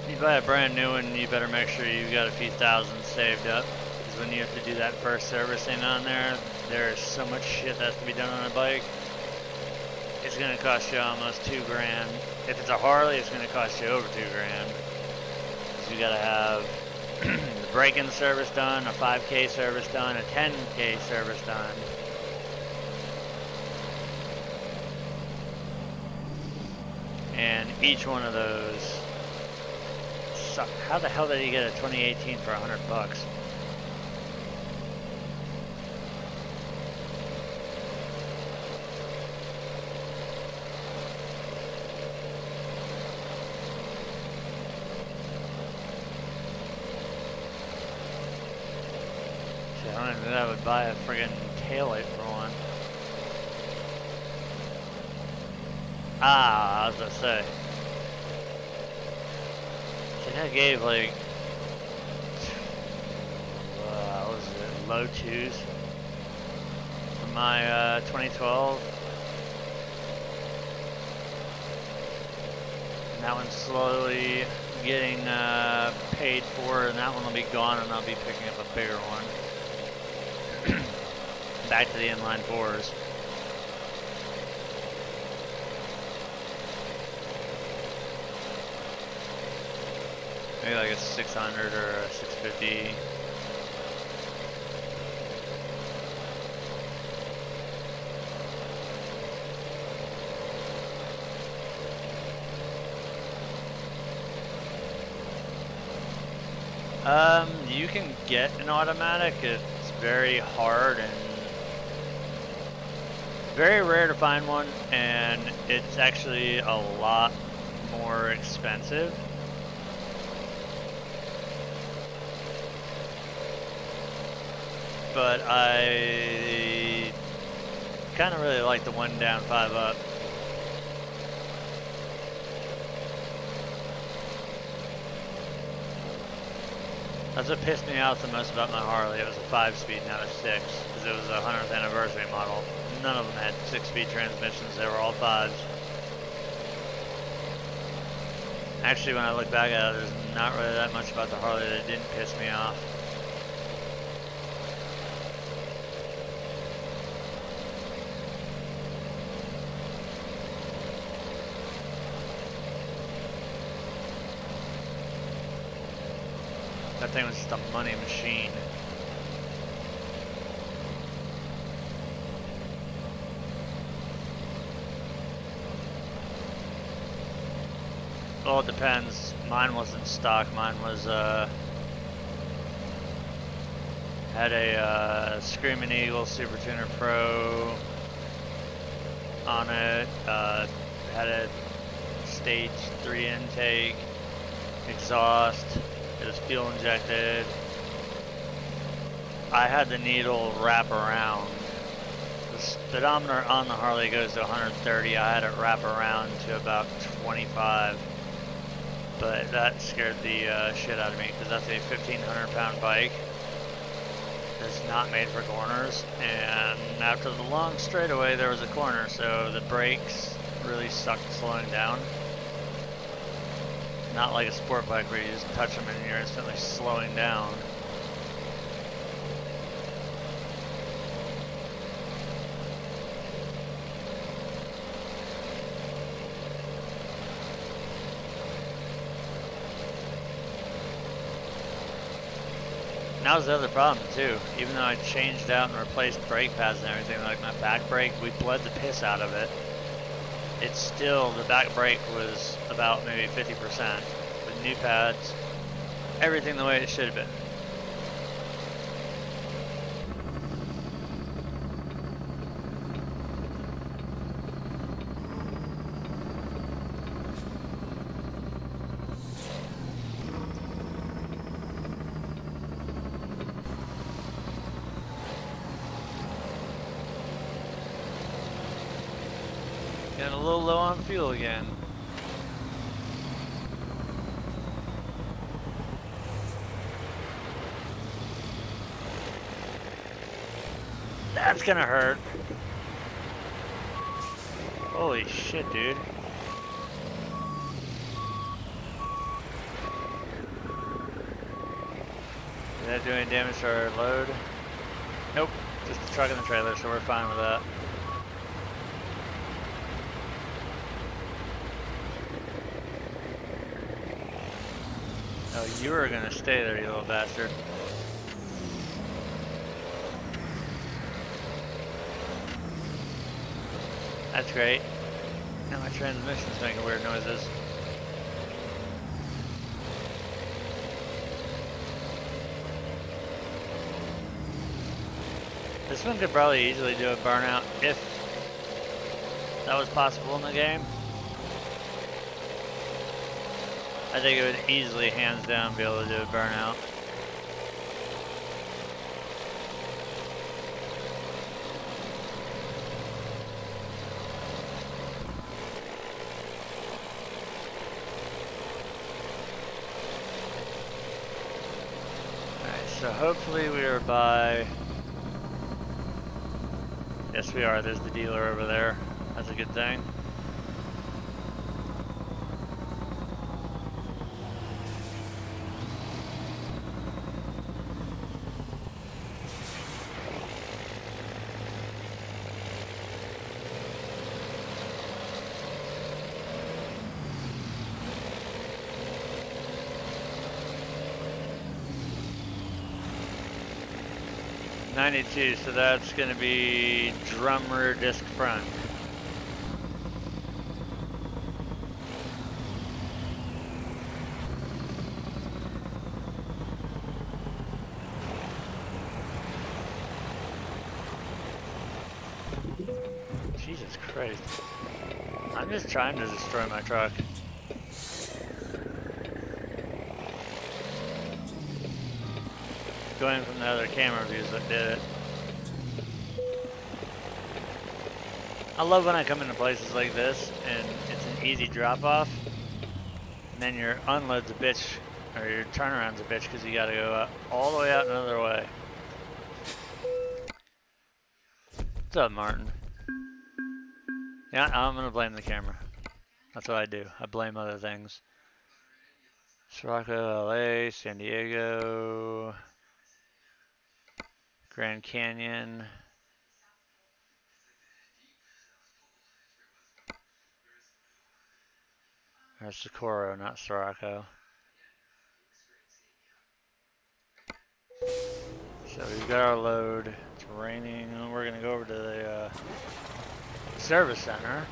You buy a brand new one, you better make sure you've got a few thousand saved up. Because when you have to do that first servicing on there, there's so much shit that has to be done on a bike. It's gonna cost you almost $2 grand. If it's a Harley, it's going to cost you over $2 grand. So you got to have the break-in service done, a 5K service done, a 10K service done. And each one of those, how the hell did he get a 2018 for $100 bucks? I don't know, I would buy a friggin' taillight for one. I was gonna say. I think I gave like, what was it, low 2s for my 2012. And that one's slowly getting paid for, and that one will be gone, and I'll be picking up a bigger one. Back to the inline 4s. Maybe like a 600 or a 650. You can get an automatic. It's very hard and very rare to find one, and it's actually a lot more expensive. But I kind of really like the 1 down, 5 up. That's what pissed me off the most about my Harley. It was a 5-speed, not a 6, because it was a 100th anniversary model. None of them had 6-speed transmissions. They were all 5s. Actually, when I look back at it, there's not really that much about the Harley that didn't piss me off. That thing was just a money machine. Well, it depends. Mine wasn't stock. Mine was had a Screaming Eagle Super Tuner Pro on it. Had a stage 3 intake, exhaust. It was fuel injected. I had the needle wrap around. The speedometer on the Harley goes to 130. I had it wrap around to about 25. But that scared the shit out of me, because that's a 1,500-pound bike that's not made for corners. And after the long straightaway, there was a corner, so the brakes really sucked slowing down. Not like a sport bike where you just touch them and you're instantly slowing down. And that was the other problem too. Even though I changed out and replaced brake pads and everything, like my back brake, we bled the piss out of it. It's still, the back brake was about maybe 50% with new pads, everything the way it should have been. Getting a little low on fuel again. That's gonna hurt. Holy shit, dude. Did that do any damage to our load? Nope, just the truck and the trailer, so we're fine with that. Oh, you were gonna stay there, you little bastard. That's great. Now my transmission's making weird noises. This one could probably easily do a burnout if that was possible in the game. I think it would easily, hands down, be able to do a burnout. Alright, so hopefully we are by... Yes, we are. There's the dealer over there. That's a good thing. .92, so that's going to be drum rear disc front. Jesus Christ. I'm just trying to destroy my truck. Going from the other camera views that did it. I love when I come into places like this and it's an easy drop off, and then your unload's a bitch, or your turnaround's a bitch because you gotta go up, all the way out another way. What's up, Martin? Yeah, I'm gonna blame the camera. That's what I do. I blame other things. Srocco, LA, San Diego, Grand Canyon. Or Socorro, not Srocco. So we've got our load. It's raining. We're gonna go over to the service center.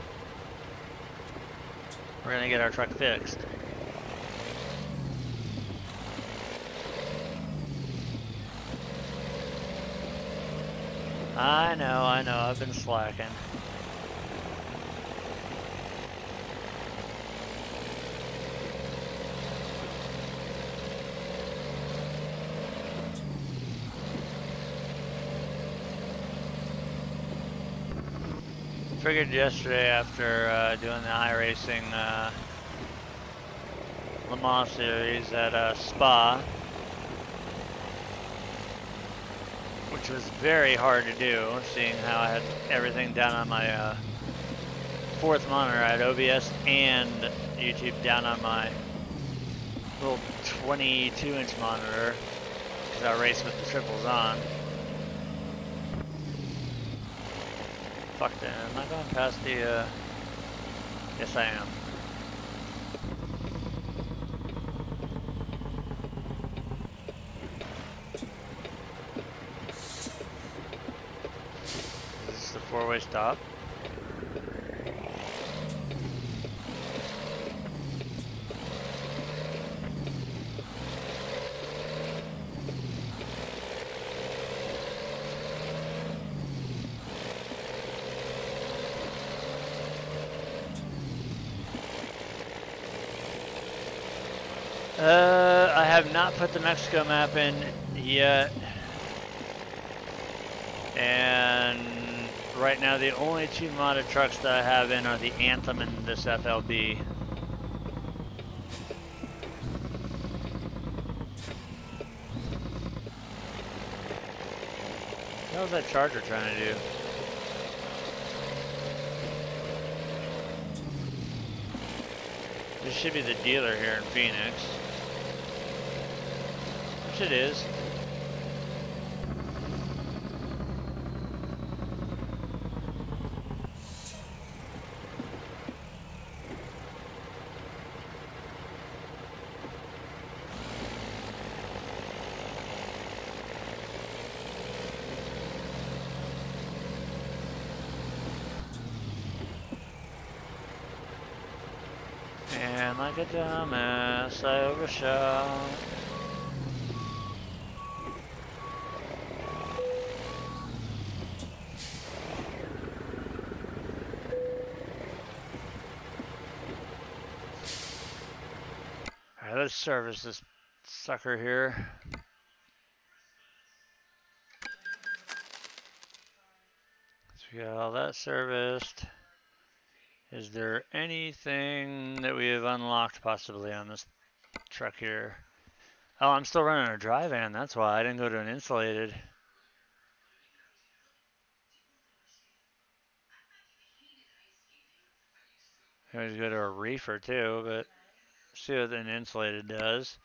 We're gonna get our truck fixed. I know, I've been slacking. Figured yesterday after doing the iRacing Le Mans series at Spa, which was very hard to do, seeing how I had everything down on my fourth monitor. I had OBS and YouTube down on my little 22-inch monitor because I raced with the triples on. Fuck that, am I going past the, yes I am. Is this the four-way stop? I have not put the Mexico map in yet, and right now the only two modded trucks that I have in are the Anthem and this FLB. What was that Charger trying to do? This should be the dealer here in Phoenix. Which it is. And like a dumbass, I overshot. Alright, let's service this sucker here. So we got all that serviced. Is there anything that we have unlocked possibly on this truck here? Oh, I'm still running a dry van, that's why I didn't go to an insulated. I always go to a reefer too, but see what an insulated does.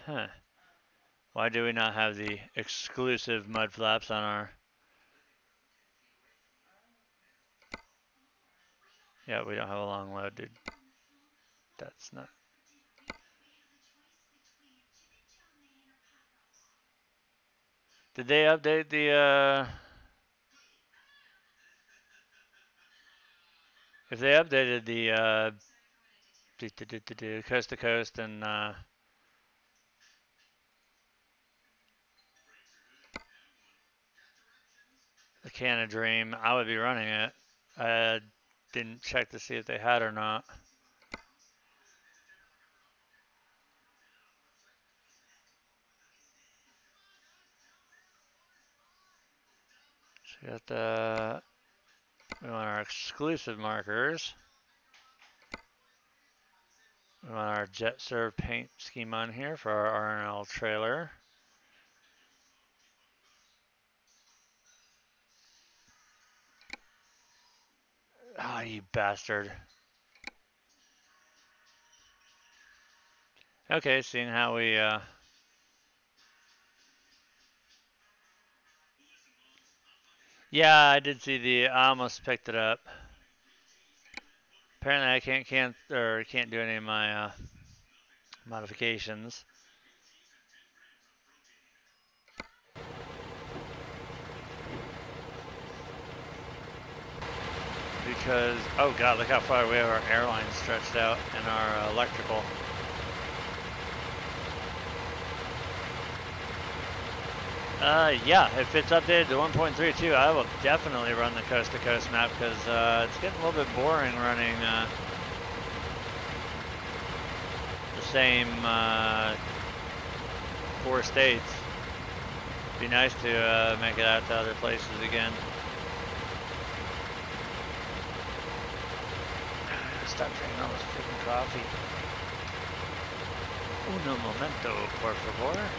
Huh. Why do we not have the exclusive mud flaps on our... Yeah, we don't have a long load, dude. That's not... Did they update the, If they updated the, coast to coast and, the Can of Dream, I would be running it. I didn't check to see if they had or not. So we got the... We want our exclusive markers. We want our Jet Serve paint scheme on here for our RNL trailer. Ah, you bastard. Okay, seeing how we, Yeah, I did see I almost picked it up. Apparently I can't do any of my, modifications. Because, oh god, look how far we have our airline stretched out and our electrical. Yeah, if it's updated to 1.32, I will definitely run the coast-to-coast map because it's getting a little bit boring running the same 4 states. It'd be nice to make it out to other places again. Stop drinking all this freaking coffee. Uno momento, por favor.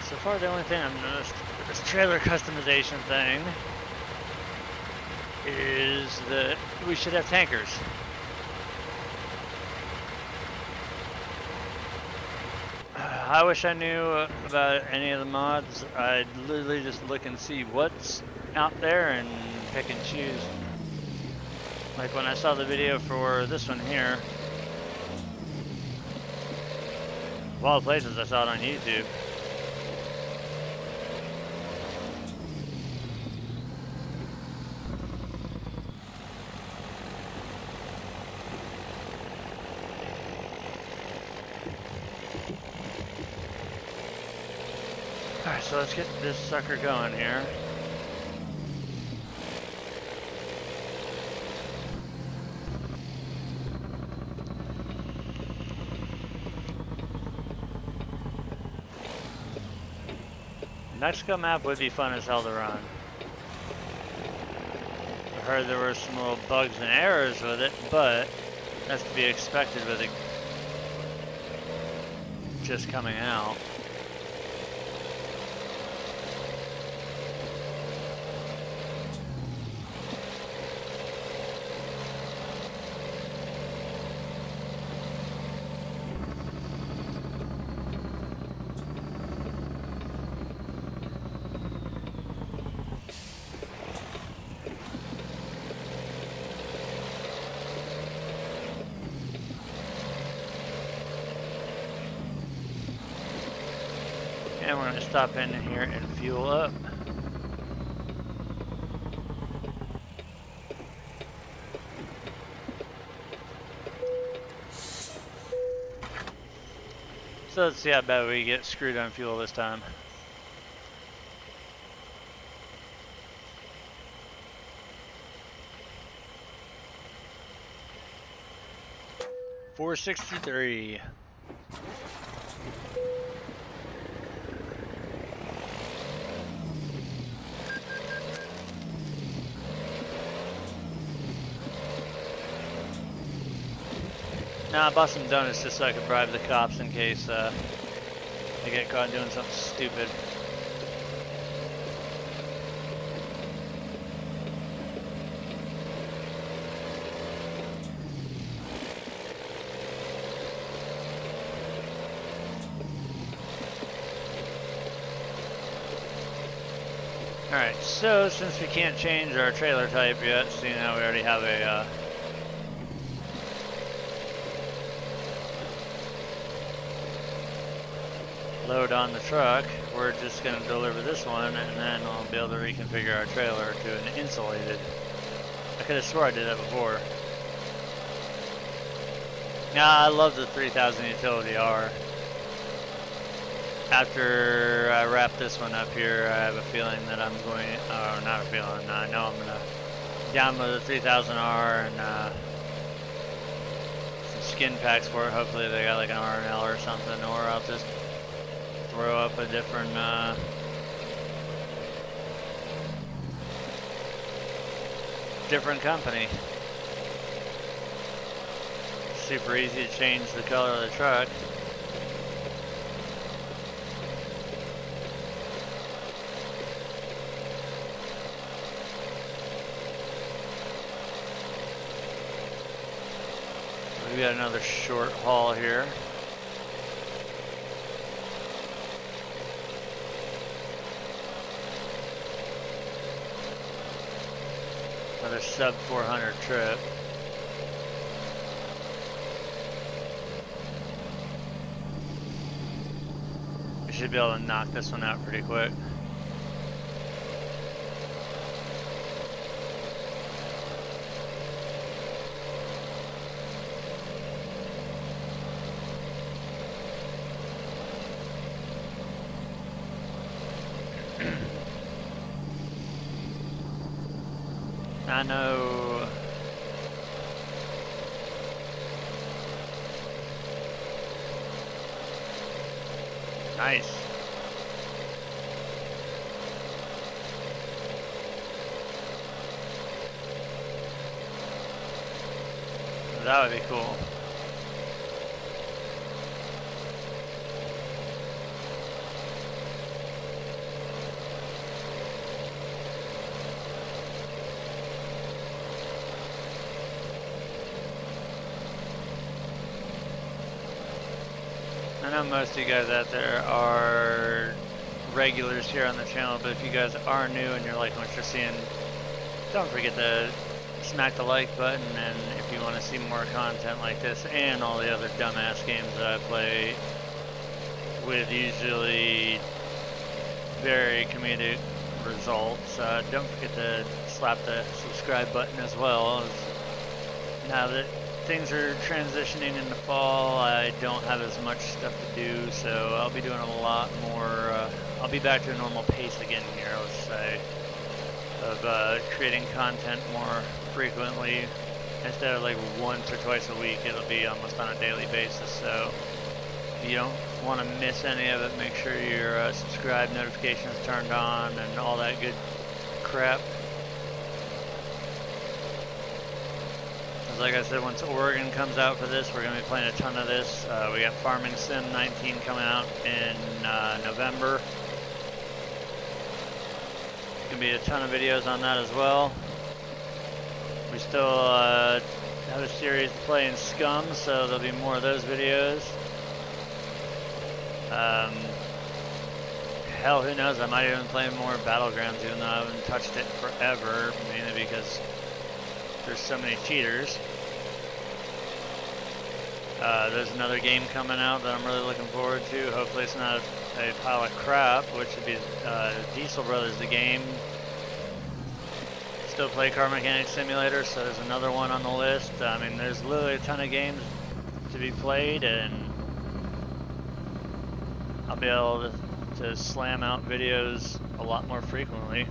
So far, the only thing I've noticed with this trailer customization thing is that we should have tankers. I wish I knew about any of the mods. I'd literally just look and see what's out there and pick and choose. Like when I saw the video for this one here, Of all places, I saw it on YouTube. Alright, so let's get this sucker going here. Mexico map would be fun as hell to run. I heard there were some little bugs and errors with it, but that's to be expected with it just coming out. And we're going to stop in here and fuel up. So let's see how bad we get screwed on fuel this time. $4.63. Nah, I bought some donuts just so I could bribe the cops in case they get caught doing something stupid. Alright, so since we can't change our trailer type yet, seeing how we already have a load on the truck, we're just going to deliver this one and then we'll be able to reconfigure our trailer to an insulated. I could have swore I did that before. Nah, I love the 3000 Utility R. After I wrap this one up here, I have a feeling that I'm going, oh, not a feeling, I know I'm going to download the 3000R and some skin packs for it. Hopefully they got like an RNL or something, or I'll just throw up a different different company. Super easy to change the color of the truck. We got another short haul here. Another sub 400 trip. We should be able to knock this one out pretty quick. I know. Nice. That would be cool. I know most of you guys out there are regulars here on the channel, but if you guys are new and you're liking what you're seeing, don't forget to smack the like button, and if you want to see more content like this and all the other dumbass games that I play, with usually very comedic results. Don't forget to slap the subscribe button as well. Now that things are transitioning into fall, I don't have as much stuff to do, so I'll be doing a lot more. I'll be back to a normal pace again here, let's say, of creating content more frequently. Instead of like once or twice a week, it'll be almost on a daily basis. So if you don't want to miss any of it, make sure your subscribe notifications turned on and all that good crap. Like I said, once Oregon comes out for this, we're going to be playing a ton of this. We got Farming Sim 19 coming out in November. Going to be a ton of videos on that as well. We still have a series playing Scum, so there'll be more of those videos. Hell, who knows, I might even play more Battlegrounds, even though I haven't touched it forever, mainly because there's so many cheaters. There's another game coming out that I'm really looking forward to. Hopefully it's not a pile of crap, which would be Diesel Brothers, the game. Still play Car Mechanic Simulator, so there's another one on the list. I mean, there's literally a ton of games to be played, and I'll be able to slam out videos a lot more frequently.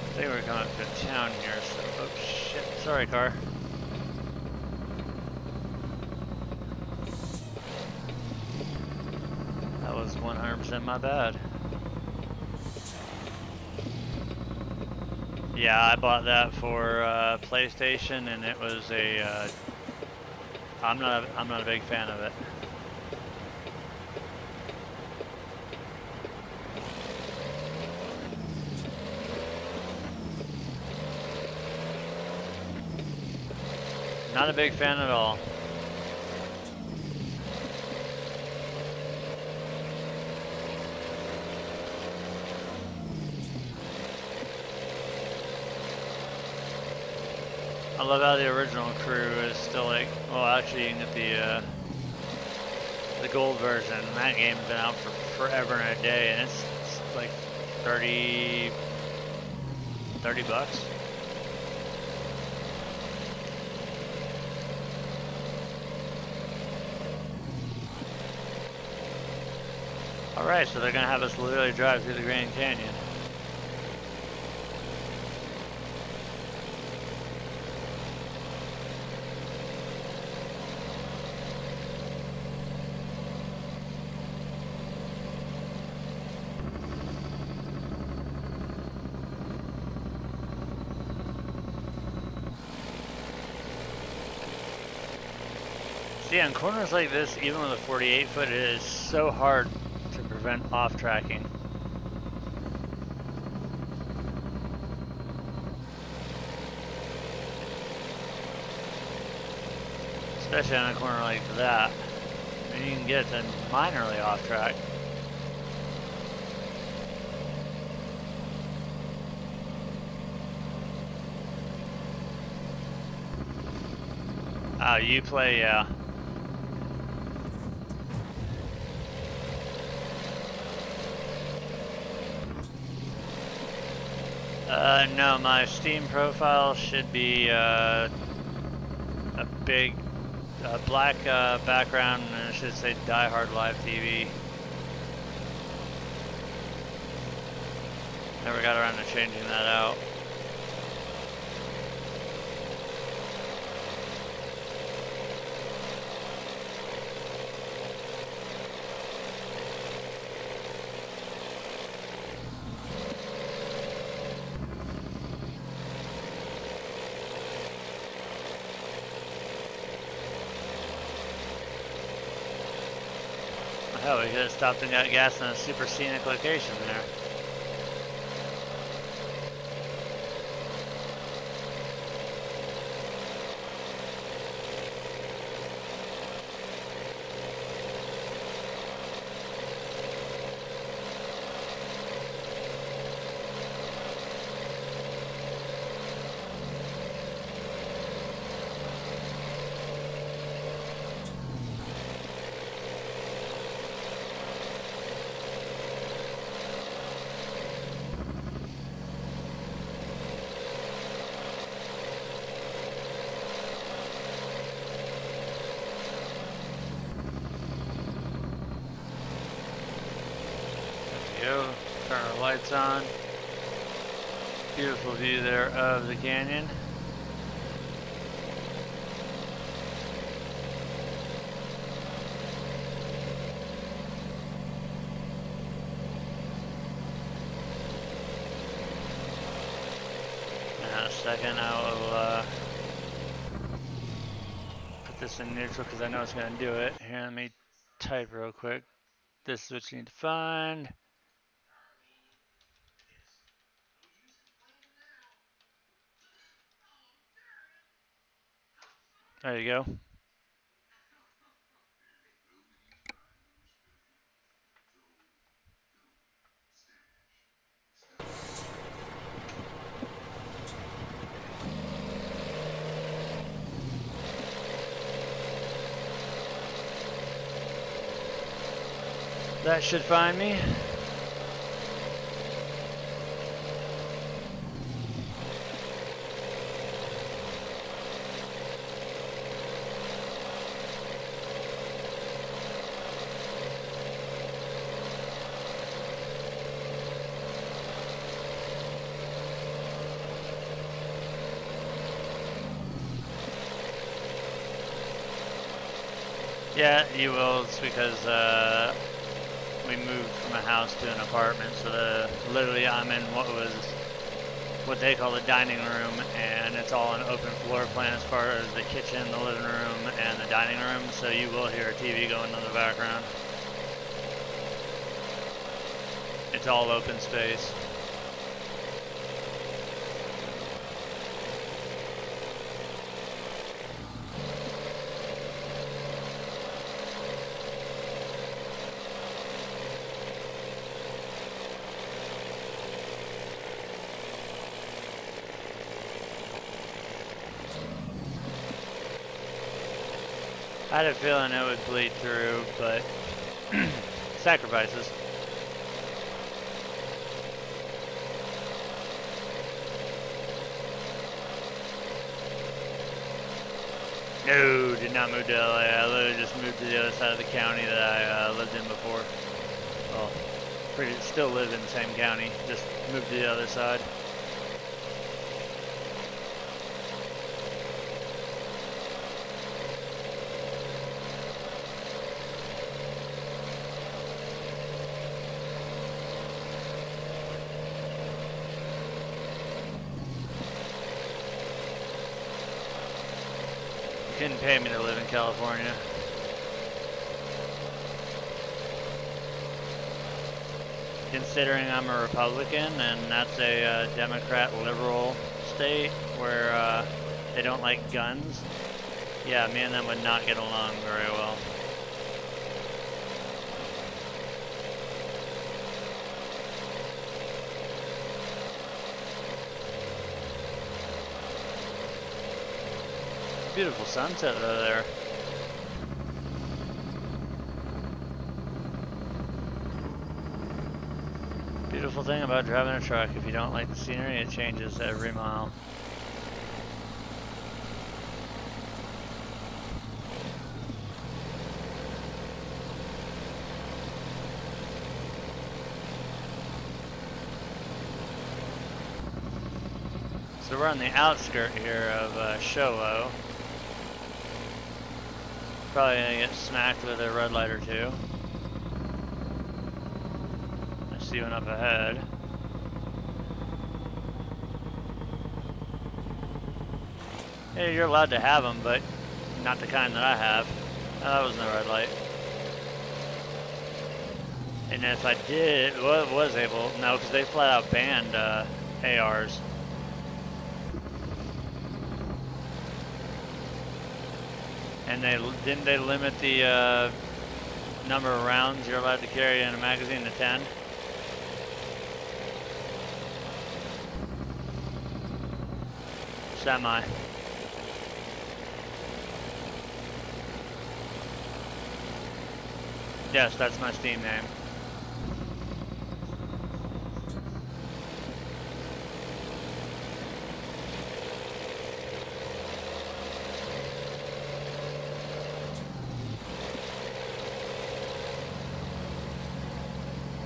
I think we're coming up to town here, so, oh shit, sorry car. That was 100% my bad. Yeah, I bought that for PlayStation, and it was a, I'm not a big fan of it. Not a big fan at all. I love how the original crew is still like, well, actually you can get the gold version. That game's been out for forever and a day, and it's like 30 bucks. Alright, so they're going to have us literally drive through the Grand Canyon. See, on corners like this, even with a 48 foot, it is so hard to prevent off tracking. Especially on a corner like that. I mean, you can get to minorly off track. Oh, you play, yeah. No, my Steam profile should be a big black background, and it should say Die Hard Live TV. Never got around to changing that out. Hell, we could have stopped and got gas in a super scenic location there. go. Turn our lights on. Beautiful view there of the canyon. In a second I will put this in neutral because I know it's going to do it. Here, let me type real quick. This is what you need to find. There you go. That should find me. Yeah, you will. It's because we moved from a house to an apartment, so literally I'm in what they call the dining room, and it's all an open floor plan as far as the kitchen, the living room, and the dining room, so you will hear a TV going in the background. It's all open space. I had a feeling it would bleed through, but sacrifices. No, did not move to LA. I literally just moved to the other side of the county that I lived in before. Well, still live in the same county, just moved to the other side. Couldn't pay me to live in California. Considering I'm a Republican and that's a Democrat liberal state where they don't like guns, yeah, me and them would not get along very well. Beautiful sunset though there. Beautiful thing about driving a truck, if you don't like the scenery, it changes every mile. So we're on the outskirt here of Show Low. Probably gonna get smacked with a red light or two. I see one up ahead. Yeah, you're allowed to have them, but not the kind that I have. Oh, that wasn't a red light. And if I did, was able, no, because they flat out banned ARs. And didn't they limit the number of rounds you're allowed to carry in a magazine to 10? Semi. Yes, that's my Steam name.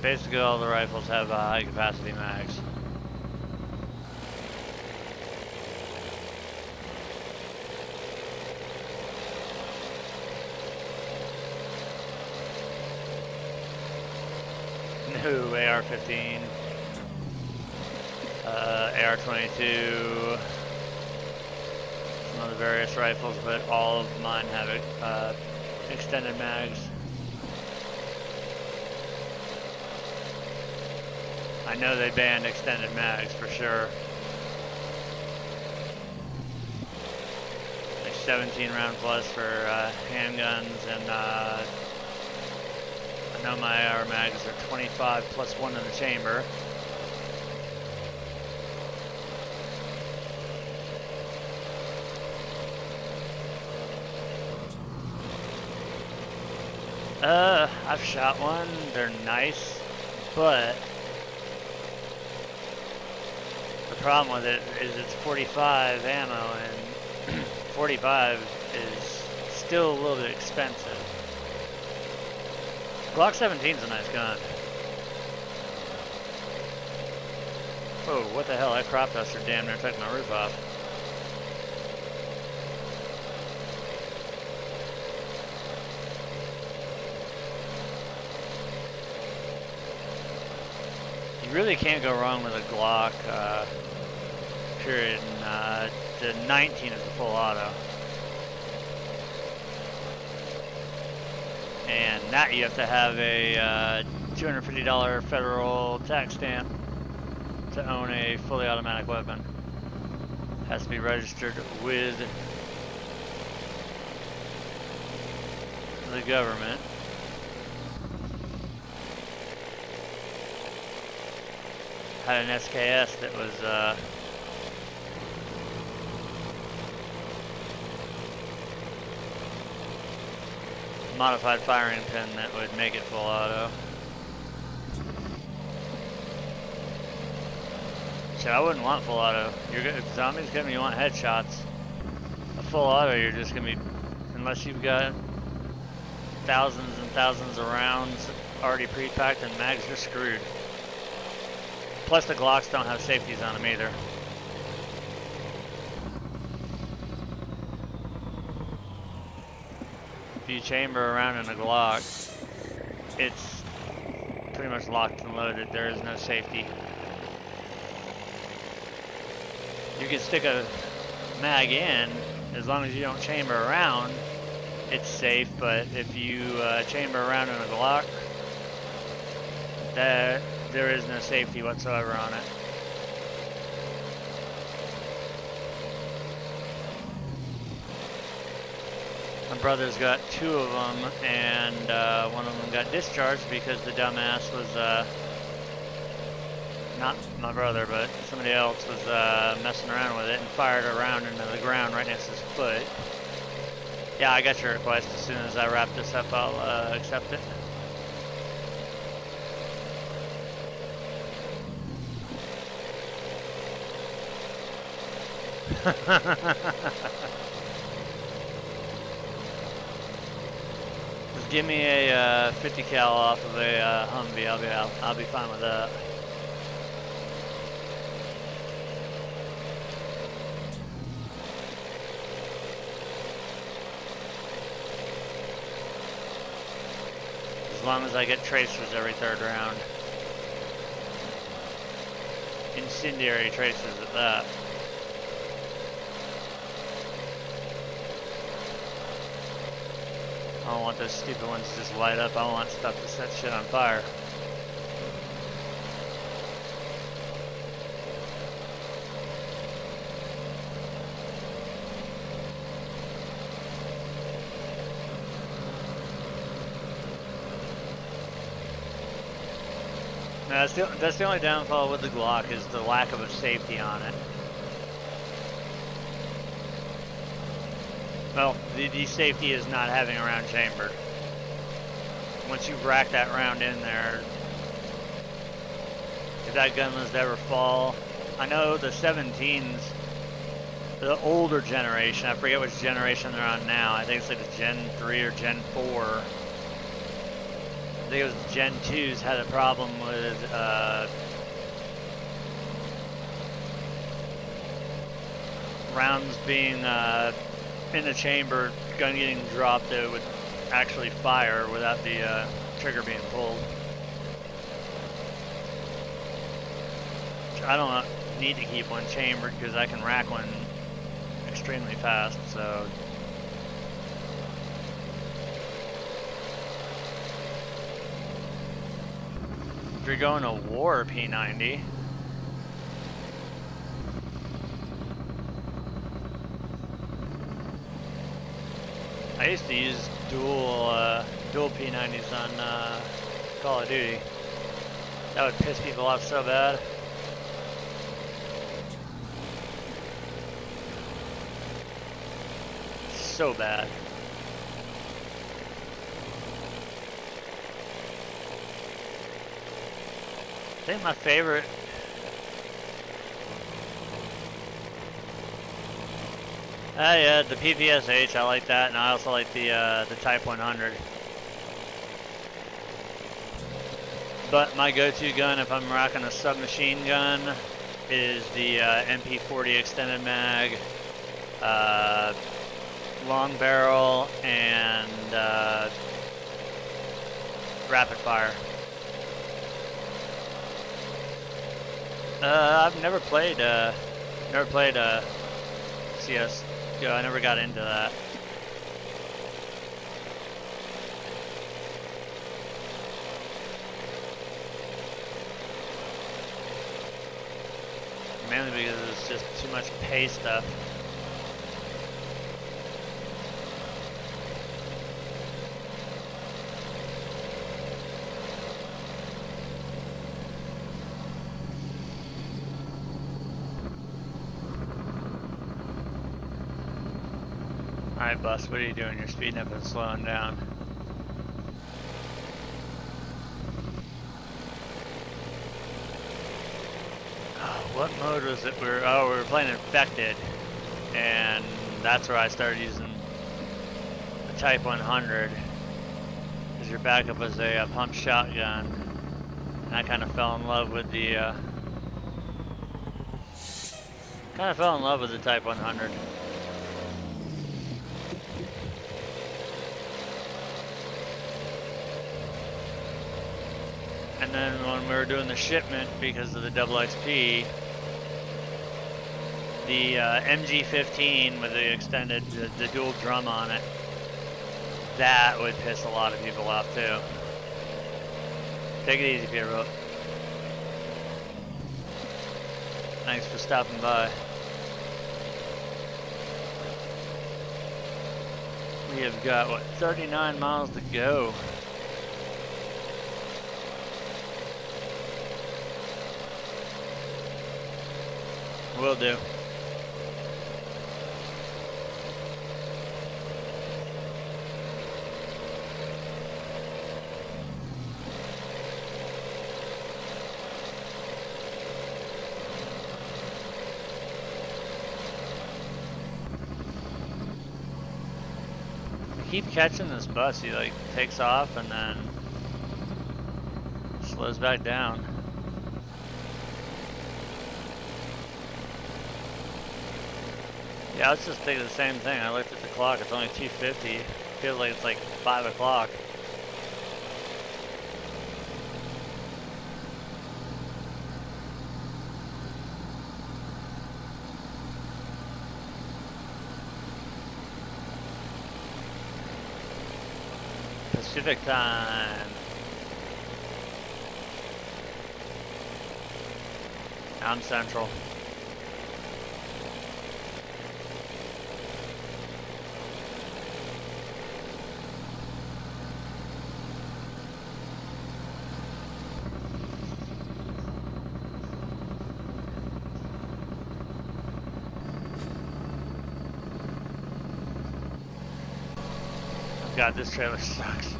Basically all the rifles have high capacity mags. No, AR-15, AR-22, some of the various rifles, but all of mine have extended mags. I know they banned extended mags for sure. Like 17 round plus for handguns, and I know my AR mags are 25 plus 1 in the chamber. I've shot one. They're nice, but the problem with it is it's 45 ammo, and 45 is still a little bit expensive. Glock 17 is a nice gun. Oh, what the hell? That crop duster damn near took my roof off. You really can't go wrong with a Glock, period. And, the 19 is the full auto. And that you have to have a $250 federal tax stamp to own a fully automatic weapon. Has to be registered with the government. Had an SKS that was modified firing pin that would make it full auto. So I wouldn't want full auto. If zombies come, you want headshots. A full auto, you're just gonna be, unless you've got thousands and thousands of rounds already pre-packed and mags, you're screwed. Plus the Glocks don't have safeties on them either. If you chamber around in a Glock, it's pretty much locked and loaded. There is no safety. You can stick a mag in, as long as you don't chamber around, it's safe, but if you chamber around in a Glock, there is no safety whatsoever on it. My brother's got 2 of them, and one of them got discharged because the dumbass was, not my brother, but somebody else was messing around with it and fired a round into the ground right next to his foot. Yeah, I got your request. As soon as I wrap this up, I'll accept it. Just give me a 50 cal off of a Humvee. I'll be fine with that. As long as I get tracers every 3rd round. Incendiary tracers at that. I don't want those stupid ones to just light up. I want stuff to set shit on fire. Now, that's the only downfall with the Glock, is the lack of a safety on it. Well, the safety is not having a round chambered. Once you rack that round in there, if that gun was to ever fall, I know the 17s, the older generation, I forget which generation they're on now, I think it's like the Gen 3 or Gen 4, I think it was Gen 2s had a problem with rounds being in the chamber, gun getting dropped, it would actually fire without the trigger being pulled. I don't need to keep one chambered because I can rack one extremely fast, so. If you're going to war P90, I used to use dual P90s on Call of Duty. That would piss people off so bad. So bad. I think my favorite yeah, the PPSH, I like that, and I also like the Type 100. But my go-to gun if I'm rocking a submachine gun is the MP40 extended mag, long barrel, and rapid fire. I've never played CS. I never got into that. Mainly because it's just too much pay stuff. Alright, Bus, what are you doing? You're speeding up and slowing down. Oh, what mode was it? We were playing Infected, and that's where I started using the Type 100, because your backup was a pump shotgun, and I kind of fell in love with the Type 100. And then when we were doing the shipment, because of the double XP, the MG15 with the extended, the dual drum on it, that would piss a lot of people off too. Take it easy, Pierrot. Thanks for stopping by. We have got, what, 39 miles to go. Will do. I keep catching this bus. He like takes off and then slows back down. Yeah, I was just thinking the same thing. I looked at the clock, it's only 2:50. Feels like it's like 5 o'clock. Pacific time. I'm Central. God, this trailer sucks.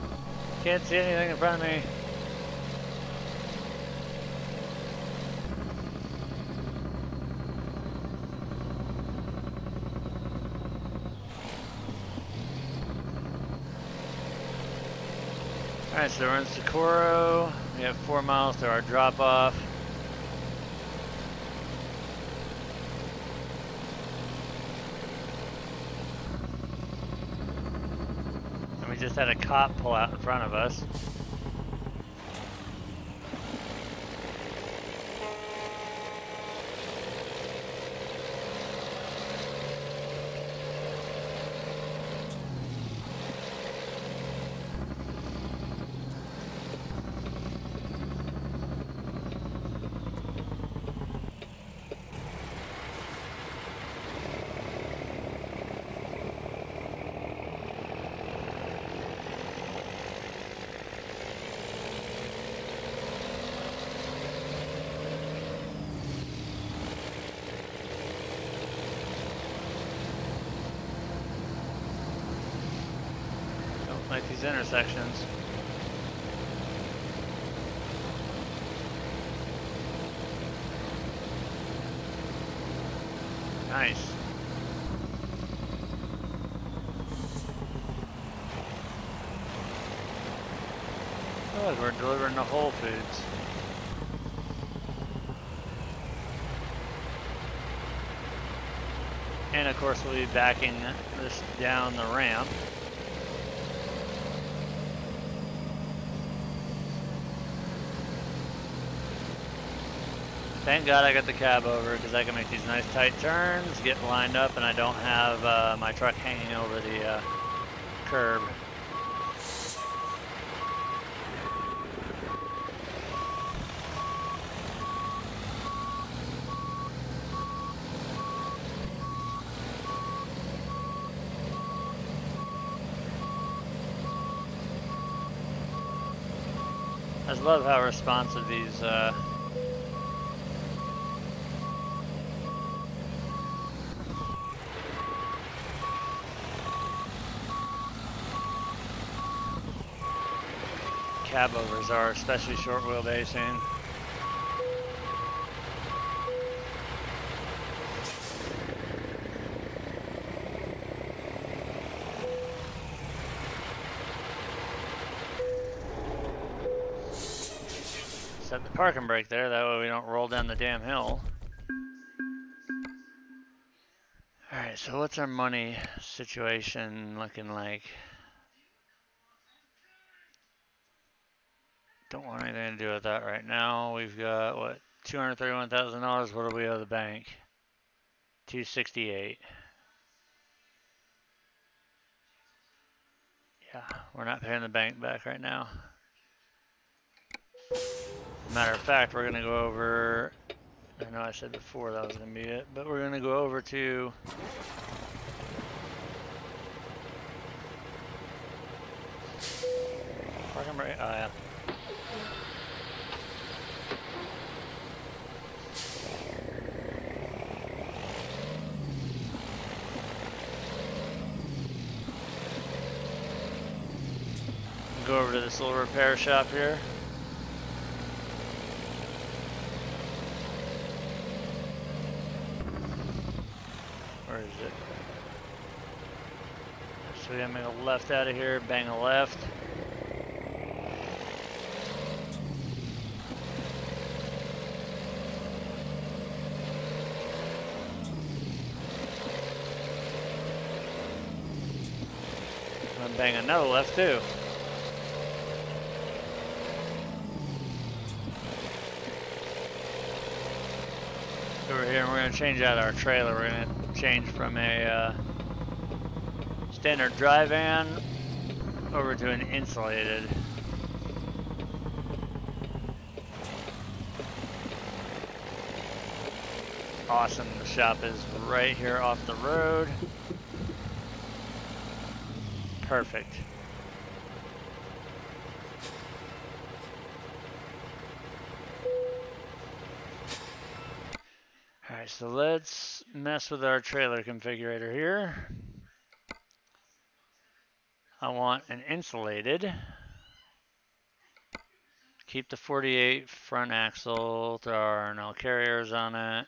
Can't see anything in front of me. Alright, so we're in Socorro. We have 4 miles to our drop off. And we just had a cop pull out in front of us. Like these intersections. Nice. Oh, we're delivering to Whole Foods. And of course we'll be backing this down the ramp. Thank God I got the cab over because I can make these nice tight turns, get lined up, and I don't have my truck hanging over the curb. I just love how responsive these cab overs are, especially short wheelbasing. Set the parking brake there, that way we don't roll down the damn hill. Alright, so what's our money situation looking like? Don't want anything to do with that right now. We've got, what, $231,000. What do we owe the bank? $268. Yeah, we're not paying the bank back right now. Matter of fact, we're gonna go over, I know I said before that was gonna be it, but we're gonna go over to parking brake. Oh yeah. Go over to this little repair shop here. Where is it? So we gotta make a left out of here, bang a left. And bang another left too. Over here, and we're going to change out our trailer. We're going to change from a standard dry van over to an insulated. Awesome. The shop is right here off the road. Perfect. Alright, so let's mess with our trailer configurator here. I want an insulated. Keep the 48 front axle, throw our no carriers on it.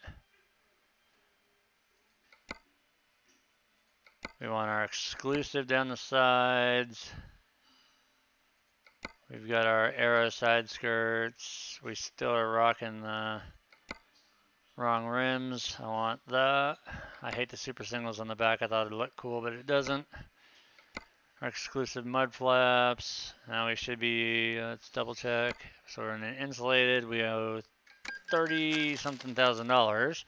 We want our exclusive down the sides. We've got our arrow side skirts. We still are rocking the wrong rims. I want that. I hate the super singles on the back. I thought it'd look cool, but it doesn't. Our exclusive mud flaps. Now we should be, let's double check. So we're in an insulated. We owe 30 something $1,000.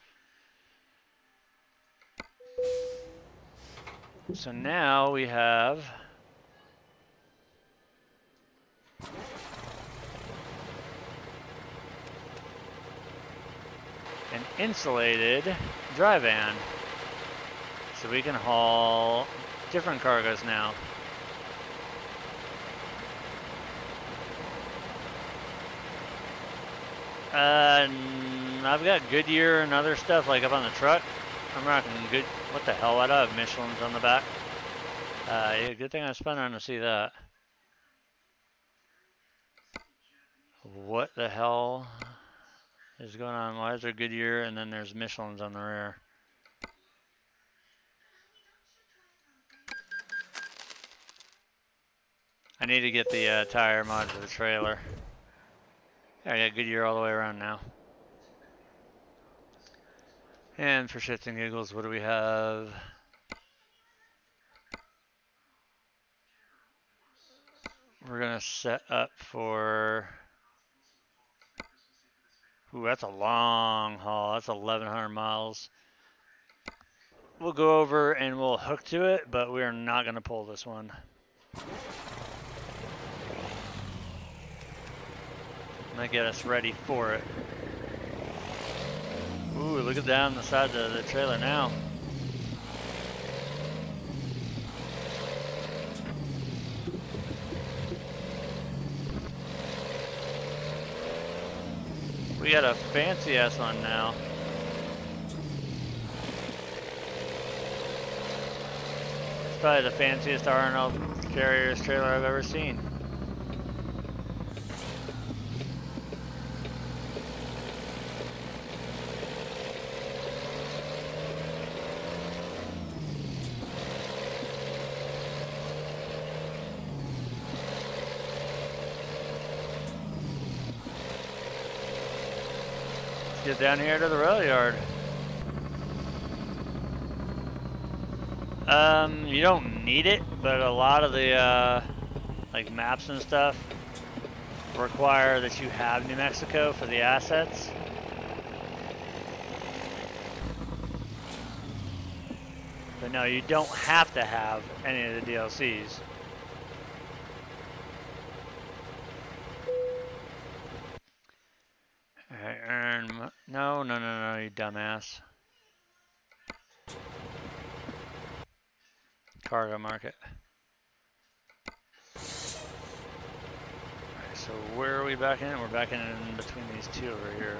So now we have an insulated dry van. So we can haul different cargoes now. I've got Goodyear and other stuff like up on the truck. I'm rocking good. What the hell? I don't have Michelin's on the back. Yeah, good thing I spun on to see that. What the hell is going on? Why is there Goodyear and then there's Michelin's on the rear? I need to get the tire mod for the trailer. Yeah, I got Goodyear all the way around now. And for shits and giggles, what do we have? We're gonna set up for, ooh, that's a long haul. That's 1,100 miles. We'll go over and we'll hook to it, but we're not gonna pull this one. Might get us ready for it. Ooh, look at down the side of the trailer now. We got a fancy ass one now. It's probably the fanciest R&L carrier's trailer I've ever seen. Get down here to the rail yard. You don't need it, but a lot of the like maps and stuff require that you have New Mexico for the assets. But no, you don't have to have any of the DLCs. Alright, earn. No, you dumbass. Cargo market. Alright, so where are we backing in? We're backing in between these two over here.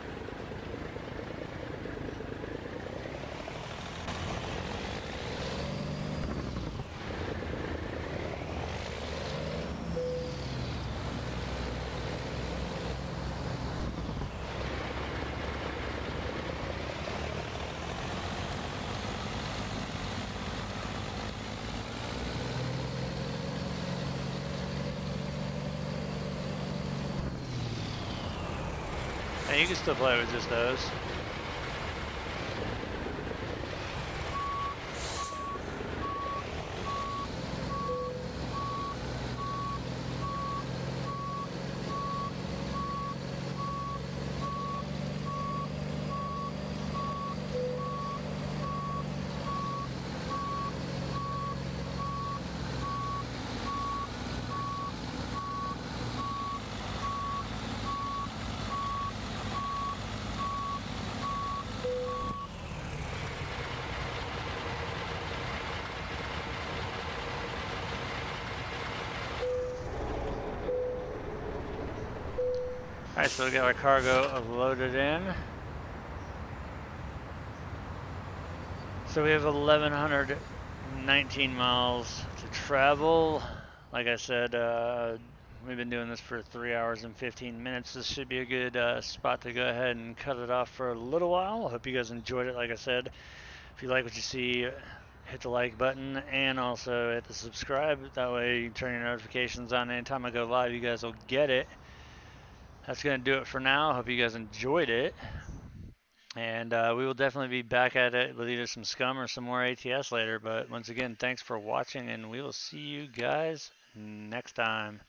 And you can still play with just those. Alright, so we got our cargo loaded in. So we have 1,119 miles to travel. Like I said, we've been doing this for 3 hours and 15 minutes. This should be a good spot to go ahead and cut it off for a little while. I hope you guys enjoyed it. Like I said, if you like what you see, hit the like button and also hit the subscribe. That way you turn your notifications on anytime I go live. You guys will get it. That's going to do it for now. I hope you guys enjoyed it. And we will definitely be back at it with either some scum or some more ATS later. But once again, thanks for watching, and we will see you guys next time.